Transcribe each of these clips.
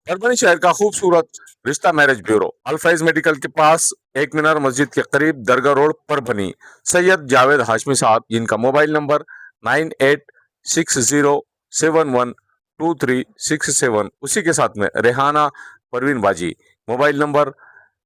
परभनी शहर का खूबसूरत रिश्ता मैरिज ब्यूरो अल्फाइज मेडिकल के पास एक मीनार मस्जिद के करीब दरगाह रोड परभनी। सैयद जावेद हाशमी साहब, जिनका मोबाइल नंबर 9860711237, उसी के साथ में रेहाना परवीन बाजी, मोबाइल नंबर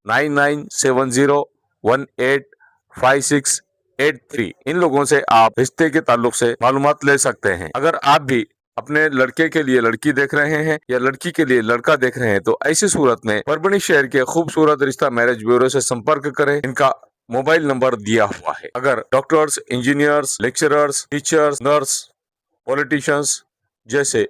9970185683। इन लोगों से आप रिश्ते के ताल्लुक से मालूमात ले सकते हैं। अगर आप भी अपने लड़के के लिए लड़की देख रहे हैं या लड़की के लिए लड़का देख रहे हैं तो ऐसी सूरत में परभनी शहर के खूबसूरत रिश्ता मैरिज ब्यूरो से संपर्क करें। इनका मोबाइल नंबर दिया हुआ है। अगर doctors, engineers, lecturers, teachers, nurse, politicians जैसे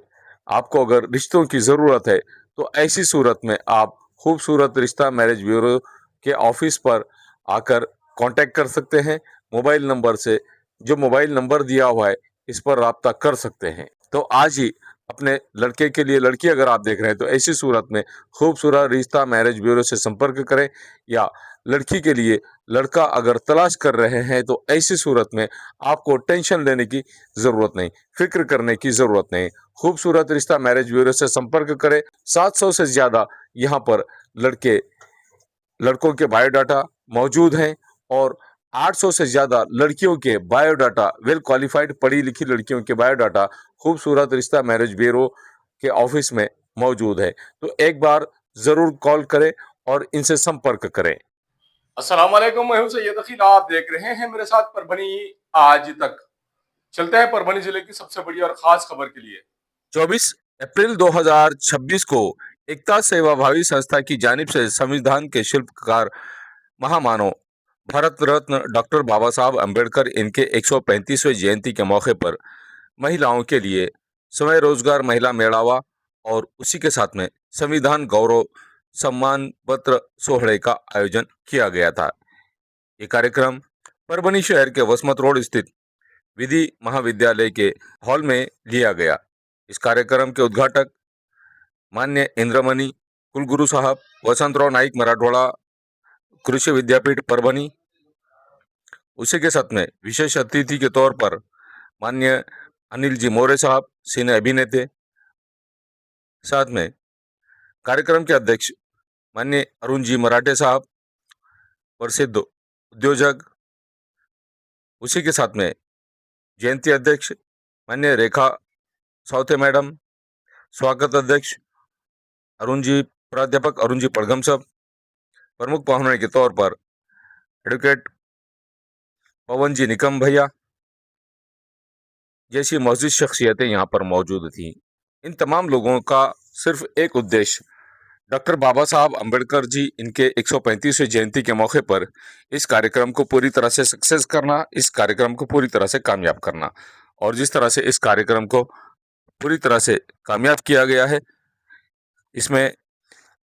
आपको अगर रिश्तों की जरूरत है तो ऐसी सूरत में आप खूबसूरत रिश्ता मैरिज ब्यूरो के ऑफिस पर आकर कांटेक्ट कर सकते हैं। मोबाइल नंबर से, जो मोबाइल नंबर दिया हुआ है, इस पर राब्ता कर सकते हैं। तो आज ही अपने लड़के के लिए लड़की अगर आप देख रहे हैं तो ऐसी सूरत में खूबसूरत रिश्ता मैरिज ब्यूरो से संपर्क करें, या लड़की के लिए लड़का अगर तलाश कर रहे हैं तो ऐसी सूरत में आपको टेंशन लेने की जरूरत नहीं, फिक्र करने की जरूरत नहीं। खूबसूरत रिश्ता मैरिज ब्यूरो से संपर्क करें। 700 से ज्यादा यहाँ पर लड़कों के बायोडाटा मौजूद हैं और 800 से ज्यादा लड़कियों के बायोडाटा, वेल क्वालिफाइड पढ़ी लिखी लड़कियों के बायोडाटा खूबसूरत रिश्ता मैरिज ब्यूरो के ऑफिस में मौजूद है। तो एक बार जरूर कॉल करें और इनसे संपर्क करें। अस्सलाम वालेकुम, मैं हूं सैयद अखिल। आप देख रहे हैं मेरे साथ परभनी आज तक। चलते हैं परभनी जिले की सबसे बड़ी और खास खबर के लिए। 24 अप्रैल 2026 को एकता सेवा भावी संस्था की जानिब से संविधान के शिल्पकार महामानव भारत रत्न डॉक्टर बाबा साहब अम्बेडकर इनके 135वें जयंती के मौके पर महिलाओं के लिए स्वयं रोजगार महिला मेड़ावा और उसी के साथ में संविधान गौरव सम्मान पत्र सोहड़े का आयोजन किया गया था। ये कार्यक्रम परभनी शहर के वसमत रोड स्थित विधि महाविद्यालय के हॉल में लिया गया। इस कार्यक्रम के उद्घाटक मान्य इंद्रमणि कुलगुरु साहब, वसंतराव नाइक मराठवाड़ा कृषि विद्यापीठ परभनी। उसी के साथ में विशेष अतिथि के तौर पर मान्य अनिल जी मोरे साहब, सिने अभिनेते। साथ में कार्यक्रम के अध्यक्ष मान्य अरुण जी मराठे साहब, प्रसिद्ध उद्योजक। उसी के साथ में जयंती अध्यक्ष मान्य रेखा सावते मैडम, स्वागत अध्यक्ष प्राध्यापक अरुण जी पड़गम साहब, प्रमुख पाहुणे के तौर पर एडवोकेट पवन जी निकम भैया जैसी मौजूद शख्सियतें यहाँ पर मौजूद थी। इन तमाम लोगों का सिर्फ एक उद्देश्य डॉक्टर बाबा साहब अम्बेडकर जी इनके 135वें जयंती के मौके पर इस कार्यक्रम को पूरी तरह से सक्सेस करना, इस कार्यक्रम को पूरी तरह से कामयाब करना। और जिस तरह से इस कार्यक्रम को पूरी तरह से कामयाब किया गया है, इसमें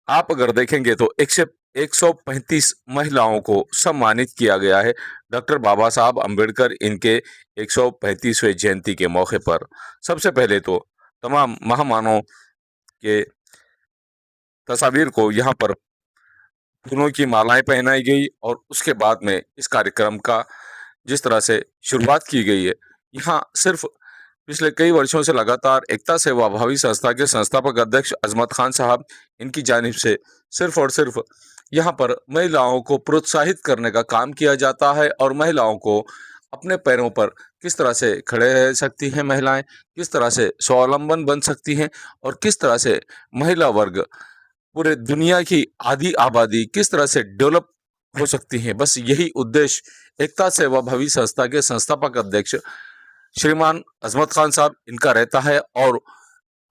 आप अगर देखेंगे तो 135 महिलाओं को सम्मानित किया गया है डॉक्टर बाबा साहब अम्बेडकर इनके 135वें जयंती के मौके पर। सबसे पहले तो तमाम महामानव के तस्वीर को यहाँ पर फूलों की मालाएं पहनाई गई और उसके बाद में इस कार्यक्रम का जिस तरह से शुरुआत की गई है, यहाँ सिर्फ पिछले कई वर्षों से लगातार एकता सेवा भावी संस्था के संस्थापक अध्यक्ष अजमत खान साहब इनकी जानिब से सिर्फ और सिर्फ यहाँ पर महिलाओं को प्रोत्साहित करने का काम किया जाता है और महिलाओं को अपने पैरों पर किस तरह से खड़े रह सकती हैं महिलाएं, किस तरह से स्वावलंबन बन सकती हैं और किस तरह से महिला वर्ग पूरे दुनिया की आधी आबादी किस तरह से डेवलप हो सकती है। बस यही उद्देश्य एकता सेवा भावी संस्था के संस्थापक अध्यक्ष श्रीमान अजमत खान साहब इनका रहता है। और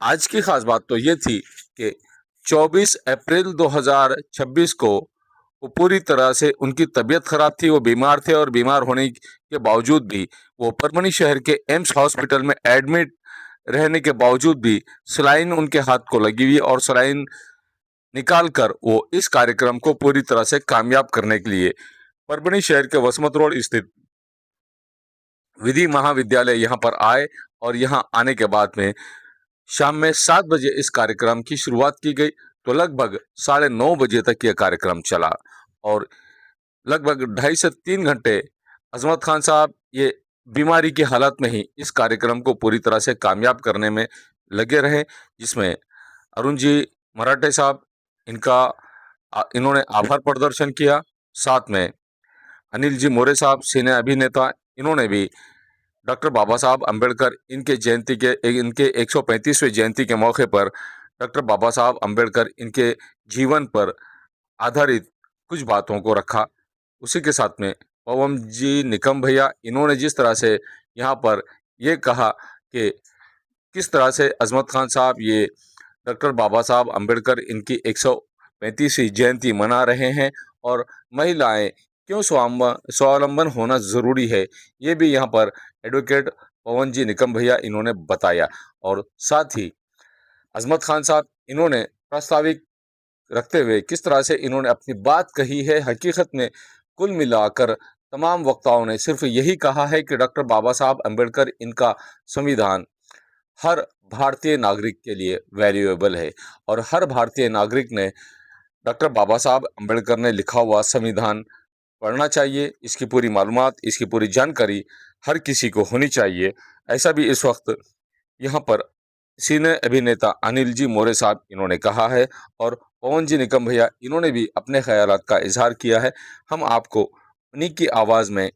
आज की खास बात तो ये थी कि 24 अप्रैल 2026 को वो पूरी तरह से उनकी तबीयत खराब थी, वो बीमार थे और बीमार होने के बावजूद भी वो परभनी शहर के एम्स हॉस्पिटल में एडमिट रहने के बावजूद भी सलाइन उनके हाथ को लगी हुई और सलाइन निकाल कर वो इस कार्यक्रम को पूरी तरह से कामयाब करने के लिए परभनी शहर के वसमत रोड स्थित विधि महाविद्यालय यहाँ पर आए और यहाँ आने के बाद में शाम में 7 बजे इस कार्यक्रम की शुरुआत की गई। तो लगभग 9:30 बजे तक यह कार्यक्रम चला और लगभग 2.5 से 3 घंटे अजमत खान साहब ये बीमारी की हालत में ही इस कार्यक्रम को पूरी तरह से कामयाब करने में लगे रहे, जिसमें अरुण जी मराठे साहब इनका इन्होंने आभार प्रदर्शन किया। साथ में अनिल जी मोरे साहब सीनियर अभिनेता, इन्होंने भी डॉक्टर बाबा साहब अम्बेडकर इनके 135वें जयंती के मौके पर डॉक्टर बाबा साहब अम्बेडकर इनके जीवन पर आधारित कुछ बातों को रखा। उसी के साथ में पवन जी निकम भैया, इन्होंने जिस तरह से यहाँ पर ये कहा कि किस तरह से अजमत खान साहब ये डॉक्टर बाबा साहब अम्बेडकर इनकी 135वीं जयंती मना रहे हैं और महिलाएं क्यों स्वावलंबन होना ज़रूरी है, ये भी यहाँ पर एडवोकेट पवन जी निकम भैया इन्होंने बताया। और साथ ही अजमत खान साहब इन्होंने प्रास्ताविक रखते हुए किस तरह से इन्होंने अपनी बात कही है। हकीकत में कुल मिलाकर तमाम वक्ताओं ने सिर्फ यही कहा है कि डॉक्टर बाबा साहब अम्बेडकर इनका संविधान हर भारतीय नागरिक के लिए वैल्यूएबल है और हर भारतीय नागरिक ने डॉक्टर बाबा साहब अम्बेडकर ने लिखा हुआ संविधान पढ़ना चाहिए। इसकी पूरी मालूमात, इसकी पूरी जानकारी हर किसी को होनी चाहिए। ऐसा भी इस वक्त यहाँ पर सीनियर अभिनेता अनिल जी मोरे साहब इन्होंने कहा है और पवन जी निकम भैया इन्होंने भी अपने ख्यालात का इजहार किया है। हम आपको उन्हीं की आवाज़ में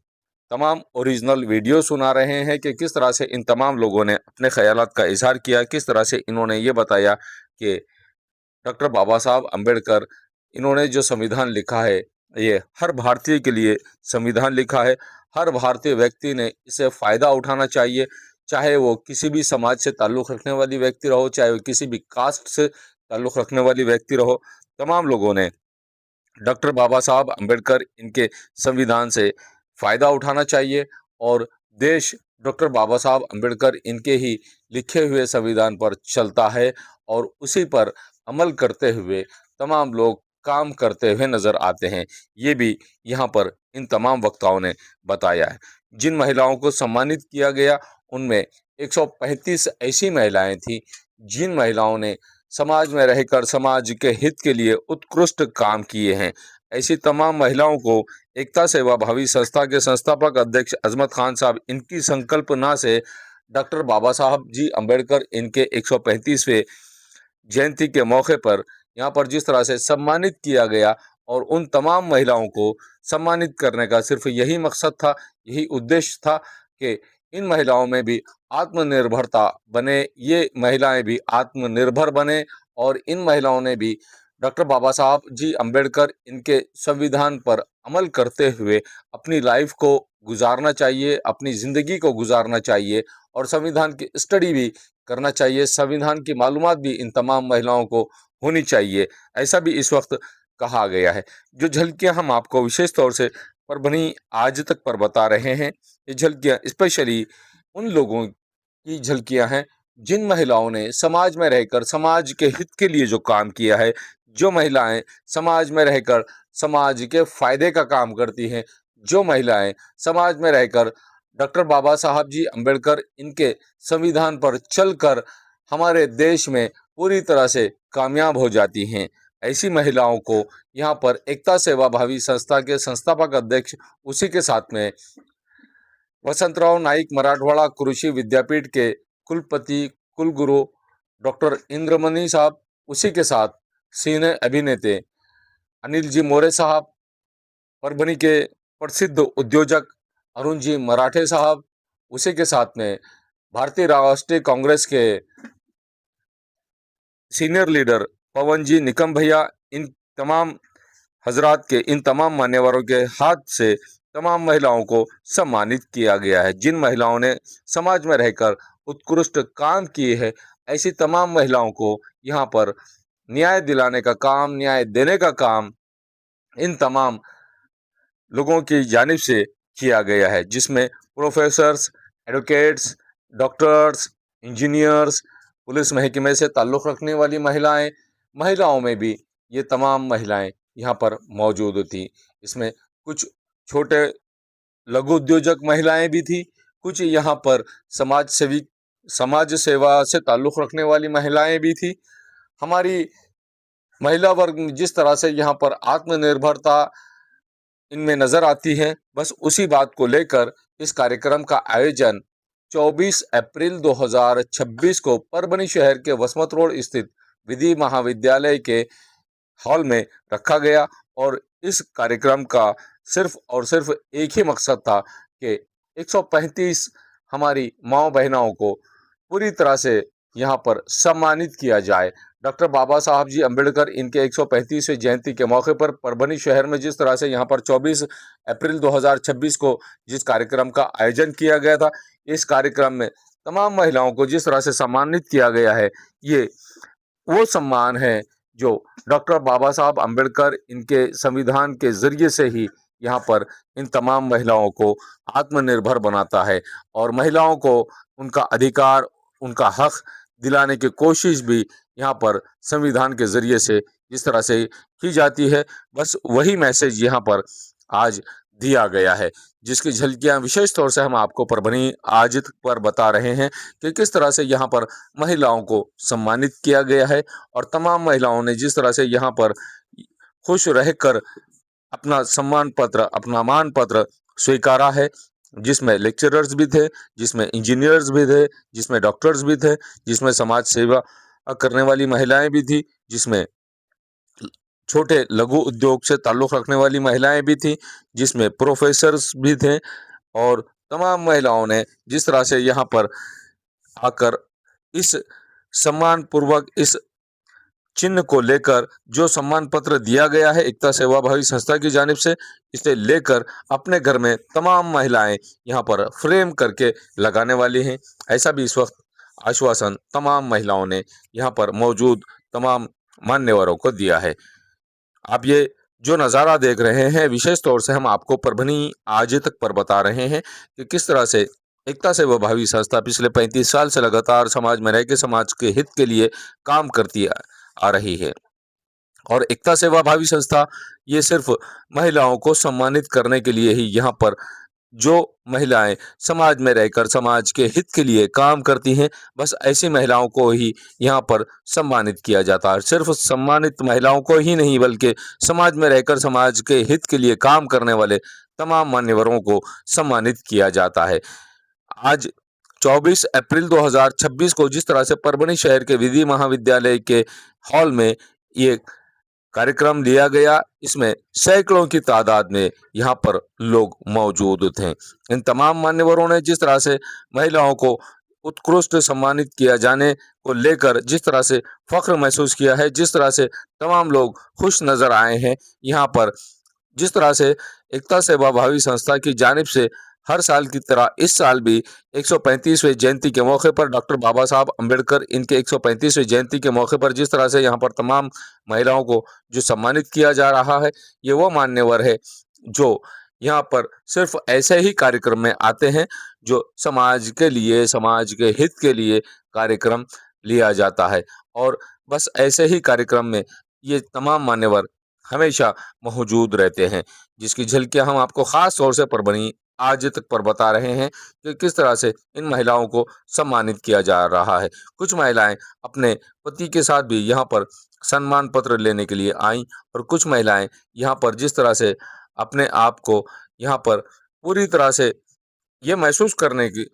तमाम ओरिजिनल वीडियो सुना रहे हैं कि किस तरह से इन तमाम लोगों ने अपने ख्यालात का इजहार किया, किस तरह से इन्होंने ये बताया कि डॉक्टर बाबा साहब अम्बेडकर इन्होंने जो संविधान लिखा है, ये हर भारतीय के लिए संविधान लिखा है। हर भारतीय व्यक्ति ने इसे फ़ायदा उठाना चाहिए, चाहे वो किसी भी समाज से ताल्लुक़ रखने वाली व्यक्ति रहो, चाहे वो किसी भी कास्ट से ताल्लुक़ रखने वाली व्यक्ति रहो। तमाम लोगों ने डॉक्टर बाबा साहब अम्बेडकर इनके संविधान से फ़ायदा उठाना चाहिए और देश डॉक्टर बाबा साहब अम्बेडकर इनके ही लिखे हुए संविधान पर चलता है और उसी पर अमल करते हुए तमाम लोग काम करते हुए नज़र आते हैं। ये भी यहाँ पर इन तमाम वक्ताओं ने बताया है। जिन महिलाओं को सम्मानित किया गया उनमें 135 ऐसी महिलाएं थीं जिन महिलाओं ने समाज में रहकर समाज के हित के लिए उत्कृष्ट काम किए हैं। ऐसी तमाम महिलाओं को एकता सेवा भावी संस्था के संस्थापक अध्यक्ष अजमत खान साहब इनकी संकल्पना से डॉक्टर बाबा साहब जी अम्बेडकर इनके 135वें जयंती के मौके पर यहाँ पर जिस तरह से सम्मानित किया गया और उन तमाम महिलाओं को सम्मानित करने का सिर्फ यही मकसद था, यही उद्देश्य था कि इन महिलाओं में भी आत्मनिर्भरता बने, ये महिलाएं भी आत्मनिर्भर बने और इन महिलाओं ने भी डॉक्टर बाबा साहब जी अम्बेडकर इनके संविधान पर अमल करते हुए अपनी लाइफ को गुजारना चाहिए, अपनी ज़िंदगी को गुजारना चाहिए और संविधान की स्टडी भी करना चाहिए। संविधान की मालूमात भी इन तमाम महिलाओं को होनी चाहिए, ऐसा भी इस वक्त कहा गया है। जो झलकियां हम आपको विशेष तौर से परभनी आज तक पर बता रहे हैं, ये झलकियां स्पेशली उन लोगों की झलकियां हैं जिन महिलाओं ने समाज में रहकर समाज के हित के लिए जो काम किया है, जो महिलाएं समाज में रहकर समाज के फायदे का काम करती हैं, जो महिलाएं समाज में रहकर डॉक्टर बाबा साहब जी अम्बेडकर इनके संविधान पर चलकर हमारे देश में पूरी तरह से कामयाब हो जाती हैं। ऐसी महिलाओं को यहाँ पर एकता सेवा भावी संस्था के संस्थापक अध्यक्ष, उसी के साथ में वसंतराव नाईक मराठवाड़ा कृषि विद्यापीठ के कुलपति कुलगुरु डॉक्टर इंद्रमणि साहब, उसी के साथ सीनियर अभिनेते अनिल जी मोरे साहब, परभनी के प्रसिद्ध उद्योजक अरुण जी मराठे साहब, उसी के साथ में भारतीय राष्ट्रीय कांग्रेस के सीनियर लीडर पवन जी निकम भैया, इन तमाम हजरात के, इन तमाम मान्यवरों के हाथ से तमाम महिलाओं को सम्मानित किया गया है। जिन महिलाओं ने समाज में रहकर उत्कृष्ट काम किए हैं, ऐसी तमाम महिलाओं को यहाँ पर न्याय दिलाने का काम, न्याय देने का काम इन तमाम लोगों की जानिब से किया गया है, जिसमें professors, advocates, doctors, engineers, police महकमे से ताल्लुक़ रखने वाली महिलाओं में भी ये तमाम महिलाएं यहाँ पर मौजूद थी। इसमें कुछ छोटे लघु उद्योजक महिलाएं भी थी, कुछ यहाँ पर समाज सेवा से ताल्लुक़ रखने वाली महिलाएं भी थी। हमारी महिला वर्ग जिस तरह से यहाँ पर आत्मनिर्भरता इनमें नज़र आती है, बस उसी बात को लेकर इस कार्यक्रम का आयोजन 24 अप्रैल 2026 को परभनी शहर के वसमत रोड स्थित विधि महाविद्यालय के हॉल में रखा गया और इस कार्यक्रम का सिर्फ और सिर्फ एक ही मकसद था कि 135 हमारी माँ बहनों को पूरी तरह से यहाँ पर सम्मानित किया जाए। डॉक्टर बाबा साहब जी अम्बेडकर इनके 135वें जयंती के मौके पर परभनी शहर में जिस तरह से यहाँ पर 24 अप्रैल 2026 को जिस कार्यक्रम का आयोजन किया गया था, इस कार्यक्रम में तमाम महिलाओं को जिस तरह से सम्मानित किया गया है, ये वो सम्मान है जो डॉक्टर बाबा साहब अम्बेडकर इनके संविधान के जरिए से ही यहाँ पर इन तमाम महिलाओं को आत्मनिर्भर बनाता है और महिलाओं को उनका अधिकार, उनका हक दिलाने की कोशिश भी यहाँ पर संविधान के जरिए से जिस तरह से की जाती है, बस वही मैसेज यहाँ पर आज दिया गया है, जिसकी झलकियां विशेष तौर से हम आपको परभनी आज पर बता रहे हैं कि किस तरह से यहाँ पर महिलाओं को सम्मानित किया गया है और तमाम महिलाओं ने जिस तरह से यहाँ पर खुश रहकर अपना सम्मान पत्र, अपना मान पत्र स्वीकारा है, जिसमें लेक्चरर्स भी थे, जिसमें इंजीनियर्स भी थे, जिसमें डॉक्टर्स भी थे, जिसमें समाज सेवा करने वाली महिलाएं भी थी, जिसमें छोटे लघु उद्योग से ताल्लुक़ रखने वाली महिलाएं भी थीं, जिसमें प्रोफेसर्स भी थे और तमाम महिलाओं ने जिस तरह से यहाँ पर आकर इस सम्मानपूर्वक इस चिन्ह को लेकर जो सम्मान पत्र दिया गया है एकता सेवाभावी संस्था की जानिब से, इसे लेकर अपने घर में तमाम महिलाएं यहाँ पर फ्रेम करके लगाने वाली हैं। ऐसा भी इस वक्त आश्वासन तमाम महिलाओं ने यहाँ पर मौजूद तमाम मान्यवरों को दिया है। आप ये जो नज़ारा देख रहे हैं, विशेष तौर से हम आपको परभनी आज तक पर बता रहे हैं कि किस तरह से एकता सेवाभावी संस्था पिछले 35 साल से लगातार समाज में रह के समाज के हित के लिए काम करती आ रही है। और एकता सेवाभावी संस्था ये सिर्फ महिलाओं को सम्मानित करने के लिए ही यहाँ पर जो महिलाएं समाज में रहकर समाज के हित के लिए काम करती हैं, बस ऐसी महिलाओं को ही यहाँ पर सम्मानित किया जाता है। सिर्फ सम्मानित महिलाओं को ही नहीं बल्कि समाज में रहकर समाज के हित के लिए काम करने वाले तमाम मान्यवरों को सम्मानित किया जाता है। आज 24 अप्रैल 2026 को जिस तरह से परभनी शहर के विधि महाविद्यालय के हॉल में ये कार्यक्रम लिया गया, इसमें सैकड़ों की तादाद में यहाँ पर लोग मौजूद थे। इन तमाम मान्यवरों ने जिस तरह से महिलाओं को उत्कृष्ट सम्मानित किया जाने को लेकर जिस तरह से फख्र महसूस किया है, जिस तरह से तमाम लोग खुश नजर आए हैं, यहाँ पर जिस तरह से एकता सेवाभावी संस्था की जानिब से हर साल की तरह इस साल भी 135वें जयंती के मौके पर डॉक्टर बाबा साहब अम्बेडकर इनके 135वें जयंती के मौके पर जिस तरह से यहाँ पर तमाम महिलाओं को जो सम्मानित किया जा रहा है, ये वो मान्यवर है जो यहाँ पर सिर्फ ऐसे ही कार्यक्रम में आते हैं जो समाज के लिए, समाज के हित के लिए कार्यक्रम लिया जाता है और बस ऐसे ही कार्यक्रम में ये तमाम मान्यवर हमेशा मौजूद रहते हैं, जिसकी झलकियां हम आपको खास तौर से परभनी आज तक पर बता रहे हैं कि किस तरह से इन महिलाओं को सम्मानित किया जा रहा है। कुछ महिलाएं अपने पति के साथ भी यहाँ पर सम्मान पत्र लेने के लिए आईं और कुछ महिलाएं यहाँ पर जिस तरह से अपने आप को यहाँ पर पूरी तरह से ये महसूस करने की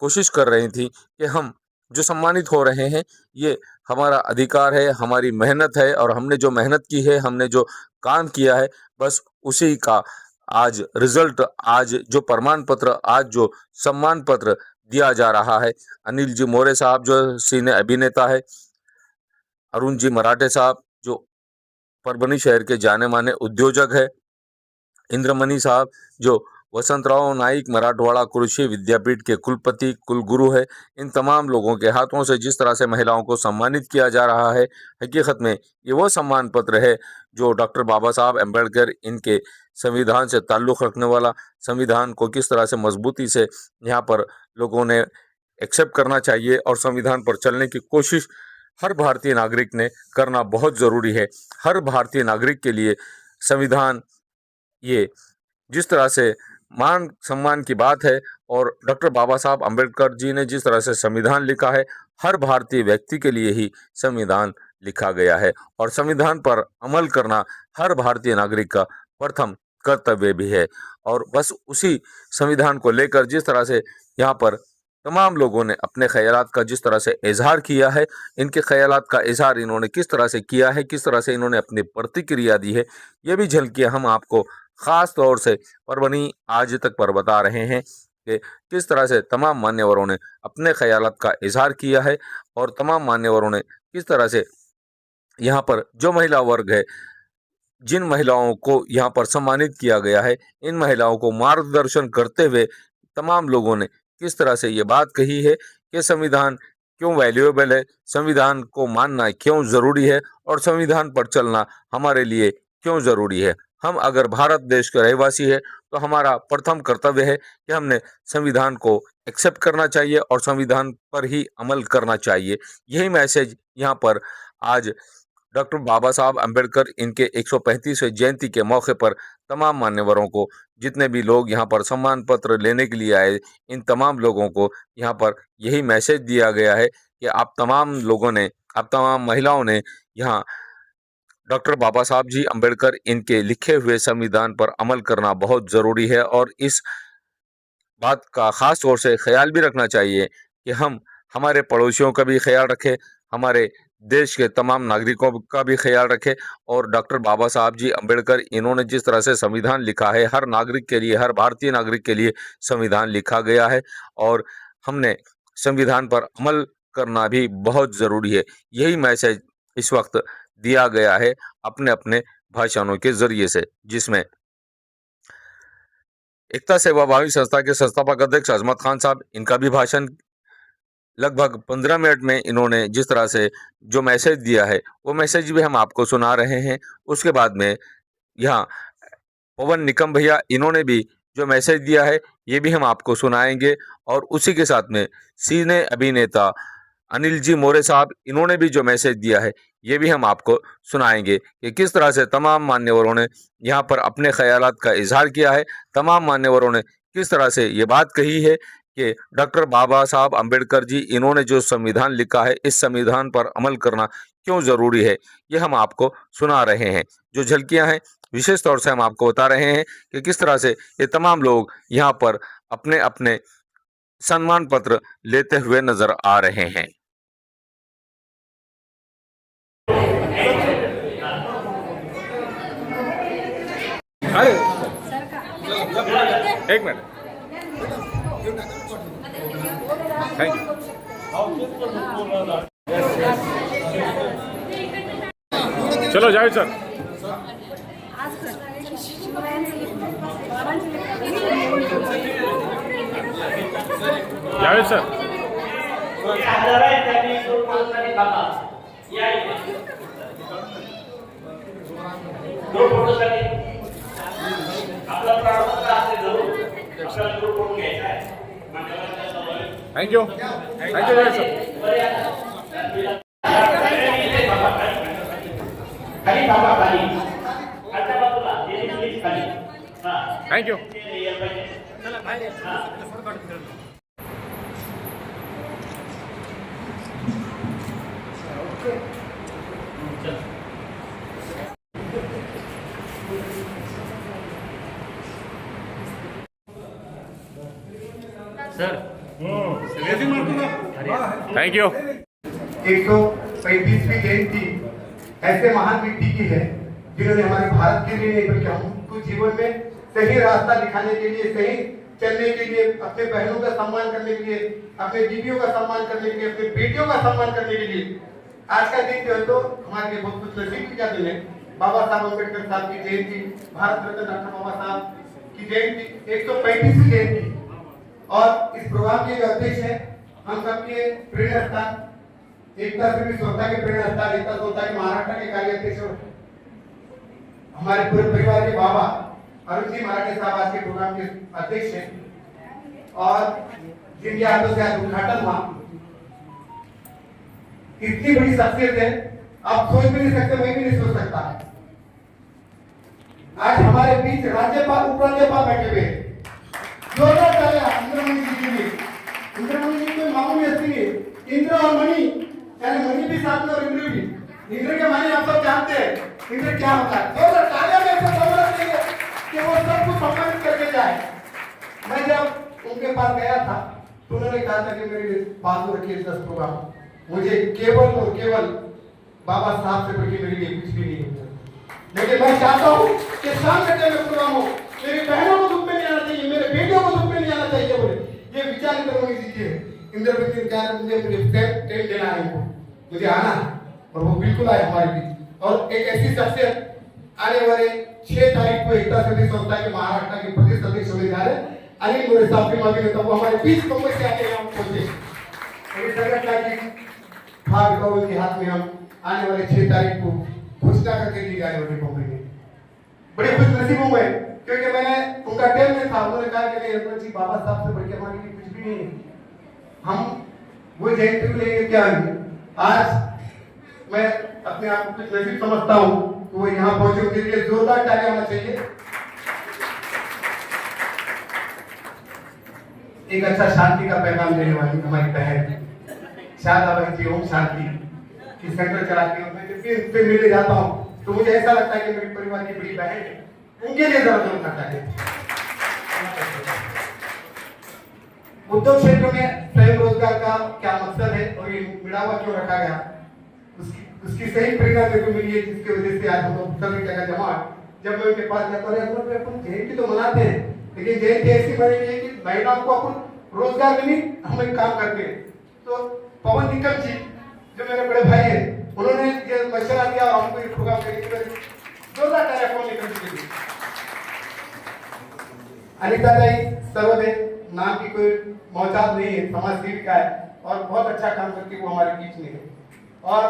कोशिश कर रही थी कि हम जो सम्मानित हो रहे हैं ये हमारा अधिकार है, हमारी मेहनत है और हमने जो मेहनत की है, हमने जो काम किया है, बस उसी का आज रिजल्ट, आज जो प्रमाण पत्र, आज जो सम्मान पत्र दिया जा रहा है। अनिल जी मोरे साहब जो सीने अभिनेता है, अरुण जी मराठे साहब जो परभनी शहर के जाने माने उद्योजक है, इंद्रमणि साहब जो वसंतराव नाइक मराठवाड़ा कृषि विद्यापीठ के कुलपति कुलगुरु है, इन तमाम लोगों के हाथों से जिस तरह से महिलाओं को सम्मानित किया जा रहा है, हकीकत में ये वो सम्मान पत्र है जो डॉक्टर बाबा साहब अम्बेडकर इनके संविधान से ताल्लुक़ रखने वाला, संविधान को किस तरह से मजबूती से यहाँ पर लोगों ने एक्सेप्ट करना चाहिए और संविधान पर चलने की कोशिश हर भारतीय नागरिक ने करना बहुत ज़रूरी है। हर भारतीय नागरिक के लिए संविधान ये जिस तरह से मान सम्मान की बात है और डॉक्टर बाबा साहब अम्बेडकर जी ने जिस तरह से संविधान लिखा है, हर भारतीय व्यक्ति के लिए ही संविधान लिखा गया है और संविधान पर अमल करना हर भारतीय नागरिक का प्रथम कर्तव्य भी है। और बस उसी संविधान को लेकर जिस तरह से यहाँ पर तमाम लोगों ने अपने ख़यालात का जिस तरह से इजहार किया है, इनके ख़यालात का इजहार इन्होंने किस तरह से किया है, किस तरह से इन्होंने अपनी प्रतिक्रिया दी है, ये भी झलकियाँ हम आपको ख़ास तौर से परभनी आज तक पर बता रहे हैं कि किस तरह से तमाम मान्यवरों ने अपने ख़यालात का इजहार किया है और तमाम मान्यवरों ने किस तरह से यहाँ पर जो महिला वर्ग है, जिन महिलाओं को यहाँ पर सम्मानित किया गया है, इन महिलाओं को मार्गदर्शन करते हुए तमाम लोगों ने किस तरह से ये बात कही है कि संविधान क्यों वैल्यूएबल है, संविधान को मानना क्यों ज़रूरी है और संविधान पर चलना हमारे लिए क्यों ज़रूरी है। हम अगर भारत देश के रहवासी है तो हमारा प्रथम कर्तव्य है कि हमने संविधान को एक्सेप्ट करना चाहिए और संविधान पर ही अमल करना चाहिए। यही मैसेज यहाँ पर आज डॉक्टर बाबा साहब अम्बेडकर इनके 135वें जयंती के मौके पर तमाम मान्यवरों को, जितने भी लोग यहाँ पर सम्मान पत्र लेने के लिए आए, इन तमाम लोगों को यहाँ पर यही मैसेज दिया गया है कि आप तमाम लोगों ने, आप तमाम महिलाओं ने यहाँ डॉक्टर बाबा साहब जी अम्बेडकर इनके लिखे हुए संविधान पर अमल करना बहुत ज़रूरी है और इस बात का ख़ास तौर से ख्याल भी रखना चाहिए कि हम हमारे पड़ोसियों का भी ख्याल रखें, हमारे देश के तमाम नागरिकों का भी ख्याल रखें। और डॉक्टर बाबा साहब जी अम्बेडकर इन्होंने जिस तरह से संविधान लिखा है, हर नागरिक के लिए, हर भारतीय नागरिक के लिए संविधान लिखा गया है और हमने संविधान पर अमल करना भी बहुत ज़रूरी है। यही मैसेज इस वक्त दिया गया है अपने अपने भाषणों के ज़रिए से, जिसमें एकता सेवाभावी संस्था के संस्थापक अध्यक्ष अजमत खान साहब, इनका भी भाषण लगभग 15 मिनट में इन्होंने जिस तरह से जो मैसेज दिया है वो मैसेज भी हम आपको सुना रहे हैं। उसके बाद में यहाँ पवन निकम भैया, इन्होंने भी जो मैसेज दिया है ये भी हम आपको सुनाएंगे और उसी के साथ में सिने अभिनेता अनिल जी मोरे साहब, इन्होंने भी जो मैसेज दिया है ये भी हम आपको सुनाएंगे कि किस तरह से तमाम मान्यवरों ने यहाँ पर अपने ख्यालात का इजहार किया है। तमाम मान्यवरों ने किस तरह से ये बात कही है कि डॉक्टर बाबा साहब अम्बेडकर जी इन्होंने जो संविधान लिखा है, इस संविधान पर अमल करना क्यों ज़रूरी है, ये हम आपको सुना रहे हैं। जो झलकियाँ हैं विशेष तौर से हम आपको बता रहे हैं कि किस तरह से ये तमाम लोग यहाँ पर अपने अपने सम्मान पत्र लेते हुए नजर आ रहे हैं। अरे एक मिनट, थैंक यू। चलो जावेद सर। जावेद सर, दो फोटोसाठी आपला प्रारंभ असते जरूर आपल्याला ग्रुप फोटो घ्यायचा आहे. Thank you Javed sir. खाली थांबा, खाली खालच्या बाजूला हे प्लीज खाली. हां thank you. Sir thank you. 135वीं जयंती ऐसे महान व्यक्ति की है जिन्होंने हमारे भारत के लिए नहीं बल्कि हमको जीवन में सही रास्ता दिखाने के लिए, सही चलने के लिए, अपने बहनों का सम्मान करने के लिए, अपने बीवियों का सम्मान करने के लिए, अपने बेटियों का सम्मान करने के लिए आज का दिन जो है तो हमारे लिए बहुत कुछ नसीब का दिन है। बाबा साहब अम्बेडकर साहब की जयंती, भारत रत्न डॉक्टर बाबा साहब की जयंती, 135वीं जयंती। और इस प्रोग्राम के जो अध्यक्ष हैं हम सबके प्रेरणा स्थान एकता से भी स्वतः के प्रेरणा स्थान एकता स्वतः के महाराष्ट्र के कार्य अध्यक्ष हमारे पूरे परिवार के बाबा अरुण जी मराठे साहब आज के प्रोग्राम के अध्यक्ष हैं और जिनके हाथों से आज उद्घाटन हुआ। इतनी बड़ी शख्सियत है, आप सोच भी नहीं सकते, मैं भी नहीं सोच सकता। आज हमारे बीच राज्यपाल, उपराज्यपाल बैठे हुए हैं। जोरदार तालियां इंद्रमणि जी के लिए। इंद्रमणि जी कोई मामूली हस्ती नहीं, इंद्र और मणि, यानी मणि भी साथ में और इंद्र भी। इंद्र के माने आप सब जानते हैं इंद्र क्या होता है। जोरदार तालियां में ऐसा जोरदार देंगे कि वो सब कुछ सम्मानित करके जाए। मैं जब उनके पास गया था तो उन्होंने कहा था कि मेरे पास रखिए 10 प्रोग्राम, मुझे केवल और केवल बाबा साहब से बढ़ के मेरे लिए कुछ भी नहीं होता। लेकिन मैं चाहता हूँ कि शाम के टाइम में प्रोग्राम हो, मेरी बहनों को दुख में नहीं आना चाहिए, मेरे बेटियों को दुख में नहीं आना चाहिए। बोले ये विचार इधर होनी चाहिए। इंद्रवती विचार मुझे ट्रेन देना है, मुझे आना है, और वो बिल्कुल आए हमारे बीच। और एक ऐसी शख्सियत आने वाले 6 तारीख को एकता समिति संस्था के महाराष्ट्र के प्रदेश अध्यक्ष होने जा रहे हैं, अनिल मोरे साहब की मांगे तो वो हमारे बीच मुंबई से आके हम पहुंचे। मेरी संगठन की भाग गौरव के हाथ में हम आने वाले 6 तारीख को घोषणा करके दी जाने वाली मुंबई में। बड़े खुश नसीब हूँ मैं, क्योंकि मैंने उनका टेम में था। उन्होंने कहा कि नहीं रत्न जी, बाबा साहब से बढ़ के हमारे लिए कुछ भी नहीं है, हम वो जयंती को लेंगे क्या है। आज मैं अपने आप को कुछ नसीब समझता हूँ तो वो यहाँ पहुंचे, उनके लिए जोरदार तालियां होना चाहिए। एक अच्छा शांति का पैगाम देने वाली हमारी बहन शारदा बहन जी, ओम शांति की सेंटर चलाती हूँ। मैं जब भी उनसे मिलने जाता हूँ तो मुझे ऐसा लगता है कि मेरे परिवार की बड़ी बहन है, उनके लिए जरा जोर करता है। उद्योग क्षेत्र में स्वयं रोजगार का क्या मकसद है और ये मिलावा क्यों रखा गया, उसकी सही प्रेरणा मेरे को मिली है, जिसकी वजह से आज हम लोग सभी जगह जमा। जब मैं उनके पास जाता हूँ, अपन जयंती तो मनाते हैं, लेकिन जयंती ऐसी मनाएंगे कि महिलाओं को अपन रोजगार में हम एक काम करते हैं। तो पवन निकम जी जो मेरे बड़े भाई है, उन्होंने ये मशवरा दिया और हमको ये प्रोग्राम करके जोरदार तालियां पवन निकम जी के लिए। अनिता दाई सर्वदे नाम की कोई मौजाद नहीं है, समाज सेविका है और बहुत अच्छा काम करके वो हमारे बीच में है। और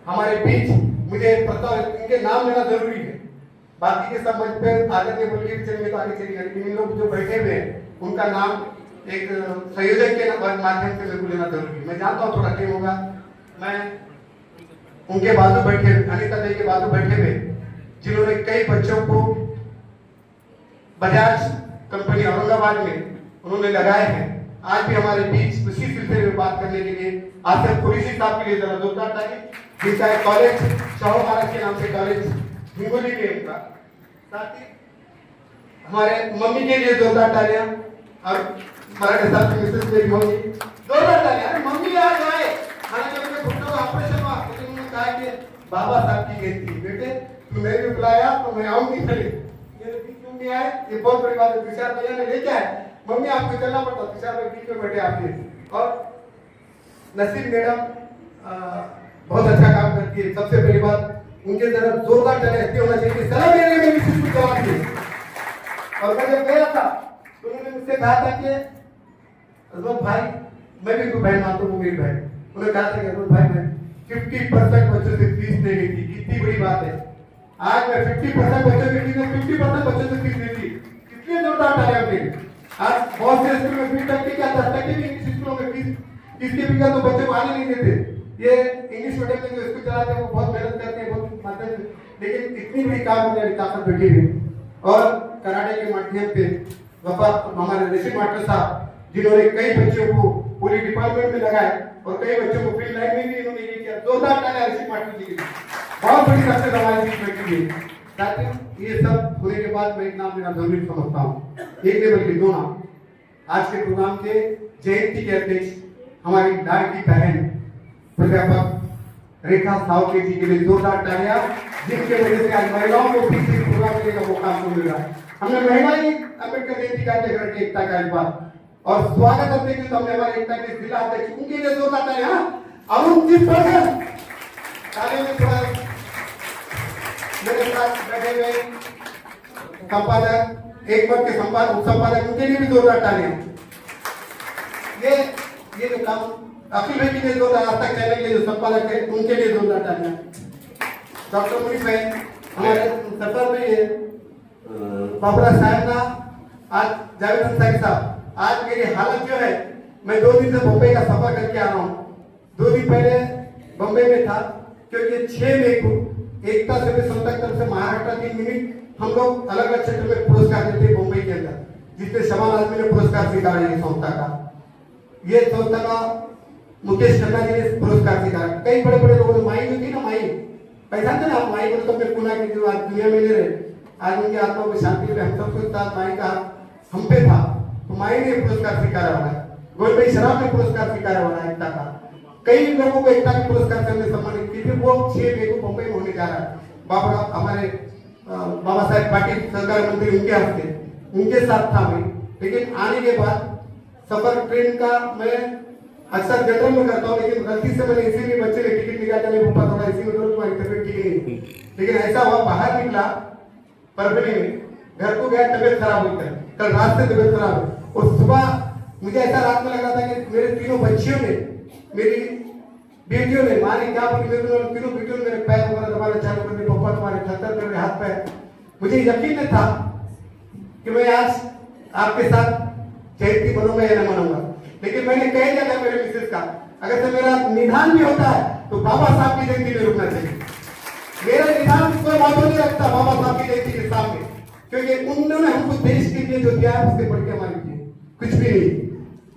हमारे बीच मुझे पता है इनके नाम लेना जरूरी है, बाकी के सब मंच पे आगे बोल के चलेंगे तो आगे चलेंगे, लेकिन इन लोग जो बैठे हुए हैं उनका नाम एक संयोजक के माध्यम से मेरे को लेना जरूरी है। मैं जानता हूँ थोड़ा टाइम होगा, मैं उनके बाजू बैठे, अनिता दाई के बाजू बैठे हुए, जिन्होंने कई बच्चों को बजाज कंपनी औरंगाबाद में उन्होंने लगाए हैं। आज भी हमारे बीच उसी सिलसिले में बात करने के लिए आसिफ कुरैशी साहब के लिए जरा जोरदार ताली, जिसका एक कॉलेज शाहू महाराज के नाम से कॉलेज हिंगोली में उनका। साथ ही हमारे मम्मी के लिए जोरदार तालियां, और मराठे साहब की मिसेस में भी होगी जोरदार तालियां। अरे मम्मी आज आए, हालांकि उनके घुटनों का ऑपरेशन हुआ, लेकिन उन्होंने कहा कि बाबा साहब की जयंती, बेटे तुमने भी बुलाया तो मैं आऊंगी। मेरे बीच में भी आए, ये बहुत बड़ी बात है। तुषार भैया ने लेके आए, मम्मी आपको चलना पड़ता, तुषार भाई बीच में बैठे आपके। और नसीब मैडम बहुत अच्छा काम करती है। सबसे पहली बात उनके जरा जोरदार तालियां ऐसे होना चाहिए, सलाम मेरे में भी कुछ जवाब दिए। और मैं जब गया था तो उन्होंने मुझसे कहा था कि अजमत भाई, मैं भी तो बहन मानता हूँ, मेरी बहन। उन्होंने कहा था कि अजमत भाई मैं 50% बच्चों से फीस ले ली थी, कितनी बड़ी बात है। आज मैं 50% बच्चों की फीस में 50% बच्चों से फीस ली थी, कितने जोरदार तालियां होंगे। आज बहुत से स्कूल में 20% की क्या 10% की भी इंग्लिश स्कूलों में फीस इसके बिना तो बच्चे को आने नहीं देते। ये इंग्लिश मीडियम में जो स्कूल चलाते हैं वो बहुत मेहनत करते हैं, बहुत माध्यम, लेकिन इतनी बड़ी काम करने वाली ताकत बैठी हुई। और कराटे के माध्यम पे वफा हमारे ऋषि मास्टर साहब, जिन्होंने कई बच्चों को पूरी डिपार्टमेंट में लगाए और कई बच्चों को फील्ड लाइन में भी इन्होंने ये किया। जोरदार तालियां ऋषि मास्टर जी के लिए, बहुत बड़ी सक्सेस हमारे बीच बैठी है। साथियों, ये सब होने के बाद मैं एक नाम लेना जरूरी समझता हूँ, एक नहीं बल्कि दो नाम। आज के प्रोग्राम के जयंती के अध्यक्ष हमारी लाडली बहन प्राध्यापक रेखा सावके जी के लिए जोरदार तालियां, जिनके वजह से आज महिलाओं को भी इस प्रोग्राम करने का मौका हमको मिल रहा है। हमने महिलाएं अम्बेडकर जयंती का करके एकता का इस बार और स्वागत करते हुए हमने हमारे एकता के जिला अध्यक्ष उनके लिए जोरदार तालियां। अब 29% तालियों में थोड़ा मेरे साथ बैठे हुए संपादक, एक मत के संपादक, उप संपादक, उनके लिए भी जोरदार तालियां। ये जो काम अखिल भाई के लिए जोरदार, आज तक चैनल के जो संपादक है उनके लिए जोरदार तालियां। डॉक्टर मुनीफ है हमारे सफर में ये बाबूला साहब ना, आज जावेद अंसारी साहब, आज मेरी हालत जो है, मैं 2 दिन से बम्बई का सफर करके आ रहा हूँ। 2 दिन पहले बम्बई में था, क्योंकि 6 मई को एकता समिति संस्था की तरफ से महाराष्ट्र 3 मिनट हम लोग अलग अलग क्षेत्र में पुरस्कार देते हैं मुंबई के अंदर, जिसमें शबान आजमी ने पुरस्कार स्वीकारा है संस्था का। ये संस्था का मुकेश खन्ना जी ने पुरस्कार स्वीकारा। कई बड़े बड़े लोगों ने, माई जो थी ना, माई पहचानते ना आप, माई बोले तो फिर पुणे के जो आज दुनिया में ले रहे, आज उनकी आत्मा को शांति मिले। हम सबके साथ माई का हम पे था, तो माई ने पुरस्कार स्वीकारा हुआ है। गोविंद शराब में पुरस्कार स्वीकार हो रहा है एकता का। कई लोगों को एकता के पुरस्कार से हमने सम्मानित किया। वो 6 मई को मुंबई में होने जा रहा है। हमारे बाबा साहेब पाटिल सरकार मंत्री उनके हस्ते, उनके साथ था मैं। लेकिन आने के बाद सफर ट्रेन का मैं अक्सर जनरल में करता हूँ, लेकिन गलती से मैंने इसी में बच्चे ने टिकट निकाला, नहीं पापा थोड़ा इसी में करो, तुम्हारी तबियत ठीक नहीं। लेकिन ऐसा हुआ, बाहर निकला परभणी में, घर को गया, तबियत खराब हुई थी, कल रात से तबियत खराब है। और सुबह मुझे ऐसा रात में लग रहा था कि मेरे तीनों बच्चियों ने, मेरी बेटियों ने, माँ ने क्या बोली, मेरे तीनों बेटियों ने मेरे पैर वगैरह दबाना चालू कर दिए, पापा तुम्हारे थर मेरे हाथ पैर। मुझे यकीन नहीं था कि मैं आज आपके साथ जयंती मनूंगा या न मनूंगा, लेकिन मैंने कह दिया था मेरे मिसेज का, अगर से मेरा निधान भी होता है तो बाबा साहब की जयंती में रुकना चाहिए। मेरा निधान कोई मायने नहीं रखता बाबा साहब की जयंती के सामने, क्योंकि उन्होंने हमको देश के लिए जो दिया है उससे बढ़ के हमारे लिए कुछ भी नहीं।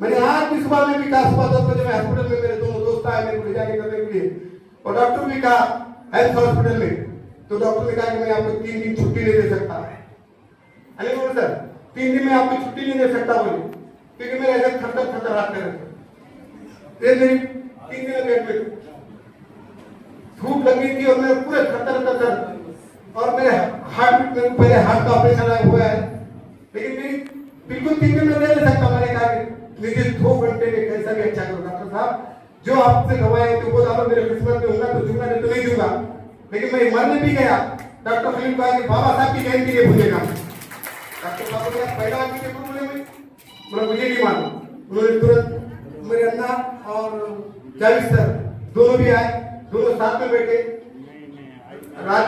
मैंने आज भी सुबह में भी कहा, सुबह 10 बजे में हॉस्पिटल में मेरे दोनों दोस्त आए मेरे को ले जाके करने के लिए, और डॉक्टर भी कहा हेल्थ हॉस्पिटल में, तो डॉक्टर ने कहा कि मैं आपको 3 दिन छुट्टी नहीं दे सकता। अरे बोलो सर 3 दिन में आपको छुट्टी नहीं दे सकता बोले, क्योंकि मेरा ऐसा थर हाथ कर रहे मेरी 3 दिन पेट में धूप लगी थी और मेरे पूरे थर और मेरे हार्ट में पहले हार्ट का ऑपरेशन हुआ है, लेकिन मेरी बिल्कुल 3 दिन में नहीं ले सकता। मैंने कहा कि मुझे 2 घंटे में कैसा भी अच्छा करो डॉक्टर साहब, जो आपसे दवाएं तो वो आप मेरे किस्मत में होगा तो दूंगा, नहीं तो नहीं दूंगा। लेकिन मैं मरने भी गया, डॉक्टर फिलिप कहा कि बाबा साहब की जयंती के भूलेगा। डॉक्टर साहब ने पहला आदमी के बोले मैं मुझे नहीं मालूम। उन्होंने तुरंत मेरे अन्ना और जावेद सर दोनों भी आए, दोनों साथ में बैठे। रात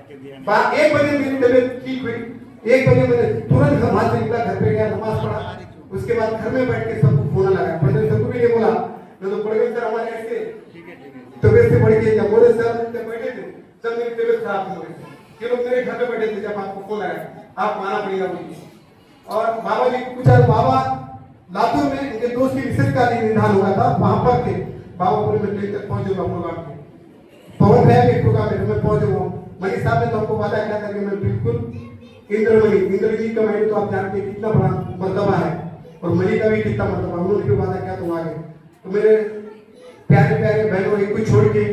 1 बजे मेरी तबीयत ठीक हुई, 1 बजे मैंने तुरंत वहां से निकला, घर पे गया, नमाज पढ़ा, उसके बाद घर में बैठ के सबको फोन लगाया। मैंने सबको भी ये बोला, मैं तो पढ़ गए सर हमारे ऐसे तबीयत से बढ़ गई, जब बोले सर बैठे थे सब मेरी तबीयत खराब हो गई, ये लोग मेरे घर पे बैठे थे, जब आपको फोन लगाया आप माना पड़ेगा मुझे। और बाबा जी को पूछा, बाबा लातूर में इनके दोस्त की मिसेज का निधन हुआ था, वहां पर थे। बाबा बोले मैं ट्रेन तक पहुंचूंगा प्रोग्राम में, पवन भैया के प्रोग्राम में मैं पहुंचूंगा। मनीष साहब ने तो हमको वादा किया था कि मैं बिल्कुल इंद्र जी का मैंने तो आप जानते हैं कितना बड़ा मर्तबा है, और मनी का भी कितना मर्तबा, उन्होंने भी वादा किया तो आ गए। तो मेरे प्यारे प्यारे बहनों एक को छोड़ के,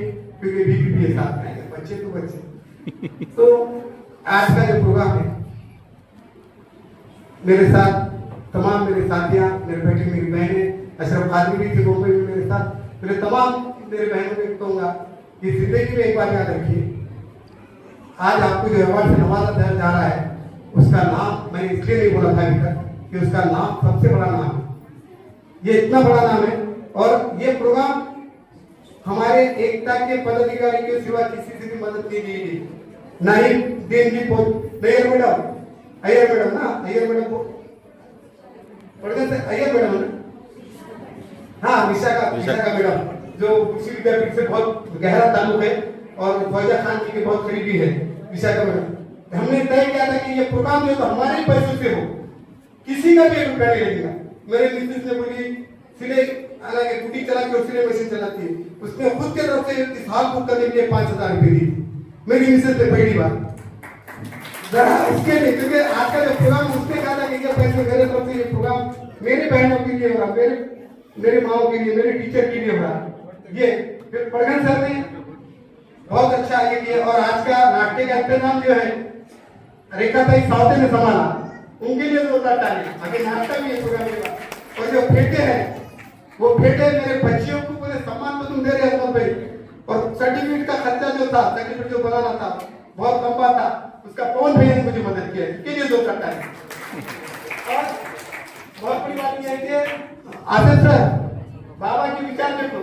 क्योंकि बीपी साथ में बच्चे तो बच्चे तो आज का जो प्रोग्राम है, मेरे साथ तमाम मेरे साथियां, मेरे बेटे मेरी बहनें, अशरफ कादरी भी थे मुंबई में मेरे साथ, मेरे तमाम मेरे बहनों को कहूंगा कि जिंदगी में एक बार याद रखिए, आज आपको जो अवार्ड से नवाजा जा रहा है उसका नाम मैंने इसलिए नहीं बोला था अभी तक कि उसका नाम सबसे बड़ा नाम है, ये इतना बड़ा नाम है। और ये प्रोग्राम हमारे एकता के पदाधिकारी के सिवा किसी से भी मदद नहीं दी गई, ना ही दिन की अय्यर मैडम ना, अय्यर मैडम को अय्यर मैडम ना, हाँ विशाखा मैडम जो उसी विद्यापीठ से बहुत गहरा ताल्लुक है और फौजा खान जी के बहुत करीबी है विशाखा मैडम। हमने तय किया था कि ये प्रोग्राम जो तो हमारे पैसों से हो, किसी का भी रुपया नहीं लगेगा। मेरे मिसेज ने बोली सिले हालांकि टूटी चला के और सिले मशीन चलाती है, उसने खुद के तरफ से इस हाल बुक करने के लिए 5000 रुपये दी मेरी मिसेज ने पहली बार इसके लिए, क्योंकि आज का जो प्रोग्राम उसने कहा था कि ये पैसे मेरे तरफ से ये प्रोग्राम मेरे बहनों के लिए हो रहा, मेरे माओ के लिए, मेरे टीचर के लिए हो रहा। ये फिर परगन सर ने बहुत अच्छा ये किया। और आज का नाट्य का इंतजाम जो है रेखा ताई साउथे में संभाला, उनके लिए जोरदार ताली। आगे नाटक भी ये प्रोग्राम के बाद, और जो फेटे हैं वो फेटे मेरे बच्चियों को पूरे सम्मान तो तुम दे रहे हो भाई, और सर्टिफिकेट का खर्चा जो था, सर्टिफिकेट जो बनाना था बहुत लंबा था, उसका पवन भैया ने मुझे मदद किया, इसके लिए जो करता है। और बहुत बड़ी बात यह है कि आदर्श सर बाबा के विचार में तो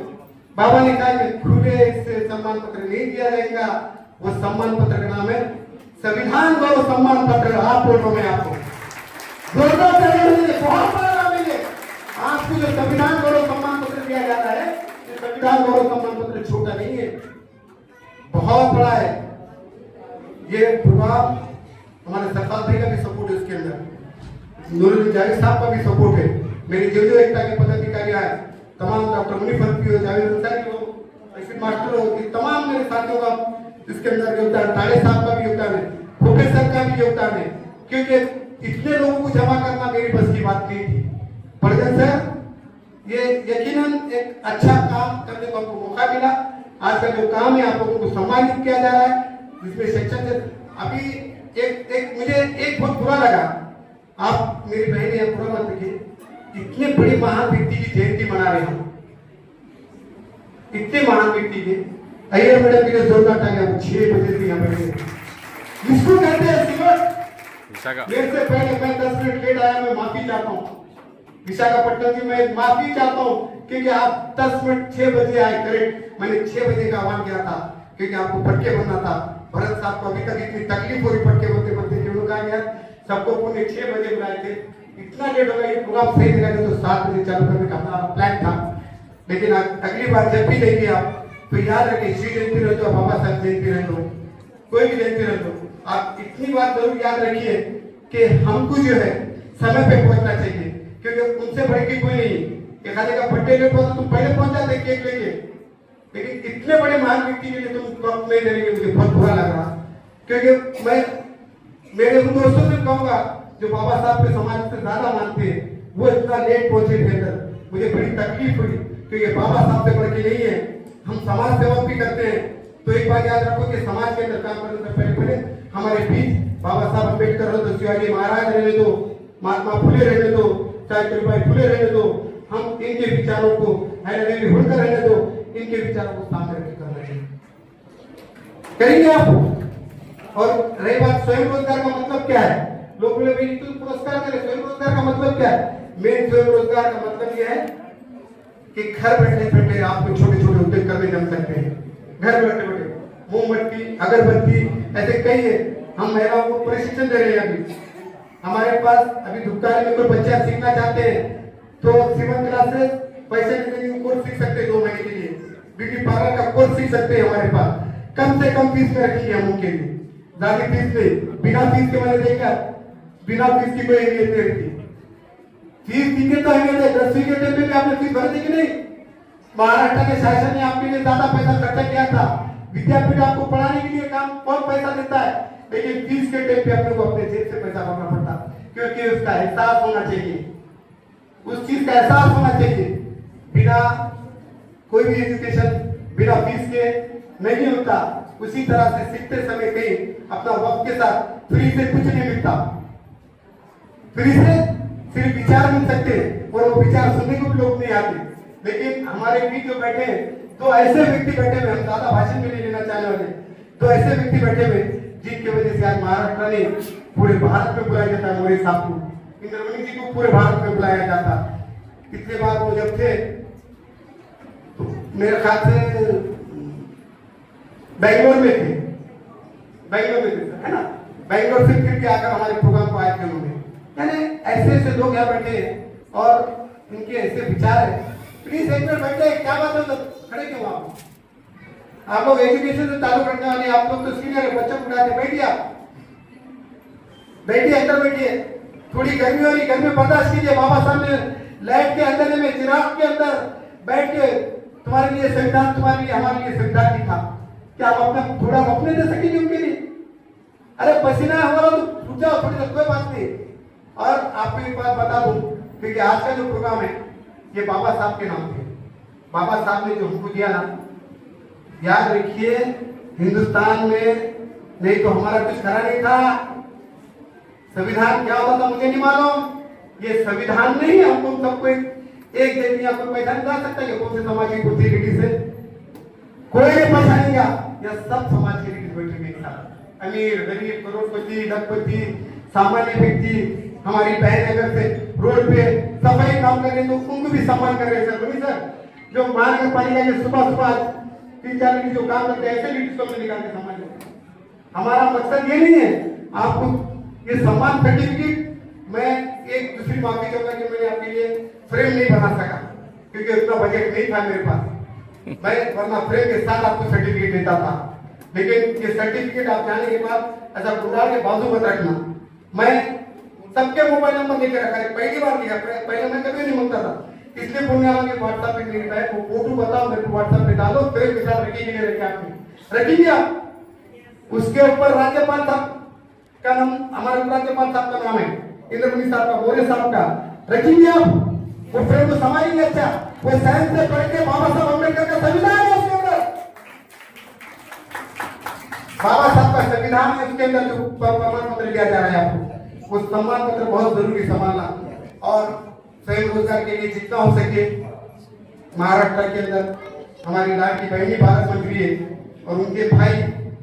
बाबा ने कहा कि खुले से सम्मान पत्र नहीं दिया जाएगा, वो सम्मान पत्र का नाम है संविधान गौरव सम्मान पत्र। आप लोगों में आपको जोरदार ताली, बहुत बड़ा नाम है ये। आपको जो संविधान गौरव सम्मान पत्र दिया जाता है, ये संविधान गौरव सम्मान पत्र छोटा नहीं है, बहुत बड़ा है। ये प्रोग्राम हमारे सरकार भाई का भी सपोर्ट है, इसके अंदर नूरुद्दीन जावेद साहब का भी सपोर्ट है, मेरे जो एकता के पदाधिकारी आए तमाम, डॉक्टर मुनीफ हरफी हो, जावेद अंसारी हो, ऐसे मास्टर हो, ये तमाम मेरे साथियों का इसके अंदर योगदान, ताले साहब का भी योगदान है, प्रोफेसर का भी योगदान है, क्योंकि इतने लोगों को जमा करना मेरी बस की बात नहीं थी। परगन सर ये यकीनन एक अच्छा काम करने को आपको मौका मिला। आज का जो काम है आप लोगों को सम्मानित किया जा रहा है, जिसमें शिक्षक से अभी एक मुझे एक बहुत बुरा लगा, आप मेरी बहन या बुरा मत देखिए, इतने बड़े महान व्यक्ति की जयंती मना रहे हो, इतने महान व्यक्ति के अय्यर मैडम के लिए जोरदार तालियां 6 बजे से यहाँ बैठे, इसको कहते हैं सिमट। मेरे से पहले मैं 10 मिनट लेट आया, मैं माफी चाहता हूँ विशाखापट्टनम जी, मैं माफी चाहता हूँ क्योंकि आप 10 मिनट 6 बजे आए करेक्ट। मैंने 6 बजे का आह्वान किया था क्योंकि आपको पटके बनना था। भरत साहब को अभी तक इतनी तकलीफ हो रही पटके बनते बनते, क्यों कहा गया सबको पुणे 6 बजे बुलाए थे, इतना लेट हो गया। ये प्रोग्राम सही जगह तो 7 बजे चालू करने का हमारा प्लान था, लेकिन अगली बार जब भी देंगे आप तो याद रखिए श्री जयंती रह दो, बाबा साहब जयंती रह दो, कोई भी जयंती रह दो, आप इतनी बात जरूर याद रखिए कि हमको जो है समय पे पहुंचना चाहिए, क्योंकि उनसे बढ़ के कोई नहीं। एक आधे का बर्थडे लेट हुआ तो तुम पहले पहुंच जाते केक लेके, लेकिन इतने बड़े महान व्यक्ति के लिए तुम वक्त नहीं देंगे, मुझे बहुत बुरा लग रहा। क्योंकि मैं मेरे उन दोस्तों से कहूंगा जो बाबा साहब के समाज से ज्यादा मानते हैं, वो इतना लेट पहुंचे थे अंदर, मुझे बड़ी तकलीफ हुई क्योंकि बाबा साहब से बढ़ के नहीं है। हम समाज सेवा भी करते हैं, तो एक बात याद रखो कि समाज के अंदर काम करने से पहले हमारे बीच बाबा साहब अम्बेडकर रहो तो शिवाजी महाराज रहने दो, महात्मा फुले रहने दो, सावित्रीबाई फुले रहने दो, हम इनके विचारों को हैदराबादी होकर रहने दो, इनके विचारों को सामने रख करना चाहिए, करेंगे आप। और रही बात स्वयं रोजगार का मतलब क्या है, लोग बोले भाई तुम पुरस्कार करें, स्वयं रोजगार का मतलब क्या है? मेन स्वयं रोजगार का मतलब यह है कि घर बैठे बैठे आपको छोटे छोटे उद्योग करने जम सकते हैं, घर बैठे बैठे मोमबत्ती, अगरबत्ती, ऐसे कई है। हम महिलाओं को प्रशिक्षण दे रहे हैं। अभी हमारे पास अभी धुपकारी में कोई बच्चा सीखना चाहते हैं तो 7 क्लासेस पैसे नहीं कोर्स सीख सकते हैं 2 महीने के लिए, ब्यूटी पार्लर का कोर्स सीख सकते हैं। हमारे पास कम से कम फीस में रखी है हम उनके लिए, ज्यादा फीस नहीं, बिना फीस के मैंने देखा, बिना फीस की कोई अहमियत नहीं रहती। फीस दी तो अहमियत है, 10वीं के टाइम पे आपने फीस भर दी कि नहीं? महाराष्ट्र के शासन ने आपके लिए ज्यादा पैसा खर्चा किया था, विद्यापीठ आपको पढ़ाने के लिए काम कौन पैसा देता है, लेकिन फीस के टाइम पे अपने को अपने जेब से पैसा भरना पड़ता, क्योंकि उसका एहसास होना चाहिए, उस चीज का एहसास होना चाहिए। बिना कोई भी एजुकेशन बिना फीस के नहीं होता। उसी तरह से सीखते समय कहीं अपना वक्त के साथ फ्री से कुछ नहीं मिलता, फ्री से सिर्फ विचार मिल सकते हैं और वो विचार सुनने को भी लोग नहीं आते। लेकिन हमारे बीच जो बैठे तो ऐसे व्यक्ति बैठे हुए, हम ज्यादा भाषण में नहीं लेना चाहने वाले, तो ऐसे व्यक्ति बैठे हुए जिनकी वजह से आज महाराष्ट्र ने पूरे भारत में बुलाया जाता है। मोरे साहब को, इंद्रमणि जी को पूरे भारत में बुलाया जाता। कितने बार वो जब थे तो मेरे ख्याल से बेंगलोर में थे, है ना, बेंगलोर से फिर के आकर हमारे प्रोग्राम को आए थे उन्होंने। यानी ऐसे ऐसे लोग यहाँ बैठे और इनके ऐसे विचार है। प्लीज एक मिनट बैठे, क्या बात है, खड़े क्यों आप लोग एजुकेशन से चालू करने वाले, आप लोग तो सीनियर है, बच्चों को बुलाते, बैठिए आप, बैठिए अंदर बैठिए। थोड़ी गर्मी हो रही, गर्मी बर्दाश्त कीजिए। बाबा साहब ने लाइट के अंदर में चिराग के अंदर बैठ के तुम्हारे लिए संविधान, तुम्हारे लिए हमारे लिए संविधान लिखा, क्या आप अपना थोड़ा अपने दे सकेंगे उनके लिए? अरे पसीना हमारा तो छूट जाओ थोड़ी देर, कोई बात नहीं। और आपको एक बात बता दूं, क्योंकि आज का जो प्रोग्राम है ये बाबा साहब के नाम पे, बाबा साहब ने जो हमको दिया ना, याद रखिए हिंदुस्तान में नहीं तो हमारा कुछ करा नहीं था। संविधान क्या होता था मुझे नहीं मालूम, ये संविधान नहीं है। हमको सबको एक देती आपको पहचान जा सकता है कि कौन से समाज की कुर्सी लीडी से, कोई नहीं पहचानेगा। यह सब समाज के लीडर बैठे एक साथ, अमीर गरीब करोड़पति लखपति सामान्य व्यक्ति। हमारी बहन अगर से रोड पे सफाई काम कर रहे तो उनको भी सम्मान कर रहे हैं सर, सर जो महानगर पालिका के सुबह सुबह 3-4 लीडर जो काम करते हैं ऐसे लीडर्स को निकाल के सम्मान करते हैं। हमारा मकसद ये नहीं है आपको ये सम्मान सर्टिफिकेट। मैं एक दूसरी माफी चाहूंगा कि मैंने आपके लिए फ्रेम नहीं बना सका क्योंकि उतना बजट नहीं था मेरे पास, मैं वरना फ्रेम के साथ आपको सर्टिफिकेट देता था। लेकिन ये सर्टिफिकेट आप जाने के बाद ऐसा गुंडा के बाजू मत रखना। मैं सबके मोबाइल नंबर लेके रखा है, पहली बार लिया, पहले मैं कभी नहीं मांगता था, इसलिए पुण्य वाला के व्हाट्सएप पे लिखा है, वो फोटो बताओ मेरे को व्हाट्सएप पे डालो, फिर के साथ रखिए रखे आपने रखिए आप। उसके ऊपर राज्यपाल साहब का नाम, हमारे राज्यपाल साहब का नाम है, इंद्रमणि साहब का, मोरे साहब का रखिए आप। वो फिल्म तो समाज ही नहीं अच्छा, वो साइंस से पढ़ के बाबा साहब अम्बेडकर का संविधान है उसके अंदर, बाबा साहब का संविधान है उसके अंदर जो प्रमाण पत्र दिया जा रहा है आपको, वो सम्मान पत्र बहुत जरूरी संभालना। और स्वयं रोजगार के लिए जितना हो सके महाराष्ट्र के अंदर हमारी लाडकी बहनी भारत मंत्री है और उनके भाई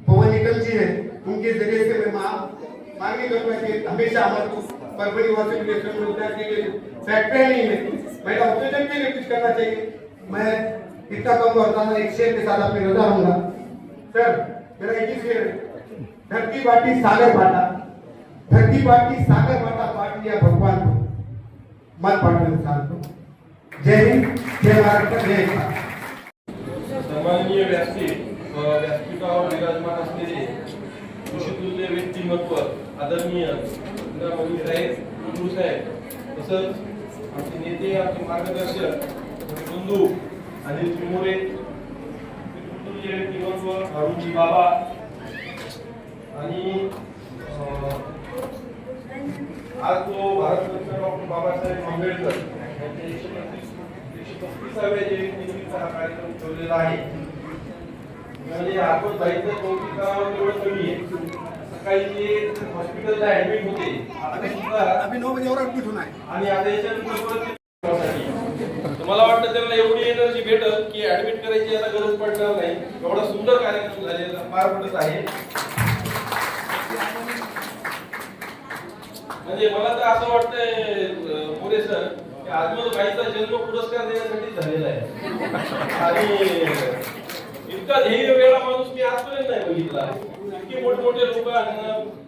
पवन निकम जी है, उनके जरिए से मैं मांगनी करूंगा कि हमेशा हमारे परभणी वासी के लिए रोजगार के लिए फैक्ट्री नहीं है, महिला उत्तेजन के लिए कुछ करना चाहिए। मैं इतना कहूँगा और ज्यादा एक शेर के साथ अपनी रजा रहूंगा। सर मेरा एक ही शेर है, धरती बाटी सागर बाटा, धरती बाटी सागर बाटा, बांट लिया भगवान को, मत बांटो इंसान को। जय हिंद, जय महाराष्ट्र, जय हिंद। सन्माननीय व्यासपीठ व व्यासपीठावर विराजमान असलेले ऋषितुल्य व्यक्तिमत्व आदरणीय इंद्रामणी साहेब, गुरु साहेब, तसंच आमचे नेते, आमचे मार्गदर्शक बंधू अनिल चिमोरे, ऋषितुल्य व्यक्तिमत्व अरुणजी बाबा आणि आज तो भारतरत्न डॉक्टर बाबासाहेब आंबेडकर यांच्या 135व्या जयंतीनिमित्त हा कार्यक्रम ठेवलेला आहे। म्हणजे आपण जायचं कौतुकावर एवढं कमी आहे, सकाळी ते हॉस्पिटलला ऍडमिट होते, आता सुद्धा अभी 9 बजे और एडमिट होना है आणि आता याच्यानंतर परत मला वाटतं त्यांना एवढी एनर्जी भेटल की ऍडमिट करायची आता गरज पडणार नाही, एवढा सुंदर कार्यक्रम झालेला पार पडत आहे। म्हणजे मला तर असं वाटतंय मोरे सर की आजमलबाईचा जन्म पुरस्कार देण्यासाठी झालेला आहे आणि इतका ध्येय वेळा माणूस मी आजपर्यंत नाही बघितला। इतके मोठमोठे लोक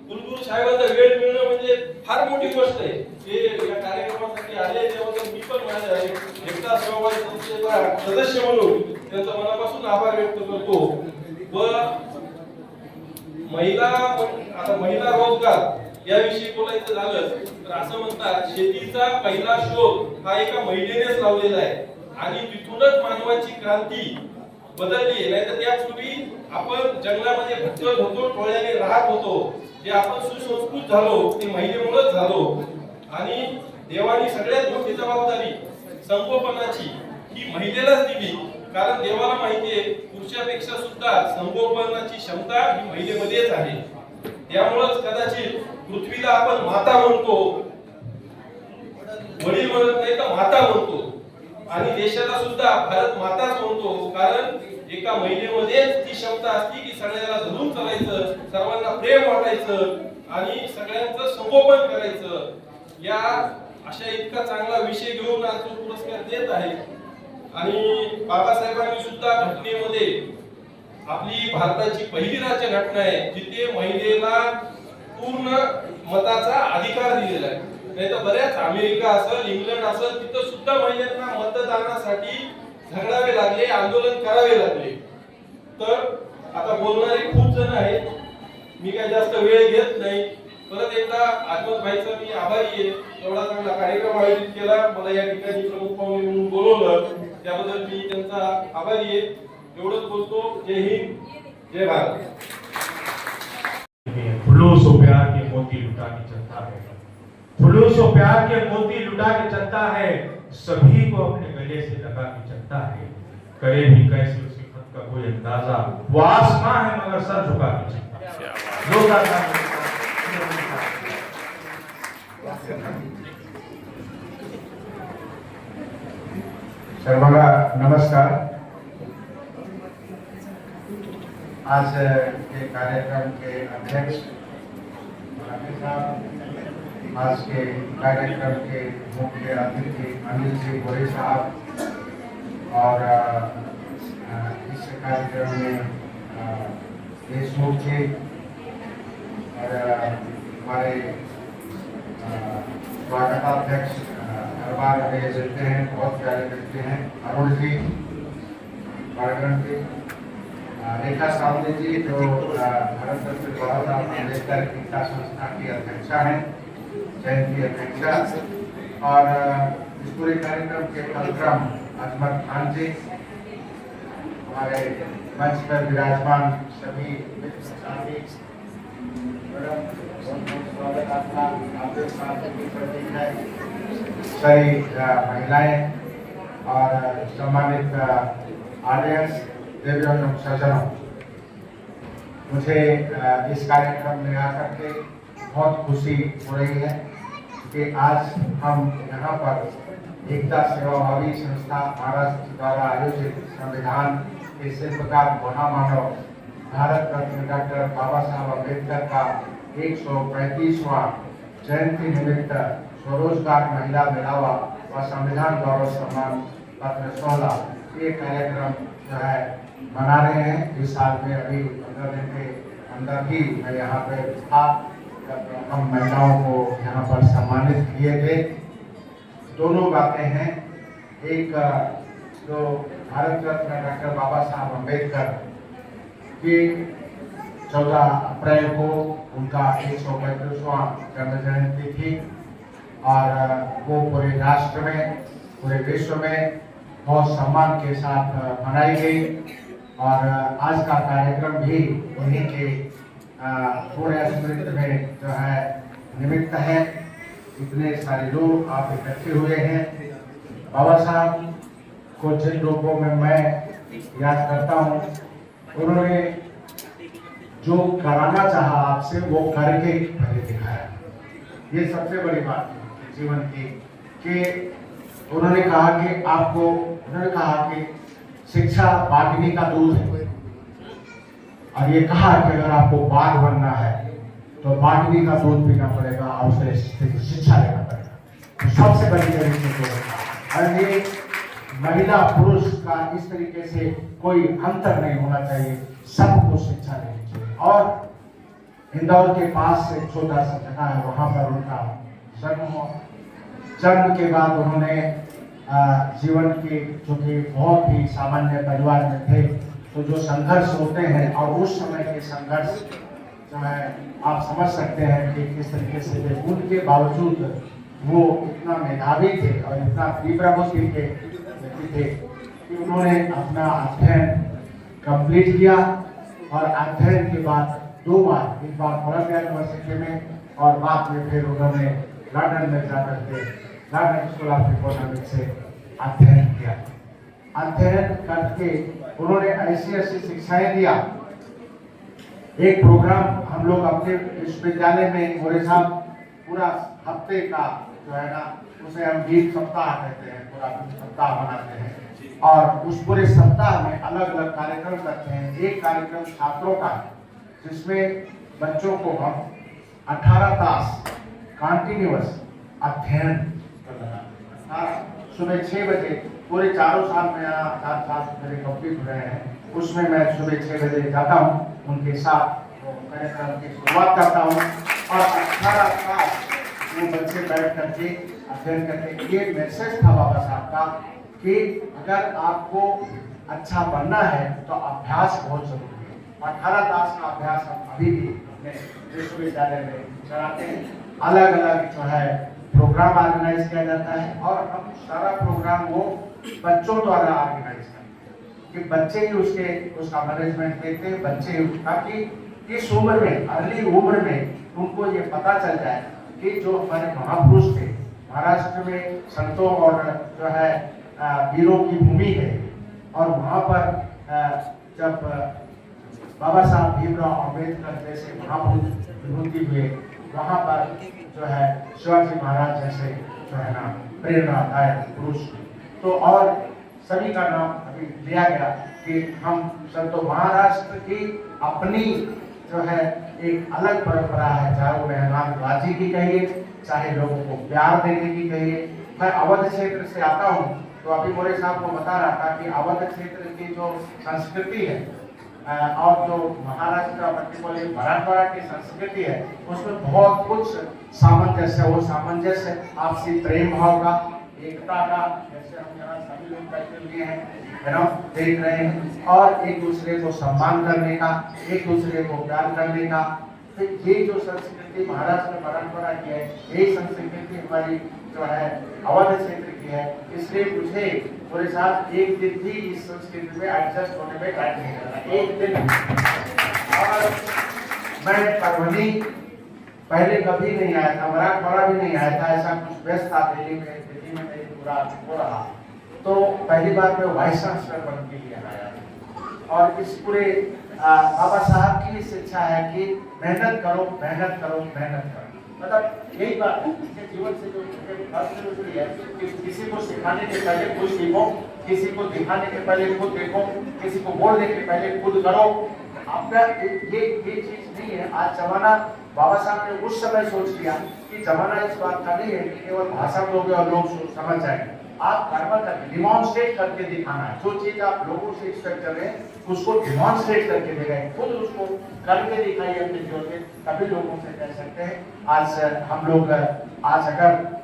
कुलगुरू साहेबांचा वेळ मिळणं म्हणजे फार मोठी गोष्ट आहे। ते या कार्यक्रमासाठी आले त्याबद्दल मी पण माझ्या एकता सहभागी संस्थेचा सदस्य म्हणून त्यांचा मनापासून आभार व्यक्त करतो। व महिला रोजगार याविषयी बोलायचं झालं तर असं म्हणतात, शेतीचा पहिला शोध हा एका महिलेनेच लावलेला आहे आणि तिथूनच मानवाची क्रांती बदलली। नाही तर त्यापूर्वी आपण जंगलामध्ये भटकत होतो, टोळ्याने राहत होतो, जे आपण सुसंस्कृत झालो ते महिलेमुळेच झालो। आणि देवाने सगळ्यात मोठी जबाबदारी संगोपनाची ही महिलेलाच दिली, कारण देवाला माहितीये पुरुषापेक्षा सुद्धा संगोपनाची क्षमता ही महिलेमध्येच आहे। त्यामुळेच कदाचित पृथ्वीला आपण माता म्हणतो, वडील म्हणत नाही तर माता म्हणतो, आणि देशाला सुद्धा भारत माताच म्हणतो, कारण एका महिलेमध्येच ती क्षमता असते की सगळ्याला धरून चालायचं, सर्वांना प्रेम वाटायचं आणि सगळ्यांचं संगोपन करायचं। या अशा इतका चांगला विषय घेऊन आज तो पुरस्कार देत आहे। आणि बाबासाहेबांनी सुद्धा घटनेमध्ये आपली भारताची पहिली राज्यघटना आहे जिथे महिलेला पूर्ण मताचा अधिकार दिलेला आहे। नाही तर बऱ्याच अमेरिका असेल, इंग्लंड असेल, तिथं सुद्धा महिलांना मतदानासाठी झगडावे लागले, आंदोलन करावे लागले। तर आता बोलणारे खूप जण आहेत, मी काय जास्त वेळ घेत नाही। परत एकदा आजमलभाईचा मी आभारी आहे, एवढा चांगला कार्यक्रम आयोजित केला, मला या ठिकाणी प्रमुख पाहुणे म्हणून बोलवलं, त्याबद्दल मी त्यांचा आभारी आहे। एवढंच बोलतो। जय हिंद, जय भारत। फूलों से प्यार के मोती लुटा के चलता है, फूलों से प्यार के मोती लुटा के चलता है, सभी को अपने गले से लगा के चलता है। करे भी कैसे उसी खत का कोई अंदाजा, वो आसमां है मगर सर झुका के चलता है। सर्वांना नमस्कार। आज के कार्यक्रम के अध्यक्ष साहब, आज के कार्यक्रम के मुख्य अतिथि अनिल जी गोरे साहब, और इस कार्यक्रम में देशमुख जी और हमारे स्वागताध्यक्ष हर बार हमें मिलते हैं, बहुत प्यारे मिलते हैं, अरुण जी, पार्गण जी, रेखा सावंत जी जो भारत रत्न बाबा साहब अम्बेडकर शिक्षा संस्थान की अध्यक्षा हैं, जयंती अध्यक्षा, और इस पूरे कार्यक्रम के कार्यक्रम अजमत खान जी, हमारे मंच पर विराजमान सभी साथी, बहुत बहुत स्वागत सारी महिलाएं और सम्मानित ऑडियंस, देवियों एवं सज्जनों, मुझे इस कार्यक्रम में आकर के बहुत खुशी हो रही है कि आज हम यहाँ पर एकता सेवाभावी संस्था महाराष्ट्र द्वारा आयोजित संविधान के शिल्पकार महामानव भारत रत्न डॉक्टर बाबा साहब अम्बेडकर का 135वां जयंती निमित्त स्वरोजगार महिला मेलावा व संविधान गौरव सम्मान पत्र 16 ये कार्यक्रम जो है मना रहे हैं। इस साल में अभी 15 दिन के अंदर ही मैं यहाँ पे था जब हम महिलाओं को यहाँ पर सम्मानित किए थे। दोनों बातें हैं, एक जो भारत रत्न डॉक्टर बाबा साहब अम्बेडकर की 14 अप्रैल को उनका 135वां जन्म जयंती थी और वो पूरे राष्ट्र में, पूरे विश्व में बहुत सम्मान के साथ मनाई गई और आज का कार्यक्रम भी उन्हीं के पूरे स्मृति में जो है निमित्त है। इतने सारे लोग आप इकट्ठे हुए हैं। बाबा साहब को जिन लोगों में मैं याद करता हूँ, उन्होंने जो कराना चाहा आपसे वो करके पहले दिखाया। ये सबसे बड़ी बात है जीवन की कि उन्होंने कहा कि शिक्षा बागनी का दूध है और ये कहा कि अगर आपको बाघ बनना है तो बागनी का दूध पीना पड़ेगा और उसे शिक्षा लेना पड़ेगा। तो सबसे बड़ी तरीके से और ये महिला पुरुष का इस तरीके से कोई अंतर नहीं होना चाहिए, सबको शिक्षा लेनी चाहिए। और इंदौर के पास एक छोटा सा जगह है, वहां पर उनका जन्म हुआ। जन्म के बाद उन्होंने जीवन के, चूंकि बहुत ही सामान्य परिवार में थे, तो जो संघर्ष होते हैं और उस समय के संघर्ष जो है आप समझ सकते हैं कि किस तरीके से थे। उनके बावजूद वो इतना मेधावी थे और इतना तीव्र बुद्धि के व्यक्ति थे कि उन्होंने अपना अध्ययन कंप्लीट किया और अध्ययन के बाद 2 बार, एक बार कोलंबिया यूनिवर्सिटी में और बाद में फिर उन्होंने लंदन में जाकर के लंदन स्कूल ऑफ इकोनॉमिक्स से अध्ययन किया। अध्ययन करके उन्होंने ऐसी शिक्षाएं दिया। एक प्रोग्राम हम लोग अपने विश्वविद्यालय में मोरे साहब पूरा हफ्ते का जो है ना, उसे हम गीत सप्ताह कहते हैं, पूरा सप्ताह बनाते हैं और उस पूरे सप्ताह में अलग अलग कार्यक्रम करते हैं। एक कार्यक्रम छात्रों का जिसमें बच्चों को हम 18 तास कंटिन्यूअस अध्ययन करना, सुबह 6 बजे पूरे 4 साल में, 4 साल मेरे कंप्लीट हो रहे हैं, उसमें मैं सुबह 6 बजे जाता हूँ, उनके साथ कार्यक्रम की शुरुआत करता हूँ और 18 साल वो बच्चे बैठ करके अध्ययन करते। ये मैसेज था बाबा साहब का कि अगर आपको अच्छा बनना है तो अभ्यास बहुत जरूरी है। 18 तास का अभ्यास हम अभी भी अपने विश्वविद्यालय में कराते हैं। अलग अलग जो है प्रोग्राम ऑर्गेनाइज किया जाता है और हम सारा प्रोग्राम वो बच्चों द्वारा ऑर्गेनाइज करते हैं कि बच्चे ही उसका मैनेजमेंट देखते हैं। बच्चे, ताकि इस उम्र में, अर्ली उम्र में उनको ये पता चल जाए कि जो हमारे महापुरुष थे, महाराष्ट्र में संतों और जो है वीरों की भूमि है और वहाँ पर जब बाबा साहब भीमराव अम्बेडकर जैसे महापुरुष विभूति हुए, वहाँ पर जो है शिवाजी महाराज जैसे जो है ना प्रेरणादायक पुरुष, तो और सभी का नाम अभी लिया गया कि हम संतों, महाराष्ट्र की अपनी जो है एक अलग परंपरा है, चाहे वो मेहमानबाजी की कहिए, चाहे लोगों को प्यार देने की कहिए। मैं अवध क्षेत्र से आता हूँ, तो अभी मोरे साहब को बता रहा था कि अवध क्षेत्र की जो संस्कृति है और जो महाराष्ट्र पर्टिकुलरली मराठवाड़ा की संस्कृति है, उसमें बहुत कुछ सामंजस्य, वो सामंजस्य आपसी प्रेम भाव का, एकता का, जैसे हम यहाँ सभी लोग बैठे हुए हैं देख रहे हैं, और एक दूसरे को सम्मान करने का, एक दूसरे को प्यार करने का। तो ये जो संस्कृति महाराष्ट्र मराठवाड़ा की है, यही संस्कृति हमारी जो है अवध क्षेत्र की है। इसलिए मुझे पूरे साथ एक दिन भी इस संस्कृति में एडजस्ट होने में टाइम नहीं लगा, एक दिन। और मैं पहले कभी नहीं आया था, मराठवाड़ा भी नहीं आया था, ऐसा कुछ व्यस्त था दिल्ली में नहीं पूरा हो रहा। तो पहली बार मैं वाइस चांसलर बन के लिए आया और इस पूरे बाबा साहब की शिक्षा है कि मेहनत करो मेहनत करो मेहनत करो। मतलब यही बात है इसके जीवन से जो जुड़ी है कि किसी को सिखाने के पहले खुद सीखो, किसी को दिखाने के पहले खुद देखो, किसी को बोलने के पहले खुद करो। आपका ये चीज नहीं है। आज जमाना बाबा साहब ने उस समय सोच लिया कि जमाना इस बात का नहीं है कि केवल भाषण दोगे और लोग समझ जाएंगे। आप कर्म करके डिमॉन्स्ट्रेट करके दिखाना है। जो चीज आप लोगों से एक्सपेक्ट कर रहे हैं उसको डिमॉन्स्ट्रेट करके दिखाएं, खुद उसको करके दिखाइए अपने जीवन में, तभी लोगों से कह सकते हैं। आज हम लोग आज अगर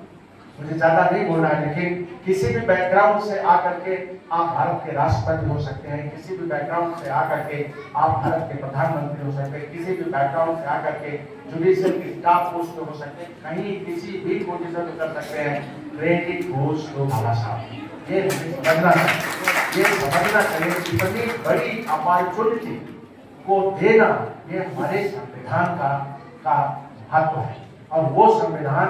मुझे ज्यादा नहीं बोलना है, लेकिन किसी भी बैकग्राउंड से आकर के आप भारत के राष्ट्रपति हो सकते हैं, किसी भी बैकग्राउंड से आकर के आप भारत के प्रधानमंत्री हो सकते हैं, किसी भी बैकग्राउंड से आकर के जुडिशियल की टॉप पोस्ट पे हो सकते हैं, कहीं किसी भी पोजीशन पे कर सकते हैं। क्रेडिट गोज टू बाबा साहब। ये समझना चाहिए इतनी बड़ी अपॉर्चुनिटी को देना, ये हमारे संविधान का महत्व है। और वो संविधान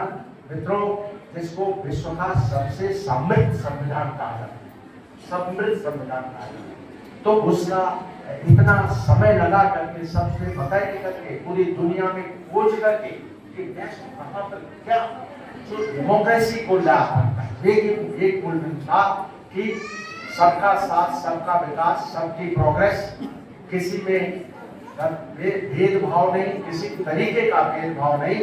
मित्रों जिसको विश्व का सबसे समृद्ध संविधान कहा जाता है, समृद्ध संविधान कहा जाता है, तो उसका इतना समय लगा करके सबसे बताए करके पूरी दुनिया में खोज करके कि देश कहां पर क्या जो डेमोक्रेसी को ला सकता है। लेकिन एक मूल था कि सबका साथ सबका विकास सबकी प्रोग्रेस, किसी में भेदभाव नहीं, किसी तरीके का भेदभाव नहीं,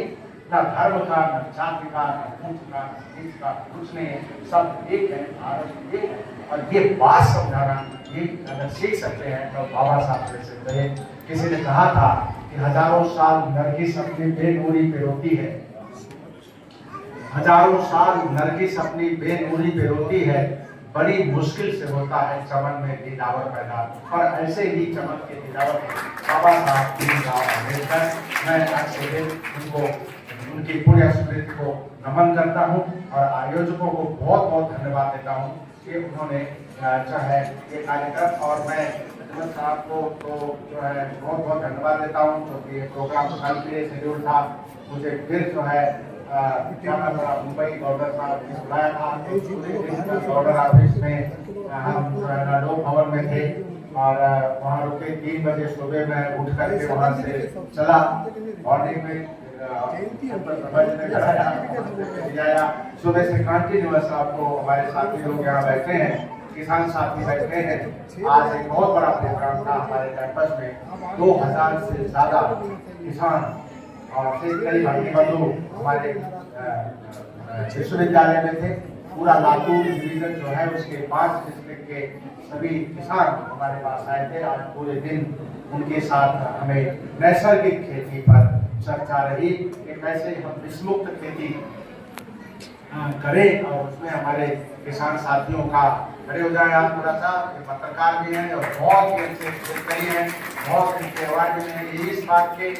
ना धर्म का, ना जाति का, ना ऊंच का, नीच का, कुछ नहीं है, सब एक है, भारत एक है। और ये बात समझाना, ये अगर सीख सकते हैं तो बाबा साहब से सकते हैं। किसी ने कहा था कि हजारों साल नरगिस अपनी बेनूरी पे रोती है, हजारों साल नरगिस अपनी बेनूरी पे रोती है, बड़ी मुश्किल से होता है चमन में दिलावर पैदा। और ऐसे ही चमन के दिलावर बाबा साहब भीमराव अम्बेडकर, मैं आज के दिन उनको उनकी पुण्य स्मृति को नमन करता हूं और आयोजकों को बहुत बहुत धन्यवाद देता हूं कि उन्होंने जो है ये कार्यक्रम, और मैं अजमल साहब को तो जो है बहुत बहुत धन्यवाद देता हूं क्योंकि ये प्रोग्राम कल के लिए शेड्यूल था। मुझे फिर जो है जाना पड़ा मुंबई, गवर्नर साहब ने बुलाया था, गवर्नर ऑफिस में हम जो है ना लोक भवन में थे और वहाँ रुके। 3 बजे सुबह में उठ करके वहाँ से चला, मॉर्निंग में सुबह से कंटिन्यूअस आपको हमारे साथी लोग यहाँ बैठे हैं, किसान साथी बैठे हैं। आज एक बहुत बड़ा प्रोग्राम था हमारे कैंपस में, 2000 से ज्यादा किसान और कई भाई बंधु हमारे विश्वविद्यालय में थे। पूरा लातूर डिवीजन जो है उसके 5 डिस्ट्रिक्ट के सभी किसान हमारे पास आए थे। आज पूरे दिन उनके साथ हमें नैसर्गिक खेती पर चर्चा रही कि कैसे हम विषमुक्त खेती करें, और उसमें हमारे किसान साथियों का खड़े हो जाए। आप थोड़ा सा पत्रकार भी हैं और बहुत ही अच्छे शेतकरी हैं, बहुत इनके अवार्ड भी हैं, ये इस बात के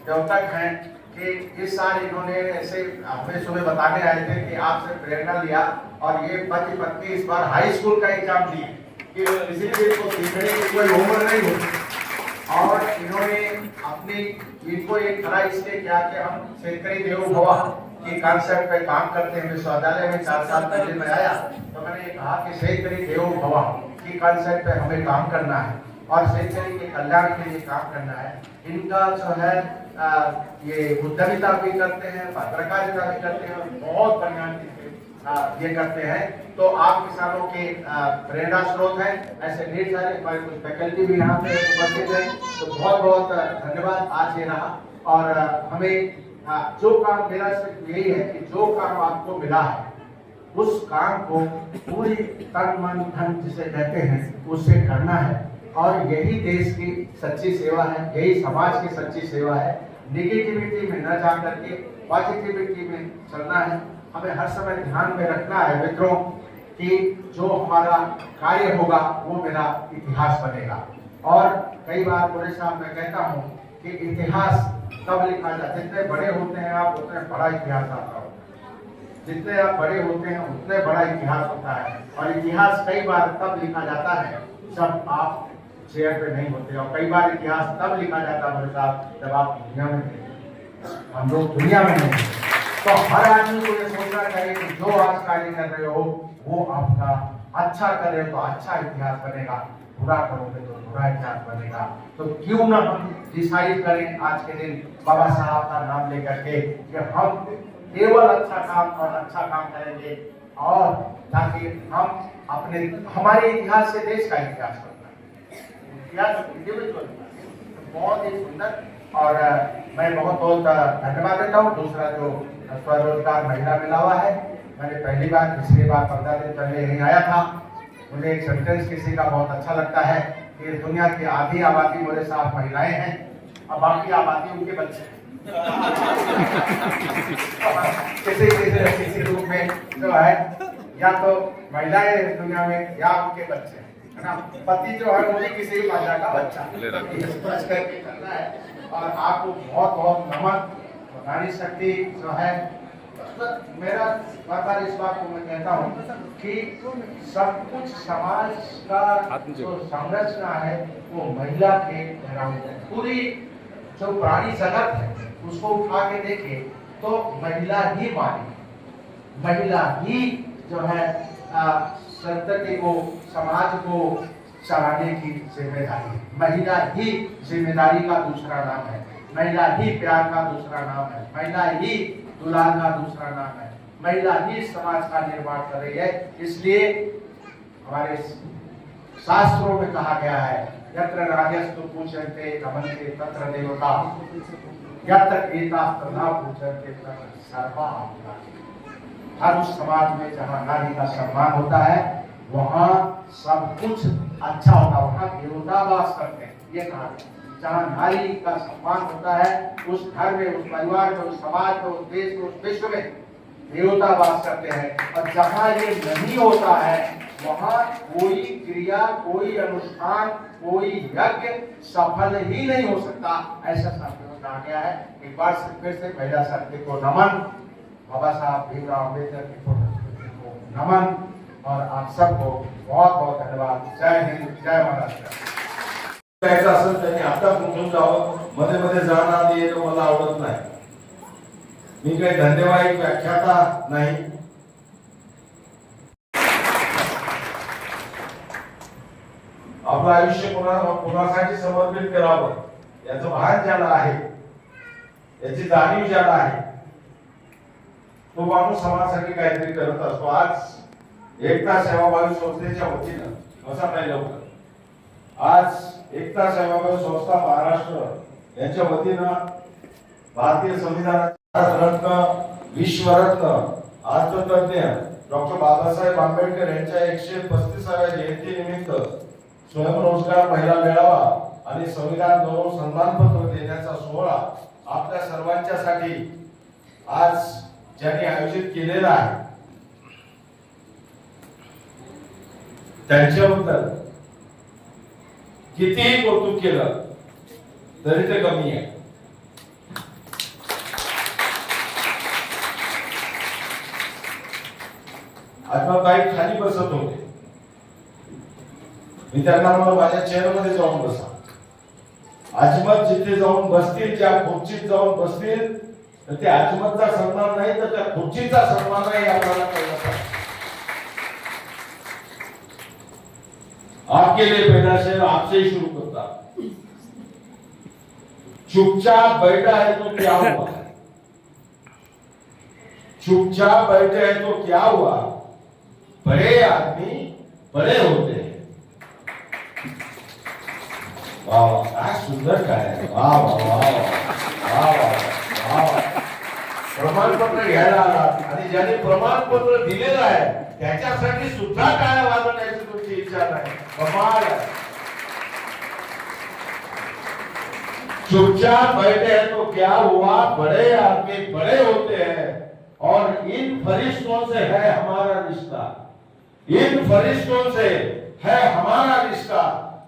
द्योतक हैं कि इस साल इन्होंने ऐसे हमें सुबह बताने आए थे कि आपसे प्रेरणा लिया और ये पति पत्नी इस बार हाई स्कूल का एग्जाम दिए कि इसीलिए इनको सीखने की कोई उम्र नहीं होती। और इन्होंने अपनी इनको एक खड़ा इसलिए किया कि हम शेतकरी देवो भव की कॉन्सेप्ट पे काम करते हैं। विश्वविद्यालय में 4 साल पहले मैं आया तो मैंने कहा कि शेतकरी देवो भव की कॉन्सेप्ट पे हमें काम करना है और शेतकरी के कल्याण के लिए काम करना है। इनका जो है ये उद्यमिता भी करते हैं, पत्रकारिता भी करते हैं और बहुत बढ़िया ये करते हैं। तो आप किसानों के प्रेरणा स्रोत हैं। ऐसे ढेर सारे हमारे कुछ फैकल्टी भी यहाँ पे उपस्थित हैं, तो बहुत बहुत धन्यवाद। आज ये रहा और हमें जो काम मेरा सिर्फ यही है कि जो काम आपको मिला है उस काम को पूरी तन मन धन जिसे कहते हैं उससे करना है। और यही देश की सच्ची सेवा है, यही समाज की सच्ची सेवा है। नेगेटिविटी में न जाकर के पॉजिटिविटी में चलना है। हमें हर समय ध्यान में रखना है मित्रों कि जो हमारा कार्य होगा वो मेरा इतिहास बनेगा। और कई बार पूरे साहब मैं कहता हूँ कि इतिहास तब लिखा जाता है, जितने बड़े होते हैं आप उतने बड़ा इतिहास आता है, जितने आप बड़े होते हैं उतने बड़ा इतिहास होता है। और इतिहास कई बार तब लिखा जाता है जब आप चेयर पे नहीं होते, और कई बार इतिहास तब लिखा जाता है जब आप दुनिया में नहीं। हम लोग दुनिया में नहीं हैं। तो हर आदमी को ये सोचना चाहिए कि जो आज कार्य कर रहे हो वो आपका अच्छा करे तो अच्छा इतिहास बनेगा, बुरा करोगे तो बुरा इतिहास बनेगा। तो क्यों ना हम डिसाइड करें आज के दिन बाबा साहब का नाम लेकर के कि हम केवल अच्छा काम और अच्छा काम करेंगे, और ताकि हम अपने हमारे इतिहास से देश का इतिहास बनना है। इतिहास इंडिविजुअल बहुत ही सुंदर। और मैं बहुत बहुत धन्यवाद देता हूँ। दूसरा जो स्वरोजगार महिला मिला हुआ है, मैंने पहली बार पिछली बार 15 दिन पहले यहीं आया था। मुझे एक सेंटेंस किसी का बहुत अच्छा लगता है कि दुनिया की आधी आबादी मेरे साथ महिलाएं हैं और बाकी आबादी उनके बच्चे हैं। किसी रूप में जो है या तो महिलाएं दुनिया में या उनके बच्चे है ना। पति जो है वो भी किसी भी महिला का बच्चा करके करना है। और आपको बहुत बहुत नमन। नारी शक्ति जो है, मेरा बार इस बात को मैं कहता हूँ कि सब कुछ समाज का जो संरचना है वो महिला के ग्राउंड है। पूरी जो प्राणी जगत है उसको उठा के देखे तो महिला ही मालिक, महिला ही जो है संतति को, समाज को चलाने की जिम्मेदारी है। महिला ही जिम्मेदारी का दूसरा नाम है, महिला ही प्यार का दूसरा नाम है, महिला ही दुलार का दूसरा नाम है, महिला ही समाज का निर्माण कर रही है। इसलिए हमारे शास्त्रों में कहा गया है, यत्र राजस्तु पूजन्ते नमन्ते तत्र देवता, यत्र एताः न पूजन्ते तत्र सर्वा अपराधा। हर उस समाज में जहाँ नारी का सम्मान होता है वहाँ सब कुछ अच्छा होता है, वहाँ देवता वास करते हैं। ये कहा गया जहाँ नारी का सम्मान होता है उस घर में, उस परिवार में, उस समाज में, उस देश में, उस विश्व में देवता वास करते हैं। और जहाँ ये नहीं होता है वहाँ कोई क्रिया, कोई अनुष्ठान, कोई यज्ञ सफल ही नहीं हो सकता। ऐसा शास्त्रों में कहा गया है। एक बार फिर से महिला शक्ति को नमन, बाबा साहब भीमराव अम्बेडकर की फोटो को नमन, और आप सबको बहुत बहुत धन्यवाद। जय हिंद, जय महाराष्ट्र। ऐसा असेल त्यांनी आता उठून जावं, मध्ये मध्ये जाणार येणं मला आवडत नाही। मी काही धन्यवाद व्याख्याता नाही। आपलं आयुष्य कोणासाठी समर्पित करावं याचं भान ज्याला आहे, याची जाणीव ज्याला आहे, तो माणूस समाजासाठी काहीतरी करत असतो। आज एकता सेवाभावी संस्थेच्या वतीनं असा नाही लवकर आज एकता सेवाभावी संस्था महाराष्ट्र यांच्या वतीनं भारतीय संविधानाचा रत्न, विश्वरत्न, अर्थतज्ञ डॉक्टर बाबासाहेब आंबेडकर यांच्या 135व्या जयंतीनिमित्त स्वयंरोजगार महिला मेळावा आणि संविधान गौरव सन्मानपत्र देण्याचा सोहळा आपल्या सर्वांच्यासाठी आज ज्यांनी आयोजित केलेला आहे त्यांच्याबद्दल कितीही कौतुक केलं तरी ते कमी आहे। आत्माबाई खाली बसत होते, मी त्यांना म्हणलं माझ्या चेअरमध्ये जाऊन बसा। आजमत जिथे जाऊन बसतील, ज्या खुर्चीत जाऊन बसतील, तर ते आजमतचा सन्मान नाही तर त्या खुर्चीचा सन्मान नाही आपल्याला कळलं पाहिजे। आपके लिए पहला शेर आपसे ही शुरू करता, चुपचाप बैठा है तो क्या हुआ, चुपचाप बैठे हैं तो क्या हुआ, बड़े आदमी बड़े होते हैं। वाह वाह, क्या सुंदर काय आहे, वाह वाह वाह वाह वाह वाह। प्रमाणपत्र घ्यायला आलात आणि ज्याने प्रमाणपत्र दिलेलं आहे त्याच्यासाठी सुद्धा काय वाजवण्याची तुमची इच्छा नाही, कमाल आहे। चुपचाप बैठे हैं तो क्या हुआ, बड़े आदमी बड़े होते हैं, और इन फरिश्तों से है हमारा रिश्ता, इन फरिश्तों से है हमारा रिश्ता,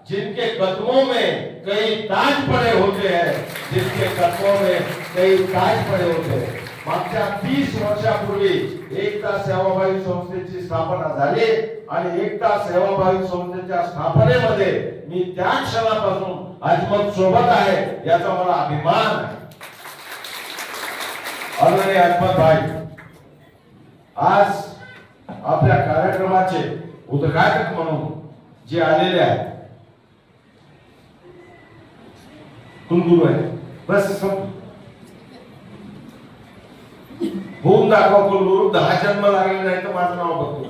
जिनके कदमों में कई ताज पड़े होते हैं, जिनके कदमों में कई ताज पड़े होते हैं। मागच्या 30 वर्षापूर्वी एकता सेवाभावी संस्थेची स्थापना झाली आणि एकता सेवाभावी संस्थेच्या स्थापनेमध्ये मी त्या क्षणापासून आजमत सोबत आहे याचा मला अभिमान आहे। आदरणीय अहमद भाई आज आपल्या कार्यक्रमाचे उद्घाटक म्हणून जे आलेले आहेत कुलगुरू आहे बस होऊन दाखवा कुलगुरू 10 जन्म लागले नाही तर माझं नाव बघतो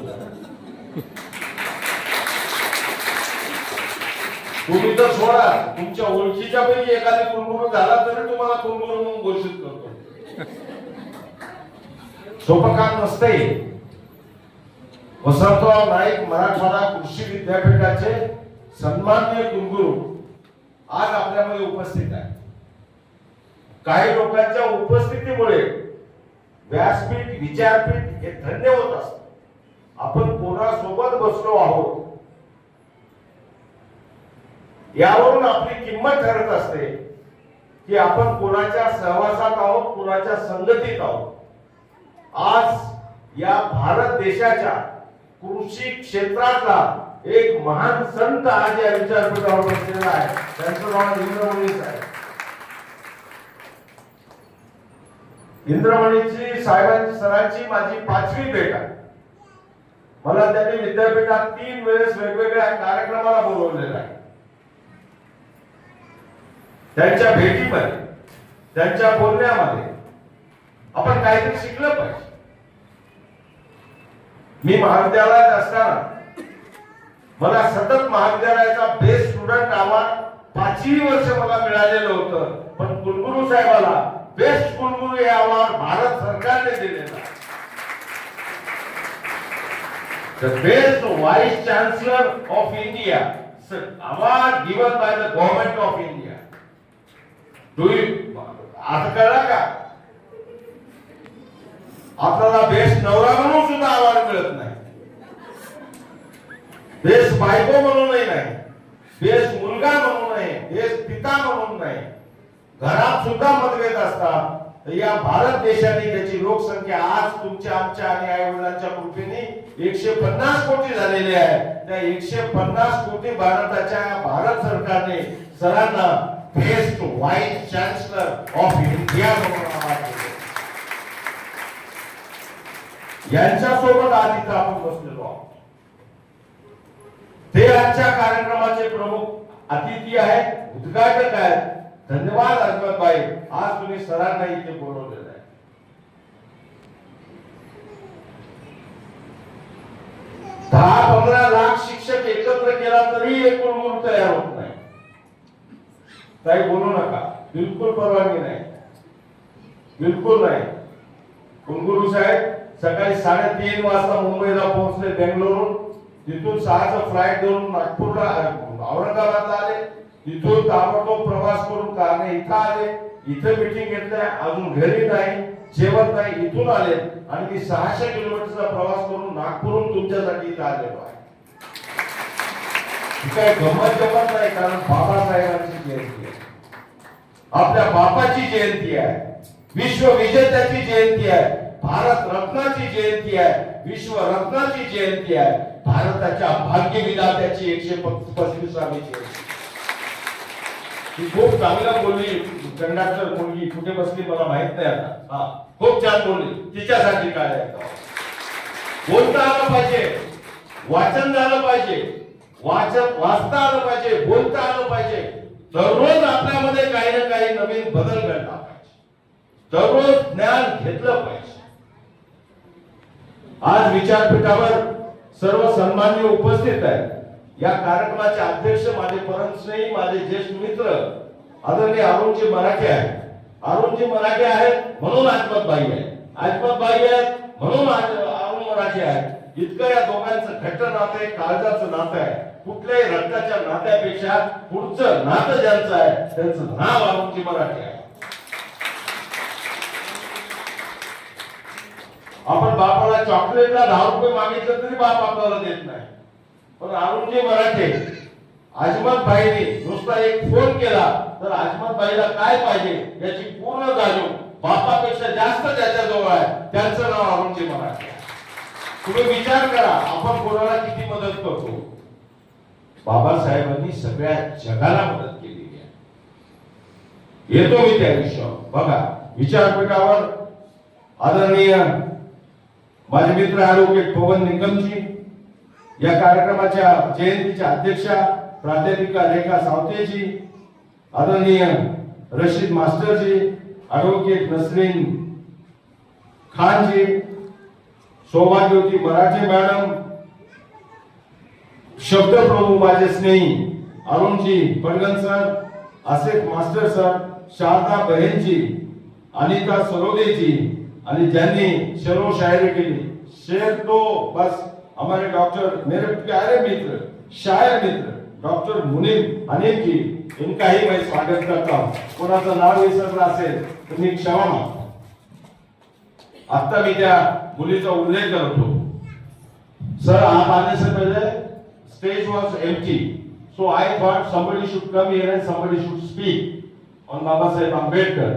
तुम्ही तर सोडा तुमच्या ओळखीच्या पैकी एखादी कुलगुरू झाला तरी तुम्हाला कुलगुरू म्हणून घोषित करतो सोपं काम नसतंय वसंतराव नाईक मराठवाडा कृषी विद्यापीठाचे सन्माननीय कुलगुरू आज आपल्यामध्ये उपस्थित आहे काही लोकांच्या उपस्थितीमुळे व्यासपीठ विचारपीठ हे धन्य होत असत आपण कोणासोबत बसलो आहोत यावरून आपली किंमत ठरत असते की आपण कोणाच्या सहवासात आहोत कोणाच्या संगतीत आहोत आज या भारत देशाच्या कृषी क्षेत्रातला एक महान संत आज या विचारपीठावर बसलेला आहे त्यांचं नाव इंद्रमणीच आहे इंद्रमणीची साहेबांची सरांची माझी 5वी भेट आहे मला त्यांनी विद्यापीठात 3 वेळेस वेगवेगळ्या कार्यक्रमाला बोलवलेलं आहे त्यांच्या भेटीमध्ये त्यांच्या बोलण्यामध्ये आपण काहीतरी शिकलं पाहिजे मी महाविद्यालयात असताना मला सतत महाविद्यालयाचा बेस्ट स्टुडंट अवॉर्ड 5ही वर्ष मला मिळालेलं होतं पण कुलगुरू साहेबाला बेस्ट कुलगुरू हे अवॉर्ड भारत सरकारने दिलेला आहे the best vice chancellor of India award given by the government of India आता कळला का आपल्याला बेस्ट नवरा म्हणून सुद्धा अवॉर्ड मिळत नाही बेस्ट बायको म्हणूनही नाही बेस्ट मुलगा म्हणून नाही बेस्ट पिता म्हणून नाही घरात सुद्धा मतभेद असतात या भारत देशाने त्याची लोकसंख्या आज तुमच्या आमच्या आणि आई वडिलांच्या कृपेने 150 कोटी झालेली आहे त्या 150 कोटी भारताच्या भारत सरकारने सरांना best vice chancellor of India म्हणून आवाज दिला यांच्यासोबत आज इथं आपण बसलेलो आहोत ते आजच्या कार्यक्रमाचे प्रमुख अतिथी आहेत उद्घाटक आहेत धन्यवाद अहमद भाई आज तुम्ही सरांना इथे बोलवलेलं आहे 10-15 लाख शिक्षक एकत्र केला तरी एक कुलगुरू तयार होत नाही काही बोलू नका बिलकुल परवानगी नाही बिलकुल नाही कुलगुरू साहेब सकाळी 3:30 वाजता मुंबईला पोहोचले बेंगलोरून तिथून 6चं फ्लाईट धरून नागपूरला औरंगाबादला आले तिथून ताबडतोब प्रवास करून कारने इथं आले इथं मीटिंग घेतल्या अजून घरी नाही जेवण नाही इथून आले आणि मी 600 किलोमीटरचा प्रवास करून नागपूरहून तुमच्यासाठी इथं आलेलो आहे काय गमत नाही कारण बाबासाहेबांची जयंती आहे आपल्या बापाची जयंती आहे विश्व विजेत्याची जयंती आहे भारत रत्नाची जयंती आहे विश्व रत्नाची जयंती आहे भारताच्या भाग्य विधात्याची 135वी जयंती ती खूप चांगलं बोलली कंडक्टर मुलगी कुठे बसली मला माहित नाही आता हा खूप छान बोलली तिच्यासाठी काय बोलता आलं पाहिजे वाचन झालं पाहिजे वाचता आलं पाहिजे बोलता आलं पाहिजे दररोज आपल्यामध्ये काही ना काही नवीन बदल घडला पाहिजे दररोज ज्ञान घेतलं पाहिजे आज विचारपीठावर सर्व सन्माननीय उपस्थित आहेत या कार्यक्रमाचे अध्यक्ष माझे परमस्नेही माझे ज्येष्ठ मित्र आदरणीय अरुणजी मराठे आहेत अरुणजी मराठे आहेत म्हणून अहमदभाई आहेत म्हणून अरुण मराठे आहेत इतकं या दोघांचं घट्ट नातं आहे काळजाचं नातं आहे कुठल्याही रक्ताच्या नात्यापेक्षा पुढचं नातं ज्यांचं आहे त्यांचं नाव अरुणजी मराठे आहे आपण बापाला चॉकलेटला 10 रुपये मागितलं तरी बाप आपल्याला देत नाही पण अरुणजी मराठे अजमत भाईने नुसता एक फोन केला तर अजमत भाईला काय पाहिजे याची पूर्ण जाणीव बापापेक्षा जास्त त्याच्याजवळ आहे त्यांचं नाव अरुणजी मराठे तुम्ही विचार करा आपण कोणाला किती मदत करतो बाबासाहेबांनी सगळ्या जगाला मदत केलेली आहे येतो मी त्या विषयावर बघा विचारपीठावर आदरणीय माझे मित्र ॲडव्होकेट पवन निकमजी, या कार्यक्रमाच्या जयंतीच्या अध्यक्षा प्राध्यापिका रेखा सावतेजी, आदरणीय रशीद मास्टरजी, ॲडव्होकेट नसरीन खानजी, सौभाग्यवती मराठे मॅडम, शब्दप्रभू माझे स्नेही अरुणजी Padgan sir, Asif master sir, Sharda बहनजी, अनिता सरोदेजी, आणि ज्यांनी शेरो शायरी केली, शेर तो बस हमारे डॉक्टर मेरे प्यारे मित्र शायर मित्र डॉक्टर मुनीम अनिल जी, इनकाही मैं स्वागत करता हूं. कोणाचं नाव विसरलं असेल तर मी क्षमा मागतो. आता मी त्या मुलीचा उल्लेख करतो. सर, आप आने से पहले stage was empty, so I thought somebody should come here and somebody should speak on Baba Saheb Ambedkar.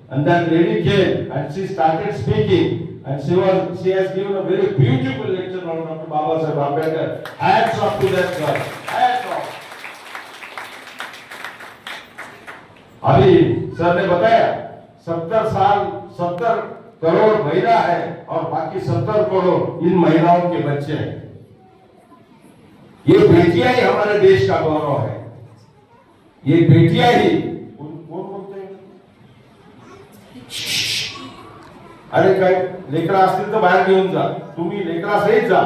And that lady came and she started speaking, and she has given a very beautiful lecture on Dr. Baba Saheb Ambedkar. Hats off to that girl. Hats off. अभी sir ने बताया 70 करोड़ महिला है और बाकी 70 करोड़ इन महिलाओं के बच्चे हैं. ये बेटियां ही हमारे देश का गौरव है. ये बेटियां ही कौन बोलते हैं? अरे काय लेकरा असतील तर बाहेर घेऊन जा, तुम्ही लेकरा सहित जा.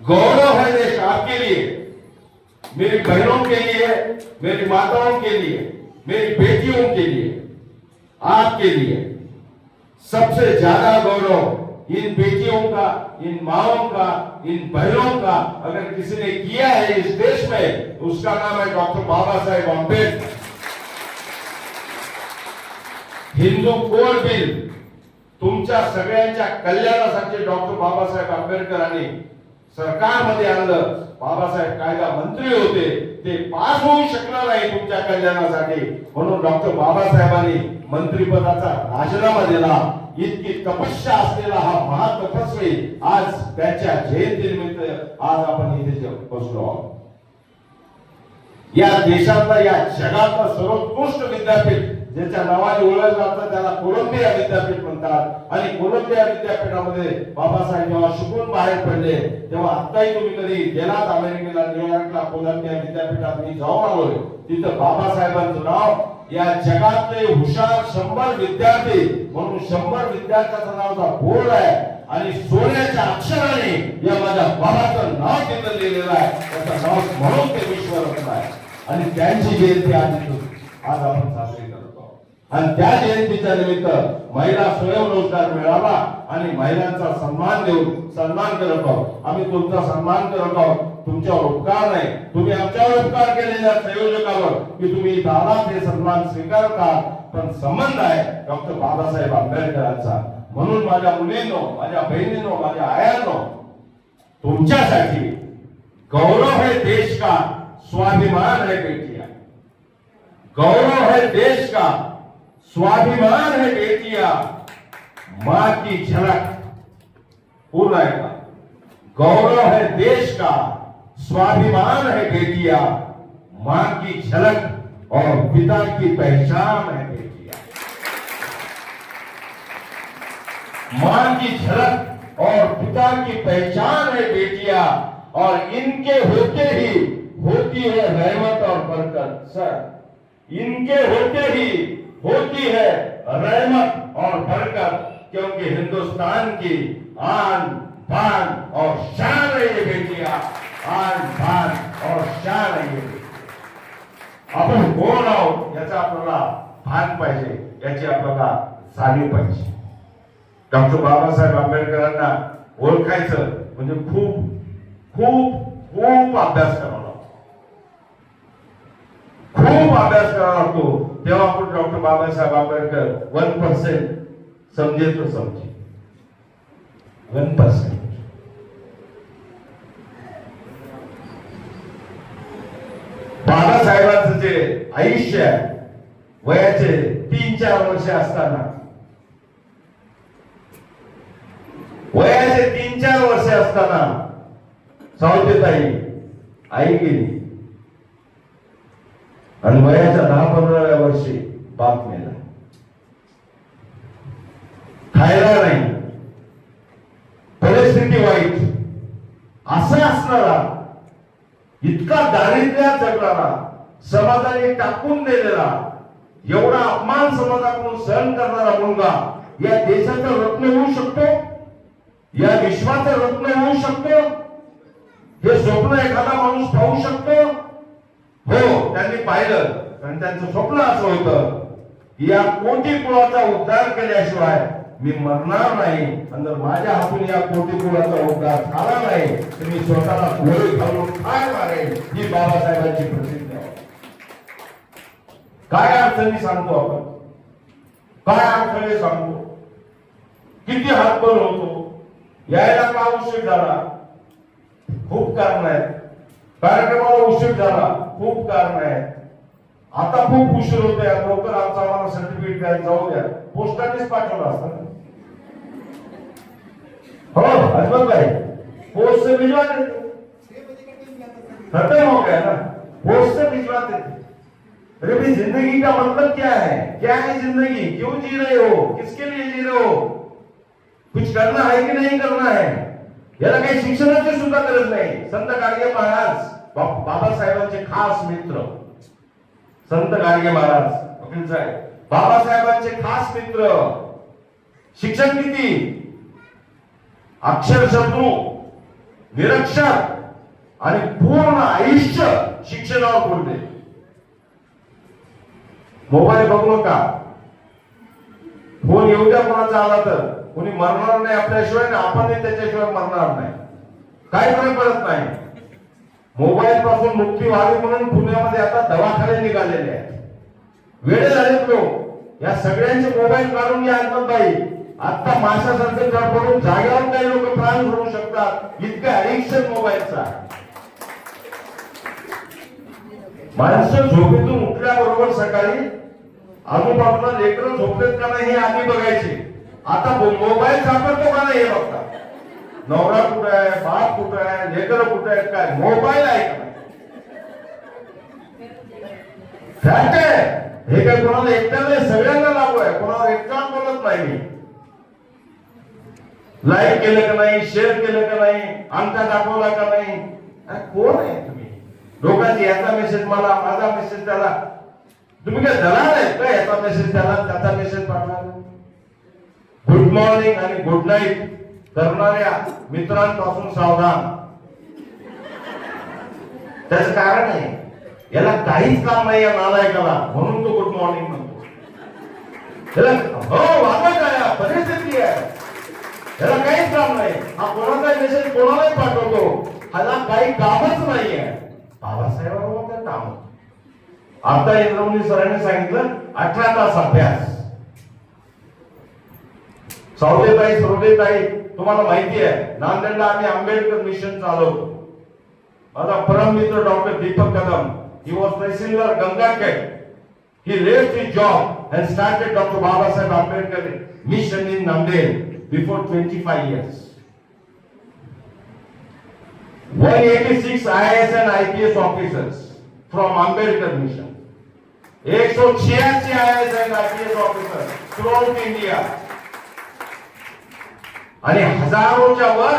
गौरव है देश आपके लिए, मेरी बहनों के लिए, मेरी माताओं के लिए, मेरी बेटियों के लिए, आपके लिए. सबसे ज्यादा गौरव इन बेटियों का, इन माओं का, इन बहनों का अगर किसी ने किया है इस देश में, उसका नाम है doctor Baba Saheb Ambedkar. Hindu code bill तुमच्या सगळ्यांच्या कल्याणासाठी डॉक्टर बाबासाहेब आंबेडकरांनी सरकारमध्ये आणलं. बाबासाहेब कायदा मंत्री होते, ते पास होऊ शकणार नाही तुमच्या कल्याणासाठी, म्हणून डॉक्टर बाबासाहेबांनी मंत्रिपदाचा राजीनामा दिला. इतकी तपस्या असलेला हा महातपस्वी आज त्यांच्या जयंतीनिमित्त आज आपण इथे बसलो आहोत. या देशातला, या जगातला सर्वोत्कृष्ट विद्यापीठ ज्याच्या नावाने ओळखलं जातं त्याला कोलंबिया विद्यापीठ म्हणतात. आणि कोलंबिया विद्यापीठामध्ये बाबासाहेब जेव्हा शिकून बाहेर पडले तेव्हा आताही तुम्ही कधी गेलात अमेरिकेला, न्यूयॉर्कला, कोलंबिया विद्यापीठात मी जाऊन आलोय. तिथं बाबासाहेबांचं नाव या जगातले हुशार 100 विद्यार्थी म्हणून 100 विद्यार्थ्यांचं नावाचा बोर्ड आहे आणि सोन्याच्या अक्षराने या माझ्या बाबाचं नाव तिथं लिहिलेलं आहे. त्याचं नाव म्हणून ते विश्वरत्न आहे. आणि त्यांची जयंती आज आपण साजरी करतो. आणि त्या जयंतीच्या निमित्त महिला स्वयंरोजगार मिळावा आणि महिलांचा सन्मान देऊन सन्मान करत आहोत. आम्ही तुमचा सन्मान करत आहोत. तुमच्यावर उपकार नाही, तुम्ही आमच्यावर उपकार केलेल्या संयोजकावर की तुम्ही इथं आलात, हे सन्मान स्वीकारता. पण संबंध आहे डॉक्टर बाबासाहेब आंबेडकरांचा. म्हणून माझ्या मुलींनो, माझ्या बहिणींनो, माझ्या आयांनो, तुमच्यासाठी गौरव है देश का, स्वाभिमान है बेटियां. गौरव है देश का, स्वाभिमान है बेटियां, मां की झलक. पूर्ण है का? गौरव है देश का, स्वाभिमान है बेटियां, मां की झलक और पिता की पहचान है बेटियां. मां की झलक और पिता की पहचान है बेटियां, और इनके होते ही होती है रहमत और बरकत. सर, इनके होते ही होती है रहमत और बरकत, क्योंकि हिंदुस्तान की आन बान और शान है ये बेटियां. आन बान और शान है ये. आपण कोण आहोत याचा आपल्याला भान पाहिजे, याची आपल्याला जाणीव पाहिजे. डॉक्टर बाबासाहेब आंबेडकरांना ओळखायचं म्हणजे खूप खूप खूप अभ्यास करावा लागतो. खूप अभ्यास करावा लागतो. तेव्हा आपण डॉक्टर बाबासाहेब आंबेडकर 1% समजे तो समजे. 1%. बाबासाहेबांचं जे आयुष्य आहे, वयाचे 3-4 वर्ष असताना, वयाचे 3-4 वर्ष असताना सावतेताई आई गेली आणि वयाच्या 10-15व्या वर्षी बाप मेला. खायला नाही, परिस्थिती वाईट असं असणारा, इतका दारिद्र्यात जगणारा, समाजाने टाकून दिलेला, एवढा अपमान समाजाकडून सहन करणारा मुलगा या देशाचं रत्न होऊ शकतो, या विश्वाचं रत्न होऊ शकतो, हे स्वप्न एखादा माणूस पाहू शकतो. हो, त्यांनी पाहिलं, कारण त्यांचं स्वप्न असं होतं की या कोटी कुळाचा उद्धार केल्याशिवाय मी मरणार नाही, आणि जर माझ्या हातून या कोटी कुळाचा उद्धार झाला नाही तर मी स्वतःला गोळी घालून काय मारेन, ही बाबासाहेबांची प्रतिज्ञा आहे. काय अडचणी सांगतो आपण, काय अडचणी सांगतो, किती हातभर होतो, यायला का उशीर झाला, खूप कारण आहेत, कार्यक्रमाला उशीर झाला, खूप कारण आहेत, आता खूप उशीर होते, लवकर आम्हाला सर्टिफिकेट द्यायला जाऊ द्या, पोस्टानेच पाठवलं असतं. हो अजमत भाई, पोस्ट से भिजवा देते, खत्म हो गया ना, पोस्ट से भिजवा देते. अरे भाई, जिंदगी का मतलब क्या है, क्या है जिंदगी, क्यों जी रहे हो, किसके लिए जी रहे हो, कुछ करना है कि नहीं करना है, याला काही शिक्षणाची सुद्धा गरज नाही. संत गाडगे महाराज बाबासाहेबांचे खास मित्र, संत गाडगे महाराज वकील साहेब बाबासाहेबांचे खास मित्र, शिक्षण किती, अक्षरशत्रू, निरक्षर आणि पूर्ण आयुष्य शिक्षणावर बोलले. मोबाईल बघू नका, फोन येऊ द्या कोणाचा आला तर, कोणी मरणार नाही आपल्याशिवाय, आपणही त्याच्याशिवाय मरणार नाही, काही फरक पडत नाही. मोबाईल पासून मुक्ती व्हावी म्हणून पुण्यामध्ये आता दवाखाने निघालेले आहेत. वेळे झालेत लोक, या सगळ्यांचे मोबाईल काढून या बाई, आता माशासारखे पडून जागेवर काही लोक प्राण सोडू शकतात, इतकं ऍडिक्शन मोबाईलचा. माणसं झोपेतून उठल्याबरोबर सकाळी आजूबाजूला लेकरं झोपलेत का नाही हे आधी बघायचे, आता मोबाईल सापडतो का नाही हे बघतात. नवरा कुठे आहे, बाप कुठे आहे, लेकर कुठे आहेत, काय मोबाईल आहे का, फॅक्ट आहे हे. काय कोणाला एकट्याला सगळ्यांना लागू आहे, कोणाला एकटा बोलत नाही मी. लाईक केलं का नाही, शेअर केलं का नाही, अंगठा दाखवला का नाही, कोण आहे तुम्ही? लोकांची याचा मेसेज मला, माझा मेसेज त्याला, तुम्ही काय दलाल आहेत का? याचा मेसेज त्याला, त्याचा मेसेज पाठवा. गुड मॉर्निंग आणि गुड नाईट करणाऱ्या मित्रांपासून सावधान. त्याचं कारण आहे, याला काहीच काम नाही या नालायकाला, म्हणून तो गुड मॉर्निंग म्हणतो. त्याला हो वाटत आहे, परिस्थिती आहे, याला काहीच काम नाही, हा कोणाचा मेसेज कोणालाही पाठवतो, ह्याला काही कामच नाहीये. बाबासाहेबांचं काम. आता इंद्रमणी सरांनी सांगितलं 18 तास अभ्यास. सावदेताई, सरोदेताई, तुम्हाला माहिती आहे नांदेडला आम्ही आंबेडकर मिशन चालवतो. माझा परम मित्र doctor Deepak Kadam, he was तहसीलदार Gangakhed. He left his job and started Dr. Babasaheb Ambedkar mission in Nanded before 25 years. 186 IAS and IPS officers from Ambedkar mission. 186 IAS and IPS officers throughout India. आणि हजारोच्या वर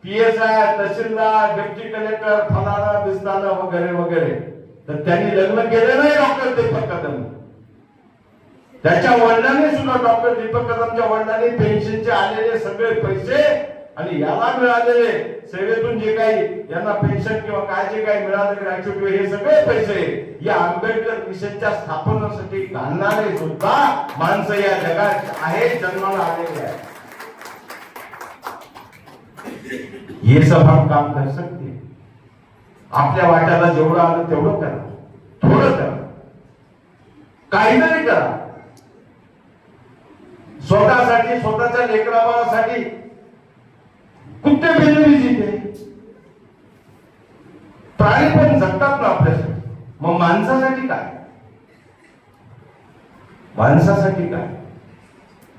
PSI, तहसीलदार, deputy collector, फलाना बिस्ताना वगैरे वगैरे. तर त्यांनी लग्न केले नाही डॉक्टर दीपक कदम. त्याच्या वडिलांनी सुद्धा, डॉक्टर दीपक कदमच्या वडिलांनी पेन्शनचे आलेले सगळे पैसे आणि याला मिळालेले सेवेतून जे काही यांना पेन्शन किंवा काय जे काही मिळाले ग्रॅच्युटी, हे सगळे पैसे या आंबेडकर मिशनच्या स्थापनेसाठी घालणारे सुद्धा माणसं या जगात आहेत, जन्माला आलेले आहेत. ये सब हम काम कर सकते. आपल्या वाट्याला जेवढं आलं तेवढं करा, थोडं करा, काहीतरी करा. स्वतःसाठी, स्वतःच्या लेकराबाळासाठी कुठे बिजली जिथे प्राणी पण जगतात ना आपल्यासाठी, मग माणसासाठी काय? माणसासाठी काय?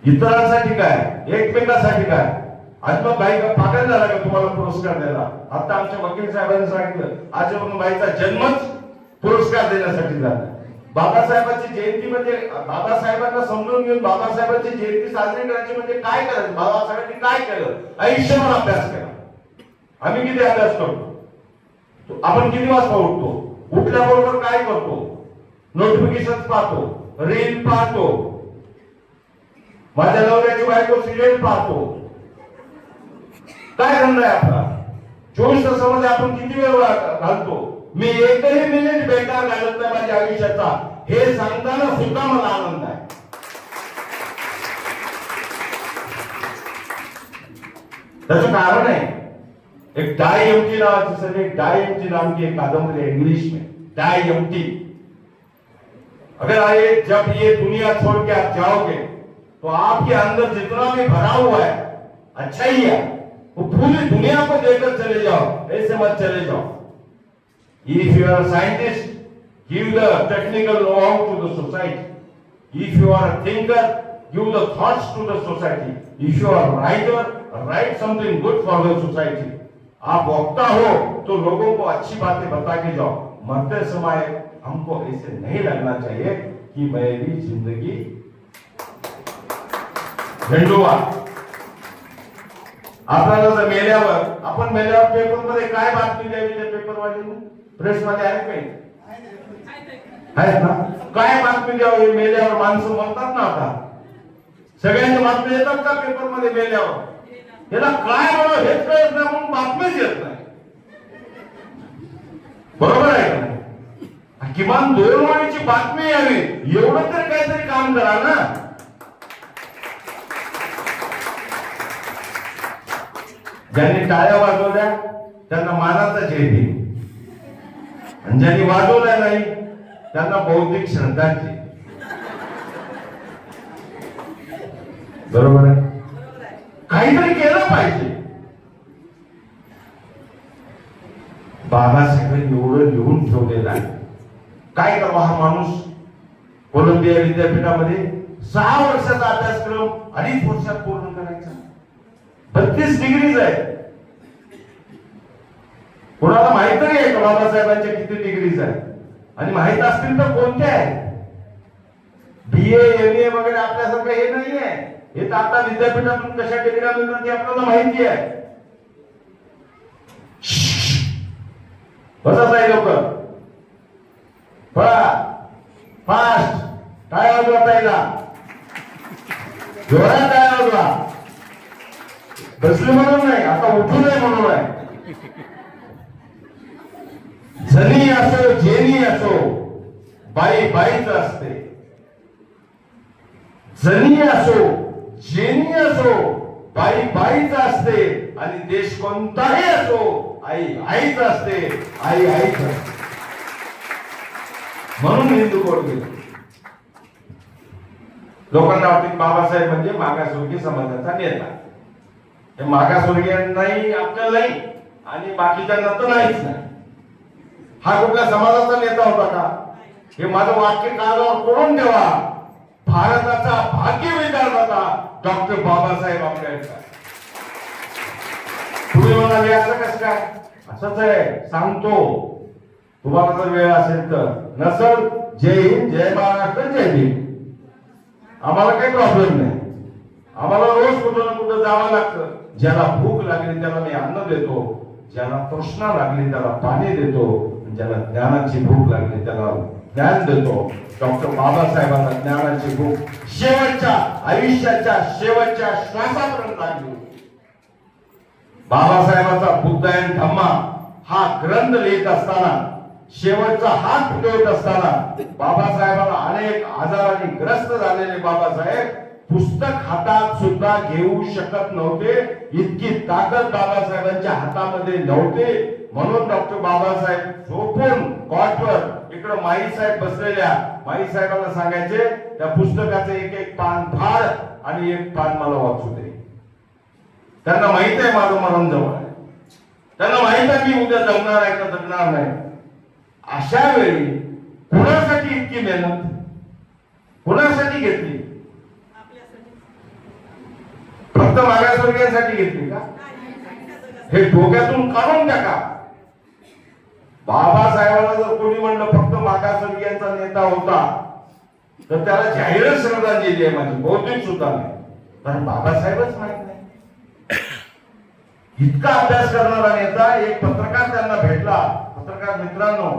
इतरांसाठी काय? एकमेकांसाठी काय? आजमत भाई का पागल झाला का तुम्हाला पुरस्कार द्यायला? आता आमच्या वकील साहेबांनी सांगितलं आजमत भाईचा जन्मच पुरस्कार देण्यासाठी झाला. बाबासाहेबांची जयंती म्हणजे बाबासाहेबांना समजून घेऊन बाबासाहेबांची जयंती साजरी करायची म्हणजे काय करायचं? बाबासाहेबांनी काय केलं? आयुष्यभर अभ्यास केला. आम्ही किती अभ्यास करतो? आपण किती वाजता उठतो? उठल्याबरोबर काय करतो? नोटिफिकेशन पाहतो, रील पाहतो, माझ्या नवऱ्याची बायको सिरियल पाहतो. काय धंदा आहे आपला? 24 तासामध्ये आपण किती वेळ घालतो? मी एकही मिनिट बेकार घालत नाही माझ्या आयुष्याचा, हे सांगताना सुद्धा मला आनंद आहे. त्याचं कारण आहे, एक डाई एम्प्टी नावाची सर, एक डाई एम्प्टी नाम की एक कादम्बरी है इंग्लिश में, डाई एम्प्टी. अगर जब ये दुनिया छोड़ के आप जाओगे तो आपके अंदर जितना भी भरा हुआ है अच्छा ही है, वो पूरी दुनिया को देकर चले जाओ, ऐसे मत चले जाओ. If you are a scientist, give the technical know-how to the society. If you are a thinker, give the thoughts to the society. If you are a writer, write something good for the society. आप वक्ता हो तो लोगों को अच्छी बातें बता के जाओ. मरते समय हमको ऐसे नहीं लगना चाहिए कि मेरी जिंदगी झंडुआ. आपल्याला जर मेल्यावर, आपण मेल्यावर पेपर मध्ये काय बातमी द्यावी त्या पेपरवाल्यांनी? प्रेस मध्ये आहे काही? आहेत ना? काय बातमी द्यावी? मेल्यावर माणसं म्हणतात ना, आता सगळ्यांच्या बातमी येतात का पेपर मध्ये मेल्यावर? याला काय बोलावं हेच कळत नाही म्हणून बातमीच येत नाही. बरोबर आहे का? किमान 2 ओळीची बातमी यावी, एवढं तर काहीतरी काम करा ना. ज्यांनी टाळ्या वाजवल्या त्यांना मानाचा झेल, आणि ज्यांनी वाजवल्या नाही त्यांना बौद्धिक श्रद्धांची. बरोबर आहे? काहीतरी केलं पाहिजे. बाबासाहेबांनी एवढं लिहून ठेवलेलं आहे. काय करावा हा माणूस? कोलंबिया विद्यापीठामध्ये 6 वर्षाचा अभ्यासक्रम 2.5 वर्षात पूर्ण करायचा. 32 डिग्रीज आहे. कोणाला माहित नाही आहे का बाबासाहेबांच्या किती डिग्रीज आहेत? आणि माहित असतील तर कोणत्या आहेत? BA MA वगैरे आपल्यासारखं हे नाही आहे. हे तर आता विद्यापीठातून कशा डिग्र्या मिळतात हे आपल्याला माहिती आहे. बसत आहे लोक, फास्ट काय वाजवा पहिला, जोरात काय वाजवा. बसले म्हणून नाही, आता उठू नये म्हणून आहे. जनी असो जेनी असो, बाई बाईच असते. जनी असो जेनी असो, बाई बाईच असते. आणि देश कोणताही असो, आई आईच असते. आई आईच असते. म्हणून हिंदू कोड गेले. लोकांना वाटते बाबासाहेब म्हणजे मागासवर्गीय समाजाचा नेता. हे मागासवर्गीयांनाही आपल्याला नाही आणि बाकीच्यांना तर नाहीच नाही. हा कुठल्या समाजाचा नेता होता का? हे माझं वाक्य कानावर कोरून ठेवा. भारताचा भाग्य विधाता डॉक्टर बाबासाहेब आंबेडकर. तुम्ही म्हणाले असं कसं काय? असंच आहे, सांगतो. तुम्हाला जर वेळ असेल तर, नसल जय हिंद, जय महाराष्ट्र, जय भीम. आम्हाला काही प्रॉब्लेम नाही. आम्हाला रोज कुठं ना कुठं जावं लागतं. ज्याला भूक लागली त्याला मी अन्न देतो, ज्याला तृष्णा लागली त्याला पाणी देतो, ज्याला ज्ञानाची भूक लागली त्याला ज्ञान देतो. डॉक्टर बाबासाहेबांना ज्ञानाची भूक शेवटच्या आयुष्याच्या शेवटच्या श्वासापर्यंत लागली. बाबासाहेबांचा बुद्ध अँड धम्मा हा ग्रंथ लिहित असताना, शेवटचा हात फिरवत असताना, बाबासाहेबांना अनेक आजारांनी ग्रस्त झालेले बाबासाहेब पुस्तक हातात सुद्धा घेऊ शकत नव्हते. इतकी ताकद बाबासाहेबांच्या हातामध्ये नव्हते. म्हणून डॉक्टर बाबासाहेब झोपून कॉटवर इकडे माईसाहेब बसलेल्या माईसाहेबांना सांगायचे, त्या पुस्तकाचे एक एक पान फाड आणि एक पान मला वाचू दे. त्यांना माहित आहे माझं मरण जवळ आहे. त्यांना माहित आहे की उद्या जगणार आहे का जगणार नाही. अशा वेळी कुणासाठी इतकी मेहनत कुणासाठी घेतली? फक्त मागासवर्गीयांसाठी घेतली का? हे डोक्यातून काढून टाका. बाबासाहेबांना जर कोणी म्हणलं फक्त मागासवर्गीयांचा नेता होता तर त्याला जाहीरच श्रद्धांजली आहे माझी, बहुतेक सुद्धा नाही, कारण बाबासाहेबच माहित नाही. इतका अभ्यास करणारा नेता. एक पत्रकार त्यांना भेटला, पत्रकार मित्रांनो,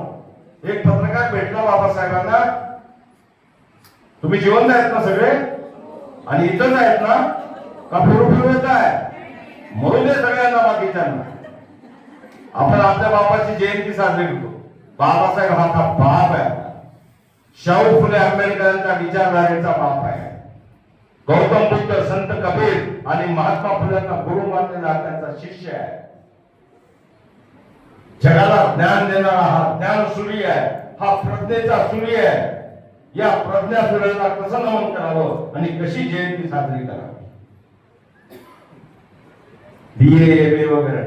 एक पत्रकार भेटला बाबासाहेबांना. तुम्ही जिवंत आहेत ना सगळे आणि इथंच आहेत ना का फिरू येत आहे? म्हणून दे सगळ्यांना, बाकीच्यांना. आपण आपल्या बापाची जयंती साजरी करतो. बाबासाहेब हा आपला बाप आहे. शाहू फुले आंबेडकरांच्या विचारधारेचा बाप आहे. गौतम बुद्ध, संत कबीर आणि महात्मा फुलेंना गुरु मानलेला त्यांचा शिष्य आहे. जगाला ज्ञान देणारा हा ज्ञान सूर्य आहे, हा प्रज्ञेचा सूर्य आहे. या प्रज्ञा सूर्याला कसं नमन करावं आणि कशी जयंती साजरी करावी. BA MA वगैरे,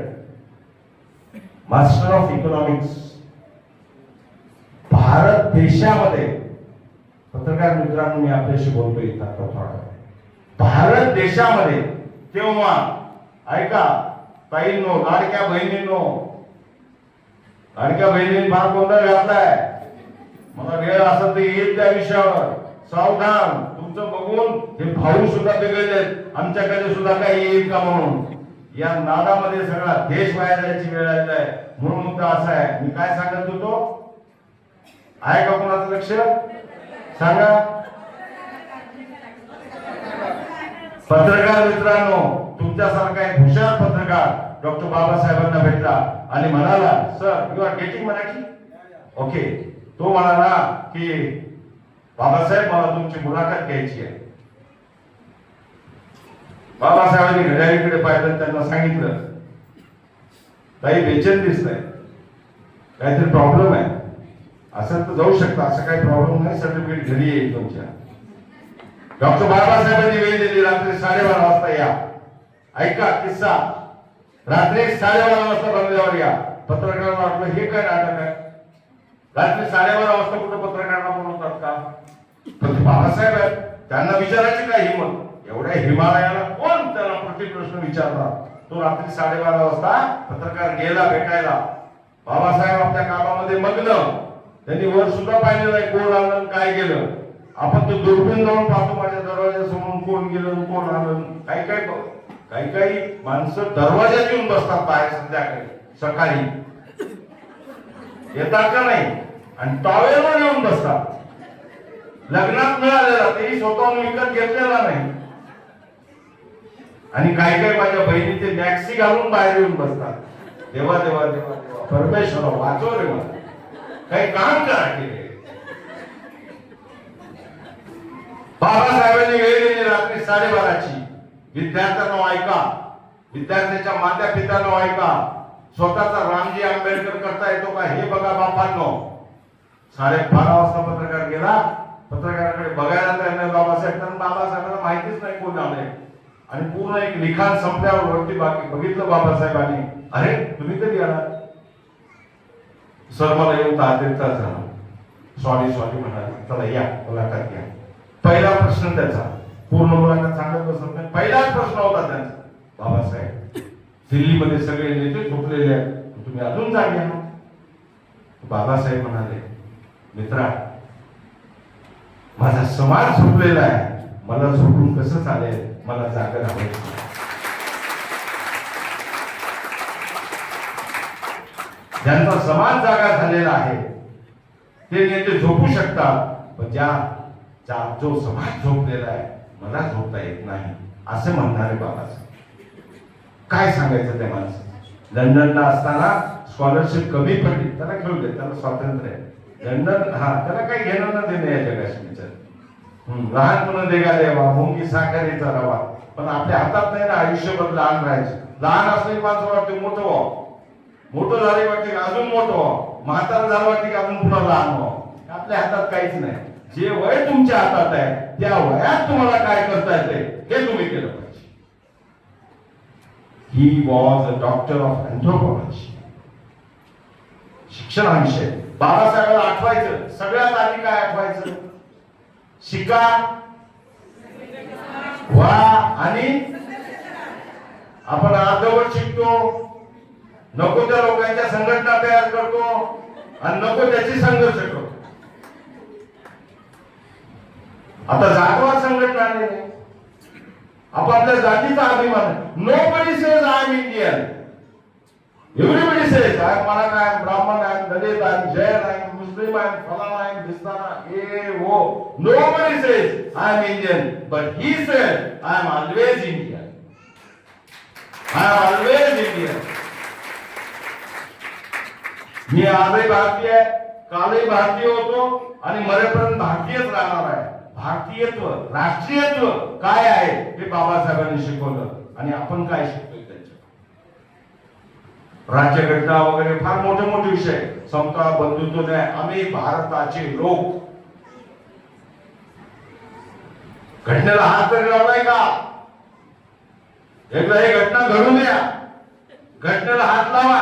मास्टर ऑफ इकॉनॉमिक्स. भारत देशामध्ये, पत्रकार मित्रांनो मी आपल्याशी बोलतोय इथं थोडा, भारत देशामध्ये तेव्हा ऐका ताईंनो, लाडक्या बहिणींनो, लाडक्या बहिणींनी फार गोंधळ घातलाय. मला वेळ असं तर येईल त्या विषयावर. सावधान, तुमचं बघून हे भाऊ सुद्धा बिघडलेत, आमच्याकडे सुद्धा काही येईल का म्हणून. या नादामध्ये सगळा देश वाया जायची वेळ आली आहे. म्हणून मुद्दा असा आहे, मी काय सांगत होतो, आहे का कोणाचं लक्ष सांगा. पत्रकार मित्रांनो, तुमच्यासारखा एक हुशार पत्रकार डॉक्टर बाबासाहेबांना भेटला आणि म्हणाला, sir you are getting Marathi, okay. तो म्हणाला की बाबासाहेब मला तुमची मुलाखत घ्यायची आहे. बाबासाहेबांनी घड्याळीकडे पाहिलं, त्यांना सांगितलं, ताई बेचैन दिसतंय, काहीतरी प्रॉब्लेम आहे. असं तर जाऊ शकता, असं काही प्रॉब्लेम नाही, सर्टिफिकेट घरी येईल तुमच्या. डॉक्टर बाबासाहेबांनी वेळ दिली, रात्री 12:30 वाजता या. ऐका किस्सा, रात्री 12:30 वाजता बंगल्यावर या. पत्रकारांना वाटलं हे काय नाटक आहे, रात्री 12:30 वाजता कुठं पत्रकारांना बोलवतात का? पण बाबासाहेब आहेत, त्यांना विचारायची काय हिंमत. एवढ्या हिमालयाला कोण त्याला प्रति प्रश्न विचारणार. तो रात्री 12:30 वाजता पत्रकार गेला भेटायला. बाबासाहेब आपल्या कामामध्ये मग्न, त्यांनी वर सुद्धा पाहिलं नाही कोण आलं काय गेलं. आपण तो दुर्बीण जाऊन पाहतो माझ्या दरवाजासमोर कोण गेलं कोण आलं. काही काही माणसं दरवाजात येऊन बसतात बाहेर संध्याकाळी सकाळी, येतात का नाही, आणि टॉवेलवर येऊन बसतात. लग्नात मिळालेला तेही स्वतःहून विकत घेतलेला नाही. आणि काही काही माझ्या बहिणीचे मॅक्सी घालून बाहेर येऊन बसतात. देवा देवा देवा देवा, परमेश्वर वाचव रे मला, काही काम करा केले. बाबासाहेबांनी वेळ दिली रात्री 12:30ची. विद्यार्थ्यांना ऐका, विद्यार्थ्याच्या माता पित्यांना ऐका. स्वतःचा रामजी आंबेडकर करता येतो का हे बघा बापांनो. 12:30 वाजता पत्रकार गेला. पत्रकाराकडे बघायला त्यांना बाबासाहेब, कारण बाबासाहेबांना माहितीच नाही कोण आले. आणि पूर्ण एक लिखाण संपल्यावर वरती बाकी बघितलं बाबासाहेबांनी, अरे तुम्ही कधी आला? सर मला येऊन 10 तास झाला. सॉरी म्हणाले, चला या मुलाखत घ्या. पहिला प्रश्न त्याचा, पूर्ण मुलाखत सांगत बसत नाही, पहिलाच प्रश्न होता त्यांचा, बाबासाहेब दिल्लीमध्ये सगळे नेते झोपलेले आहेत, तुम्ही अजून जागे. बाबासाहेब म्हणाले, मित्रा माझा समाज झोपलेला आहे, मला झोपून कसं चालेल, मला जागा राहायचं. ज्यांचा समाज जागा झालेला आहे ते नेते झोपू शकतात, पण जो समाज झोपलेला आहे मला झोपता येत नाही असं म्हणणारे बाबासाहेब. काय सांगायचं त्या माणसाला. लंडनला असताना स्कॉलरशिप कमी पडली, त्याला घेऊ दे, त्याला स्वातंत्र्य आहे. लंडन त्याला काही घेणं न देणं या जगाशी विचार. लहानपण देगा देवा मुंगी साखरेचा रवा. पण आपल्या हातात नाही ना आयुष्यभर लहान राहायचं. लहान असलेली माणसं वाटते मोठं व्हावं, मोठं झाले वाटते अजून मोठं व्हावं, म्हातारं झालं वाटते की अजून पुन्हा लहान व्हावं. आपल्या हातात काहीच नाही. जे वय तुमच्या हातात आहे त्या वयात तुम्हाला काय करता येते हे तुम्ही केलं पाहिजे. He was a doctor of anthropology. शिक्षण हा विषय बाबासाहेबांना आठवायचं. सगळ्यात आधी काय आठवायचं? शिका, वा आणि आपण अर्धवट शिकतो, नको त्या लोकांच्या संघटना तयार करतो, आणि नको त्याची संघर्ष करतो. आता जातवाद संघटना नाही, आपापल्या जातीचा अभिमान. Nobody says I am Indian. Everybody says, I am Maratha, I am Brahman, I am Dalit, I am Jain, I am Muslim, I am Falana, I am Distana, Nobody says, I am Indian. But he said, I am always Indian. I am always Indian. मी आजही भारतीय आहे, कालही भारतीय होतो आणि मरेपर्यंत भारतीयच राहणार आहे. भारतीयत्व, राष्ट्रीयत्व काय आहे हे बाबासाहेबांनी शिकवलं आणि आपण काय शिकतोय त्यांच्या. राज्यघटना वगैरे फार मोठे मोठे विषय, समता बंधुत्व नाही. आम्ही भारताचे लोक. घटनेला हात तरी लावलाय का? एकदा ही घटना घडून द्या, घटनेला हात लावा.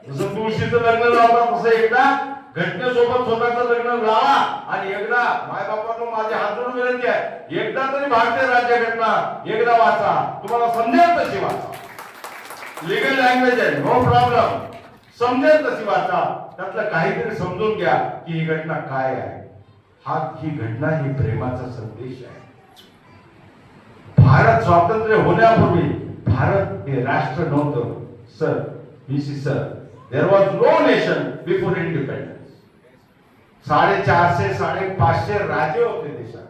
जसं तुळशीचं लग्न लावतात तसं एकदा घटनेसोबत स्वतःचं लग्न लावा आणि एकदा मायबापांनो माझे हात जोडून विनंती आहे, एकदा तरी भारतीय राज्यघटना एकदा वाचा. तुम्हाला समजेल तशी वाचा. लीगल लँग्वेज आहे, नो प्रॉब्लेम. समजेल तशी वाचा. त्यातलं काहीतरी समजून घ्या की ही घटना काय आहे. ही घटना ही प्रेमाचा संदेश आहे. भारत स्वातंत्र्य होण्यापूर्वी भारत हे राष्ट्र नव्हतं sir. Sir, there was no nation before independence. 450 550 राज्य होते देशात.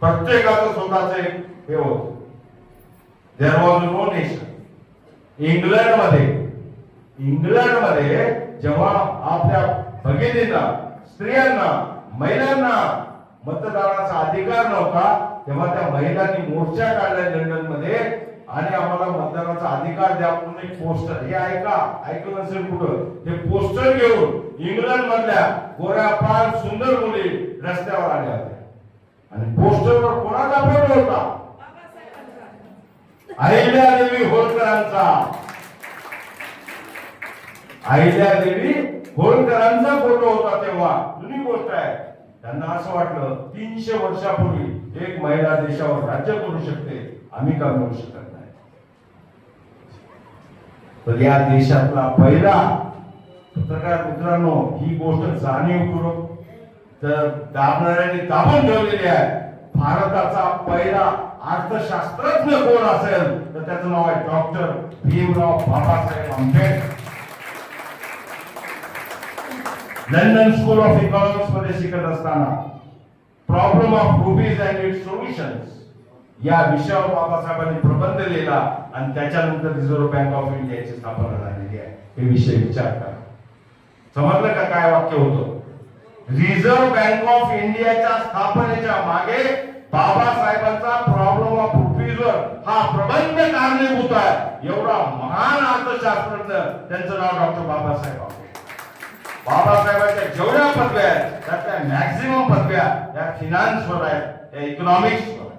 प्रत्येकाचं स्वतःचं एक हे होतं. There was no nation. इंग्लंडमध्ये जेव्हा आपल्या भगिनींना, स्त्रियांना, महिलांना मतदानाचा अधिकार नव्हता तेव्हा त्या महिलांनी मोर्चा काढला लंडनमध्ये आणि आम्हाला मतदानाचा अधिकार द्या म्हणून एक पोस्टर. हे ऐकलं नसेल कुठं, ते पोस्टर घेऊन इंग्लंड मधल्या गोऱ्या फार सुंदर मुली रस्त्यावर आल्या होत्या आणि पोस्टरवर कोणाचा फोटो होता? अहिल्यादेवी होळकरांचा. अहिल्यादेवी होळकरांचा फोटो होता तेव्हा. जुनी गोष्ट आहे. त्यांना असं वाटलं 300 वर्षापूर्वी एक महिला देशावर राज्य करू शकते, आम्ही का करू शकत नाही. तर या देशातला पहिला पत्रकार मित्रांनो, ही गोष्ट जाणीवपूर्वक तर दाबणाऱ्यांनी दाबून ठेवलेली आहे. भारताचा पहिला अर्थशास्त्रज्ञ कोण असेल तर त्याचं नाव आहे doctor Bhimrao Babasaheb Ambedkar. London School of economics मध्ये शिकत असताना problem of rupees and it's solutions या विषयावर बाबासाहेबांनी प्रबंध लिहिला आणि त्याच्यानंतर रिझर्व्ह बँक ऑफ इंडियाची स्थापना झालेली आहे. हे विषय विचार करा. समजलं का काय वाक्य होतं? रिझर्व्ह बँक ऑफ इंडियाच्या स्थापनेच्या मागे बाबासाहेबांचा प्रॉब्लेम ऑफ रुपीजवर हा प्रबंध कारणीभूत आहे. एवढा महान अर्थशास्त्रज्ञ, त्यांचं नाव डॉक्टर बाबासाहेब आंबेडकर. बाबासाहेबांच्या जेवढ्या पदव्या आहेत त्यातल्या मॅक्झिमम पदव्या या फिनान्सवर आहेत, या इकॉनॉमिक्सवर आहेत.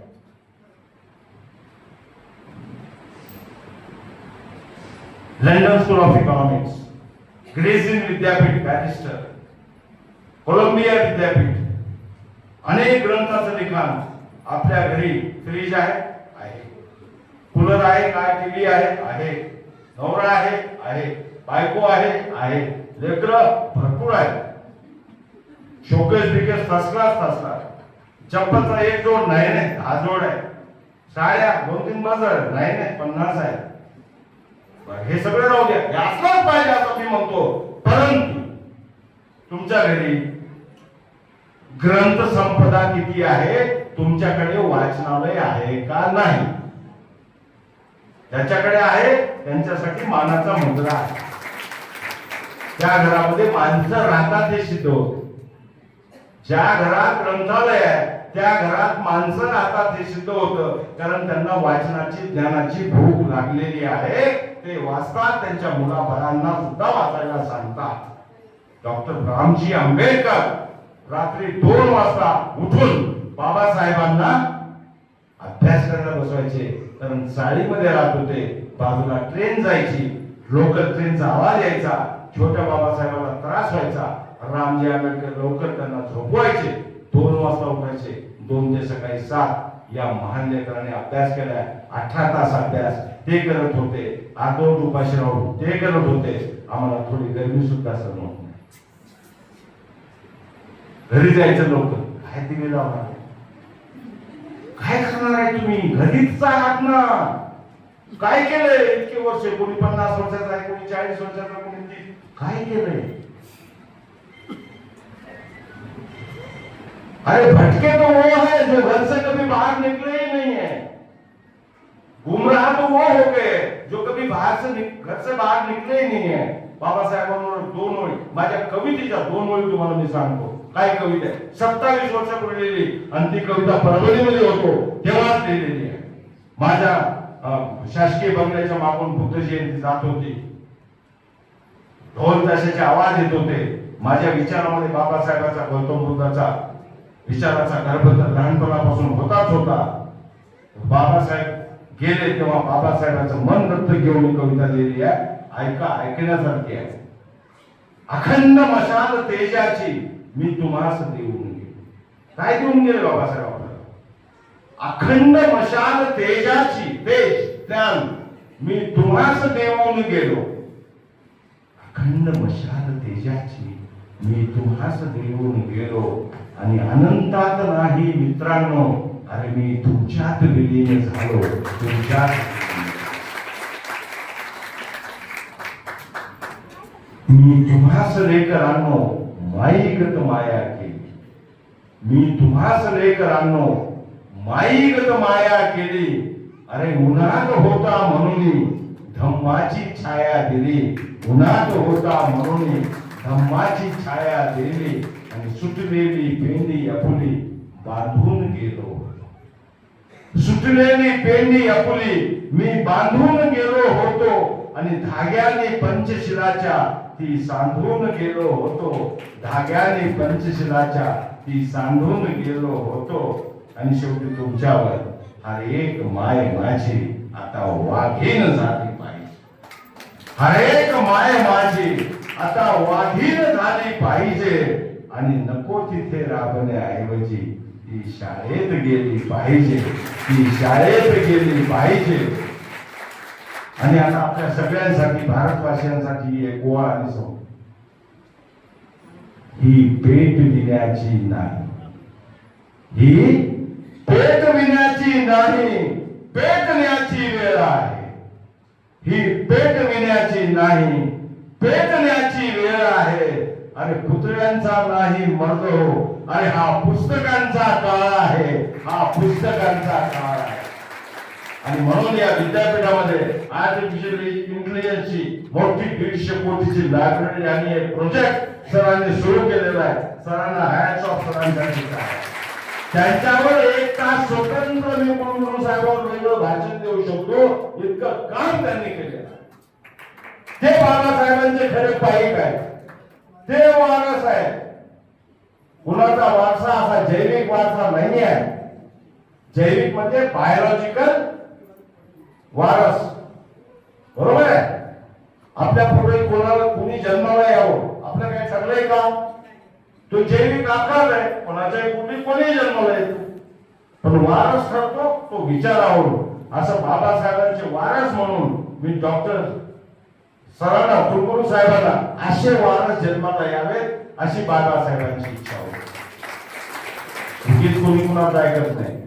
London School of Economics, Gray's Inn विद्यापीठ बॅरिस्टर, कोलंबिया विद्यापीठ, अनेक ग्रंथाचं लिखाण. आपल्या घरी फ्रीज आहे, कूलर आहे, काय टीव्ही आहे, नवरा आहे, बायको आहे, लेकरं भरपूर आहे, शोकेस बिकेस फर्स्ट क्लास. चप्पलचा एक जोड नाही, 10 जोड आहे. साड्या 2-3 बाजार नाही 50 आहे. हे सगळं राहू द्या, असलंच पाहिजे असं मी म्हणतो. परंतु तुमच्या घरी ग्रंथ संपदा किती आहे? तुमच्याकडे वाचनालय आहे का नाही? ज्याच्याकडे आहे त्यांच्यासाठी मानाचा मुद्रा आहे. त्या घरामध्ये माणसं राहतात हे सिद्ध होते. ज्या घरात ग्रंथालय आहे त्या घरात माणसं राहतात हे सिद्ध होतं. कारण त्यांना वाचनाची, ज्ञानाची भूक लागलेली आहे. ते वाचतात, त्यांच्या मुलाबाळांना सुद्धा वाचायला सांगतात. डॉक्टर रामजी आंबेडकर रात्री 2 वाजता उठून बाबासाहेबांना अभ्यास करायला बसवायचे. कारण चाळीमध्ये राहत होते, बाजूला ट्रेन जायची, लोकल ट्रेनचा आवाज यायचा, छोट्या बाबासाहेबांना त्रास व्हायचा. रामजी आंबेडकर लवकर त्यांना झोपवायचे, 2 वाजता उठायचे. 2 ते सकाळी 7 या महान लेकरांनी अभ्यास केलाय. 18 तास अभ्यास ते करत होते. अर्धवट उपाशी राहून ते करत होते. आम्हाला थोडी गर्मी सुद्धा सहन होत नाही. घरी जायचं लवकर. काय दिवे लावणार, काय करणार आहे तुम्ही? घरीच आहात ना. काय केलंय इतके वर्ष? कोणी 50 वर्षाचा आहे, कोणी 40 वर्षाचा, कोणी 30. काय केलंय? अरे भटके तो वो है जो घर से कभी बाहर निकले ही नहीं है. गुमराह तो वो हो गए जो कभी घर से बाहर निकले ही नहीं है. बाबासाहेबांवर 2 ओळी, माझ्या कवितेच्या 2 ओळी तुम्हाला मी सांगतो. काय कविता आहे? 27 वर्षापूर्वी लिहिली आणि ती कविता परभणीमध्ये होतो तेव्हाच लिहिलेली आहे. माझ्या शासकीय बंगल्याच्या मागून बुद्ध जयंती जात होती, ढोल ताशाचे आवाज येत होते. माझ्या विचारामध्ये बाबासाहेबांचा, गौतम बुद्धाचा विचाराचा गर्भ तर लहानपणापासून होताच होता. बाबासाहेब गेले तेव्हा बाबासाहेबांचं मन दत्त घेऊन ही कविता लिहिली आहे. ऐकण्यासारखी आहे. अखंड मशाल तेजाची मी तुम्हास देऊन गेलो. काय देऊन गेले बाबासाहेब आपल्याला? अखंड मशाल तेजाची, तेज ज्ञान मी तुम्हास देऊन गेलो. अखंड मशाल तेजाची मी तुम्हास देऊन गेलो आणि अनंतात नाही मित्रांनो, अरे मी तुमच्यात विलीन झालो. तुमच्यात मी तुम्हास लेकर आणो माईगत माया केली. मी तुम्हास लेकर आणो माईगत माया केली. अरे उन्हात होता म्हणून धम्माची छाया दिली. उन्हात होता म्हणून धम्माची छाया दिली आणि सुटलेली पेंडी आपुली बांधून गेलो. सुटलेली पेंडी आपुली मी बांधून गेलो होतो आणि धाग्याने पंचशिलाच्या ती सांधून गेलो होतो. धाग्याने पंचशिलाच्या ती सांधून गेलो होतो. आणि शेवटी तुमच्यावर हर एक माय माझी आता वाघीण झाली पाहिजे. हर एक माय माझी आता वाघीण झाली पाहिजे आणि नको तिथे राबण्याऐवजी ती शाळेत गेली पाहिजे. ती शाळेत गेली पाहिजे. आणि आता आपल्या सगळ्यांसाठी, भारतवासियांसाठी एक गोळा आणि सांगतो, ही पेट विण्याची नाही. ही पेट विण्याची नाही, पेटण्याची वेळ आहे. ही पेट विण्याची नाही, पेटण्याची वेळ आहे. अरे पुतळ्यांचा नाही मर्दो, अरे हा पुस्तकांचा काळ आहे. हा पुस्तकांचा काळ आहे. आणि म्हणून या विद्यापीठामध्ये आर्टिफिशियल इंटेलिजन्सची मोठी 150 कोटीची लायब्ररी आणि एक प्रोजेक्ट सरांनी सुरू केलेला आहे. सरांना हॅट्स ऑफ सरांसाठी आहे. त्यांच्यावर 1 तास स्वतंत्र मी गुरु साहेबांवर वेगळं भाषण देऊ शकतो इतकं काम त्यांनी केलेलं. ते बाबासाहेबांचे खरे पाईक आहे. ते वारस आहे. कुणाचा वारसा असा जैविक वारसा नाही आहे. जैविक म्हणजे बायोलॉजिकल वारस, बरोबर आहे. आपल्या पुढे कोणाला कुणी जन्माला यावं आपलं काय ठरलंय का? तो जैविक आकार आहे. कोणाच्याही कुठे कोणी जन्माला येतो, पण वारस ठरतो तो विचारावरून. असं बाबासाहेबांचे वारस म्हणून मी डॉक्टर सरांना, कुलगुरू साहेबांना असे वारस जन्माला यावेत अशी बाबासाहेबांची इच्छा होती. उगीच कोणी कुणाचं ऐकत नाही.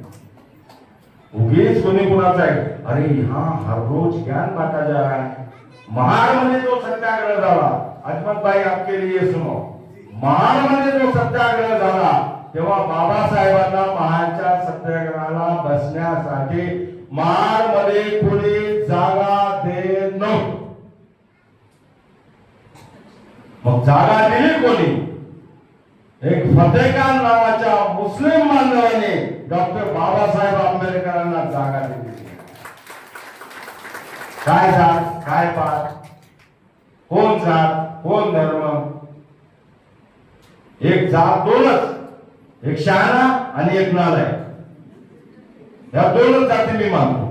उगीच कोणी कुणाचं ऐकत. अरे यहाँ हर रोज ज्ञान बांटा जा रहा है. महाड मध्ये जो सत्याग्रह झाला, अजमत भाई आपके लिए सुनो, महाड मध्ये जो सत्याग्रह झाला तेव्हा बाबासाहेबांना महाडच्या सत्याग्रहाला बसण्यासाठी महाड मध्ये कोणी जागा देत नव्हती. मग जागा दिली कोणी? एक फतेखान नावाच्या मुस्लिम बांधवाने डॉक्टर बाबासाहेब आंबेडकरांना जागा दिली. काय जात, काय पात, कोण जात, कोण धर्म? एक जात दोनच, एक शहाणा आणि एक नालायक. या दोनच जाती मी मानतो.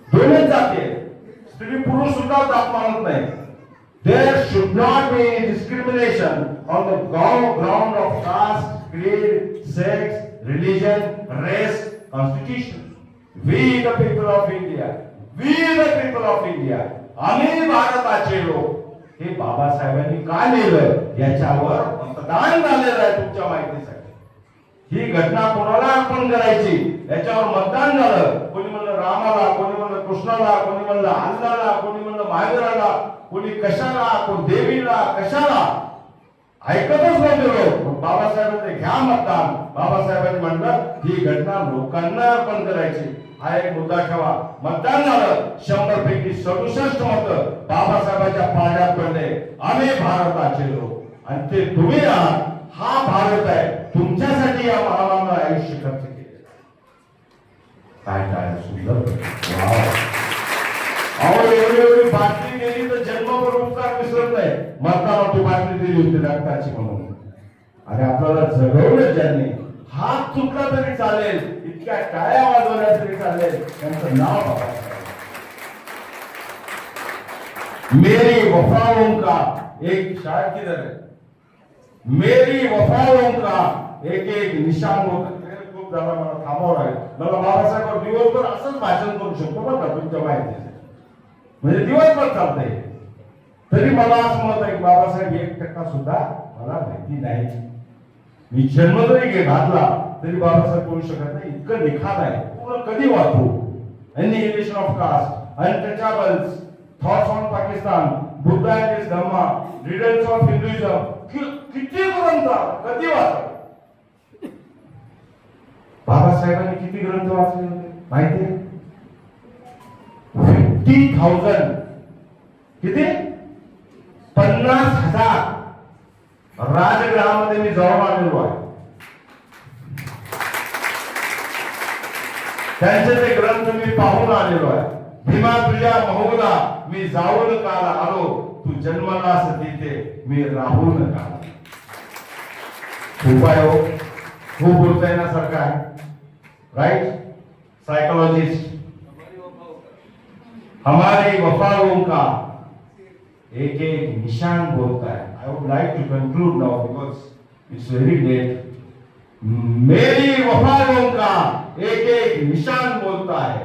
दोनच जाती आहेत. स्त्री पुरुष सुद्धा जात मानत नाही. There should not be any discrimination on the ground of caste, creed, sex, religion, race, constitution. We the people of India, we the people of India, आम्ही भारताचे लोक, हे बाबासाहेबांनी का लिहिलं याच्यावर मतदान झालेलं आहे तुमच्या माहितीसाठी. ही घटना कोणाला अर्पण करायची याच्यावर मतदान झालं. कोणी म्हणलं रामाला, कोणी म्हणलं कृष्णाला, कोणी म्हणलं अल्लाला, कोणी म्हणलं महावीराला, कोणी कशाला, कोणी देवीला, कशाला ऐकतच नव्हते लोक. बाबासाहेबांनी घ्या मतदान. बाबासाहेबांनी म्हणलं ही घटना लोकांना अर्पण करायची. हा एक मुद्दा ठेवा. मतदान झालं. 100 पैकी 67 मतं बाबासाहेबांच्या पारड्यात पडले. आम्ही भारताचे लोक आणि ते तुम्ही आहात. हा भारत आहे. तुमच्यासाठी या महामानवानं आयुष्य खर्च केले. काय काय सुंदर. अहो एवढी बातमी दिली तर जन्मभर उपकार विसरत नाही. मतदानाची बातमी दिली होती रक्ताची म्हणून आणि आपल्याला जगवलं ज्यांनी. हात चुकला तरी चालेल, इतक्या टाळ्या वाजवल्या तरी चालेल. त्यांचं नाव बाबासाहेब. मेरी वफाओं का एक शायर किधर है? मेरी वफाओं का एक एक निशान होतं. खूप झाला मला थांबावं लागेल. मला बाबासाहेब दिवसभर असंच भाषण करू शकतो बरं का तुमच्या माहितीचे. म्हणजे दिवसभर चालतंय. तरी मला असं मत आहे की बाबासाहेब 1% सुद्धा मला माहिती नाही. मी जन्म जरी घातला तरी बाबासाहेब बोलू शकत नाही. इतकं लिखाण आहे. पूर्ण कधी वाचू. Annihilation of caste, untouchables, thoughts on Pakistan, Buddha and his Dhamma, riddles of Hinduism. किती ग्रंथ कधी वाचले? बाबासाहेबांनी किती ग्रंथ वाचले होते माहिती आहे? 50,000. किती? 50,000. राजगृहामध्ये मी जाऊन आलेलो आहे. त्यांचे ते ग्रंथ मी पाहून आलेलो आहे. भीमा तुझ्या महोला मी जाऊन काल आलो, तू जन्मलास तिथे मी राहून काल. खूप आहे हो. खूप बोलता येण्यासारखं आहे. राईट. सायकोलॉजिस्ट. हमारी वफाओं का एक एक निशान बोलता है. I would like to conclude now because it's very late. मेरी वफाओं का एक एक निशान बोलता है.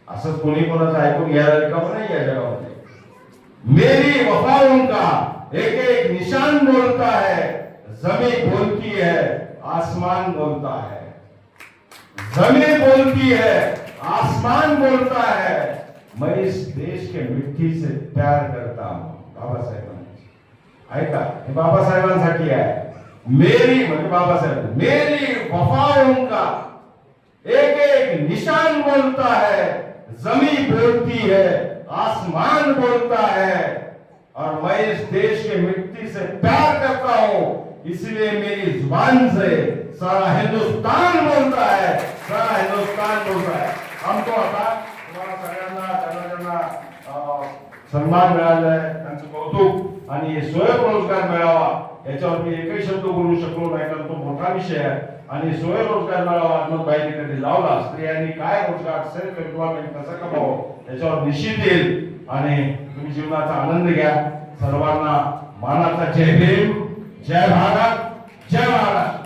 असं कोणी कोणाचं ऐकून घ्यायला रिकामं नाही या जगामध्ये. मेरी वफाओं का एक एक निशान बोलता है. जमीन बोलती है, आसमान बोलता है. जमीन बोलती है, आसमान बोलता है. मैं इस देश के मिट्टी से प्यार करता हूं. बाबासाहेबांनी ऐका. हे बाबासाहेबांसाठी आहे. मेरी म्हणजे बाबासाहेब. मेरी वफाओं का एक एक निशान बोलता है. जमीन बोलती है, आसमान बोलता है. और मैं इस देश के मिट्टी से प्यार करता हूं. इसलिए मेरी जुबान से सारा हिंदुस्तान बोलता है. सारा हिंदुस्तान बोलता है. हमको आता तुम्हाला सगळ्यांना त्यांना सन्मान मिळालाय. त्यांचं कौतुक आणि स्वयंरोजगार मिळावा याच्यावर मी एकही शब्द बोलू शकलो नाही कारण तो मोठा विषय आहे. आणि स्वयंरोजगार मिळावा अहमदबाईंनी कधी लावला. स्त्रियांनी काय रोजगार, सेल्फ एम्प्लॉयमेंट कसं कमावं याच्यावर निश्चित येईल. आणि तुम्ही जीवनाचा आनंद घ्या. सर्वांना मानाचा जय भीम, जय भारत, जय महाराष्ट्र.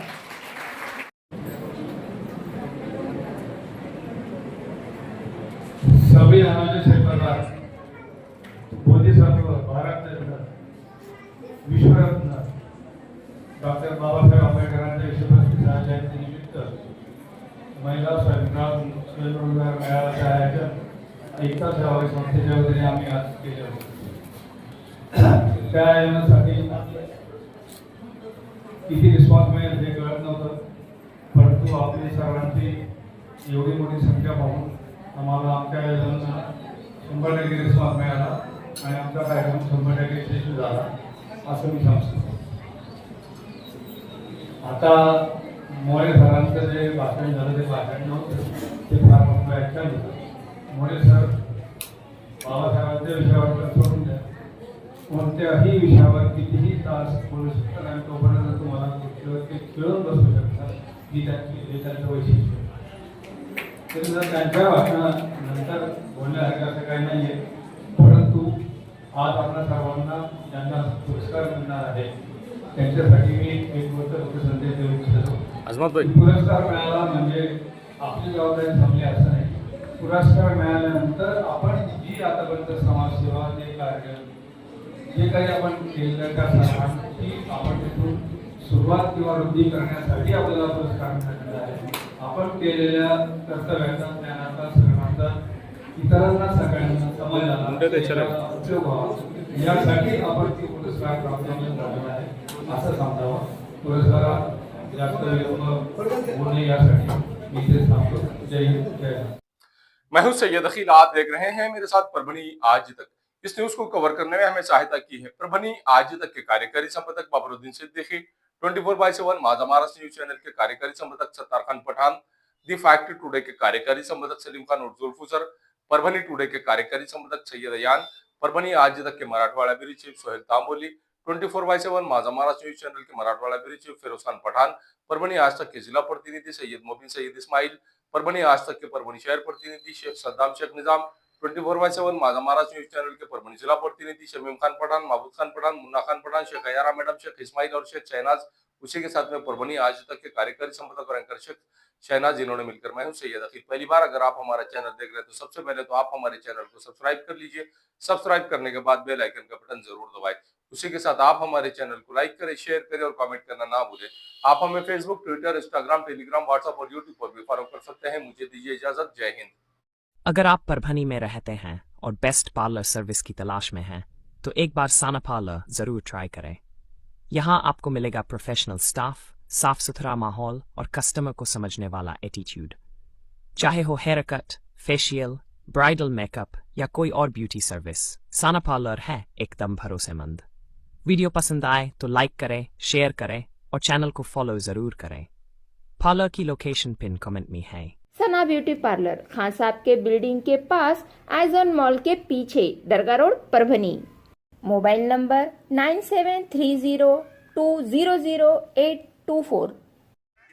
संविधानाचे शिल्पकार बोधिसत्व, भारत विश्वरत्न डॉक्टर बाबासाहेब आंबेडकरांच्या 135व्या जयंतीनिमित्त महिला स्वयंरोजगार मेळाव्याचे आयोजन एकता सेवा संस्थेच्या वतीने आम्ही आज केले होते. त्या आयोजनासाठी किती रिस्पॉन्स मिळेल हे कळत नव्हतं. परंतु आपली सर्वांची एवढी मोठी संख्या पाहून आम्हाला आमच्या आयोजनाला 100% रिस्पॉन्स मिळाला आणि आमचा कार्यक्रम 100% यशस्वी झाला असं मी समजतो. आता मोरे सरांचं जे भाषण झालं ते भाषण नव्हतं, ते फार मोठं व्याख्यान होतं. मोरे सर बाबासाहेबांच्या विषयावर सोडून द्या, कोणत्याही विषयावर कितीही तास बोलू शकतात आणि तोपर्यंत तुम्हाला ते खेळून बसू शकतात. ही त्यांचं वैशिष्ट्य. तरी जर त्यांच्या भाषणानंतर बोलण्यासारखं असं काही नाही आहे. परंतु आज आपल्या सर्वांना ज्यांना पुरस्कार मिळणार आहे त्यांच्यासाठी मी एक गोष्ट संदेश देऊ इच्छितो. पुरस्कार मिळाला म्हणजे आपली जबाबदारी थांबली असं नाही. पुरस्कार मिळाल्यानंतर आपण जी आतापर्यंत समाजसेवा, जे कार्यक्रम, जे काही आपण केलेलं त्या सर्वांना की आपण तिथून सुरुवात किंवा वृद्धी करण्यासाठी आपल्याला पुरस्कार मिळालेला आहे. आपण केलेल्या कर्तव्याचा, ज्ञानाचा, श्रमाचा इतरांना, सगळ्यांना, समाजाला उपयोग व्हावा यासाठी आपण ती पुरस्कार प्राप्त झालेला आहे असं समजावं. पुरस्कारात जास्त बोलणे यासाठी मी इथे थांबतो. जय हिंद, जय भारत. मैं हूं सैयद अखिल, आप देख रहे हैं मेरे साथ परभनी आज तक। इस न्यूज को कवर करने में हमें सहायता की है परभनी आज तक के कार्यकारी संपादक बाबरुद्दीन सिद्दीकी, 24/7 माझा महाराष्ट्र न्यूज चैनल के कार्यकारी संपादक Sattar Khan Pathan, the fact today के कार्यकारी संपादक सलीम खान और जुल्फुसर, परभनी टुडे के कार्यकारी संपादक सैयद अयान, परभनी आज तक के मराठवाड़ा ब्यूरो चीफ सोहेल तांबोली, 24/7 माझा महाराष्ट्र न्यूज चैनल के मराठवाड़ा ब्यूरो चीफ फिरोज खान पठान, परभनी आज तक के जिला प्रतिनिधि सैयद मोबिन सैयद इस्माइल, परभनी आज तक के परभनी शहर प्रतिनिधि शेख सद्दाम शेख निजाम, 24/7 माझा महाराष्ट्र न्यूज चैनल के परभनी जिला प्रतिनिधि शमीम खान पठान, महबूब खान पठान, मुन्ना खान पठान, शेख अयारा मैडम, शेख इस्माइल और शेख शहनाज। उसी के साथ में परभनी आज तक के कार्यकारी संपादक और एंकर शेख शहनाज, जिन्होंने मिलकर मैं हूं सैयद अखिल। पहली बार अगर आप हमारा चैनल देख रहे हैं तो सबसे पहले तो आप हमारे चैनल को सब्सक्राइब कर लीजिए। सब्सक्राइब करने के बाद बेल आइकन का बटन जरूर दबाएं। उसी के साथ आप हमारे चैनल को लाइक करें, शेयर करें और कमेंट करना ना भूलें। आप हमें Facebook, Twitter, Instagram, Telegram, WhatsApp और यूट्यूब पर भी फॉलो कर सकते हैं। मुझे दीजिए इजाजत। जय हिंद। अगर आप परभनी में रहते हैं और बेस्ट पार्लर सर्विस की तलाश में हैं, तो एक बार साना पार्लर जरूर ट्राई करें। यहाँ आपको मिलेगा प्रोफेशनल स्टाफ, साफ सुथरा माहौल और कस्टमर को समझने वाला एटीट्यूड। चाहे हो hair cut, facial, bridal makeup या कोई और ब्यूटी सर्विस, साना पार्लर है एकदम भरोसेमंद। वीडियो पसंद आए तो लाइक करें, शेयर करें और चैनल को फॉलो जरूर करें। पार्लर की लोकेशन पिन कमेंट में है। सना ब्यूटी पार्लर खान साहब के बिल्डिंग के पास, आइजॉन मॉल के पीछे, दरगाह road, Parbhani. Mobile number 9730200824।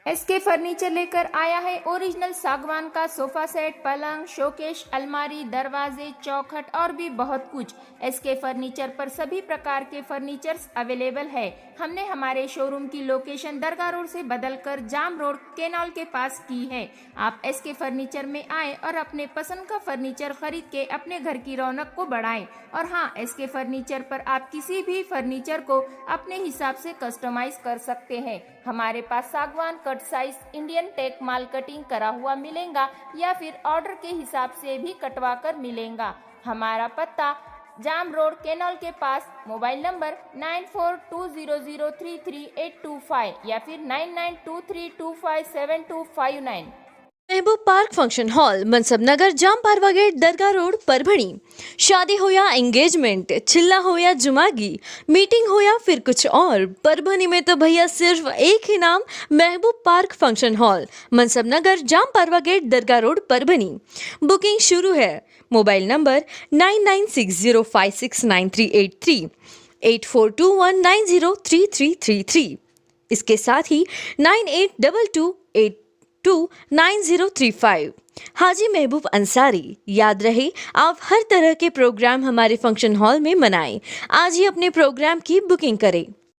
SK furniture लेकर आया है ओरिजिनल सागवान का सोफा सेट, पलंग, शोकेश, अलमारी, दरवाजे, चौखट और भी बहुत कुछ। एसके फर्नीचर पर सभी प्रकार के फर्नीचर्स अवेलेबल है। हमने हमारे शोरूम की लोकेशन दरगाह रोड से बदलकर जाम रोड, केनॉल के पास की है। आप एसके फर्नीचर में आए और अपने पसंद का फर्नीचर खरीद के अपने घर की रौनक को बढ़ाएं। और हाँ, एसके फर्नीचर पर आप किसी भी फर्नीचर को अपने हिसाब से कस्टमाइज कर सकते हैं। हमारे पास सागवान कट साइज इंडियन टेक माल कटिंग करा हुआ मिलेगा या फिर ऑर्डर के हिसाब से भी कटवा कर मिलेगा। हमारा पता जाम रोड, केनॉल के पास। मोबाइल नंबर 9420033825 या फिर 9923257259। महबूब पार्क फंक्शन हॉल, मनसब नगर, जाम पारवा गेट, दरगाह रोड, परभणी। शादी हो या एंगेजमेंट, चिल्ला हो या जुमागी, मीटिंग हो या फिर कुछ और, परभणी में तो भैया सिर्फ एक ही नाम, महबूब पार्क फंक्शन हॉल, मनसब नगर, जाम पारवा गेट, दरगाह रोड, परभणी। बुकिंग शुरू है। Mobile number 9960569383, 8421903333। इसके साथ ही 9822829035। हाजी महबूब अंसारी। याद रहे, आप हर तरह के प्रोग्राम हमारे फंक्शन हॉल में मनाएं। आज ही अपने प्रोग्राम की बुकिंग करें।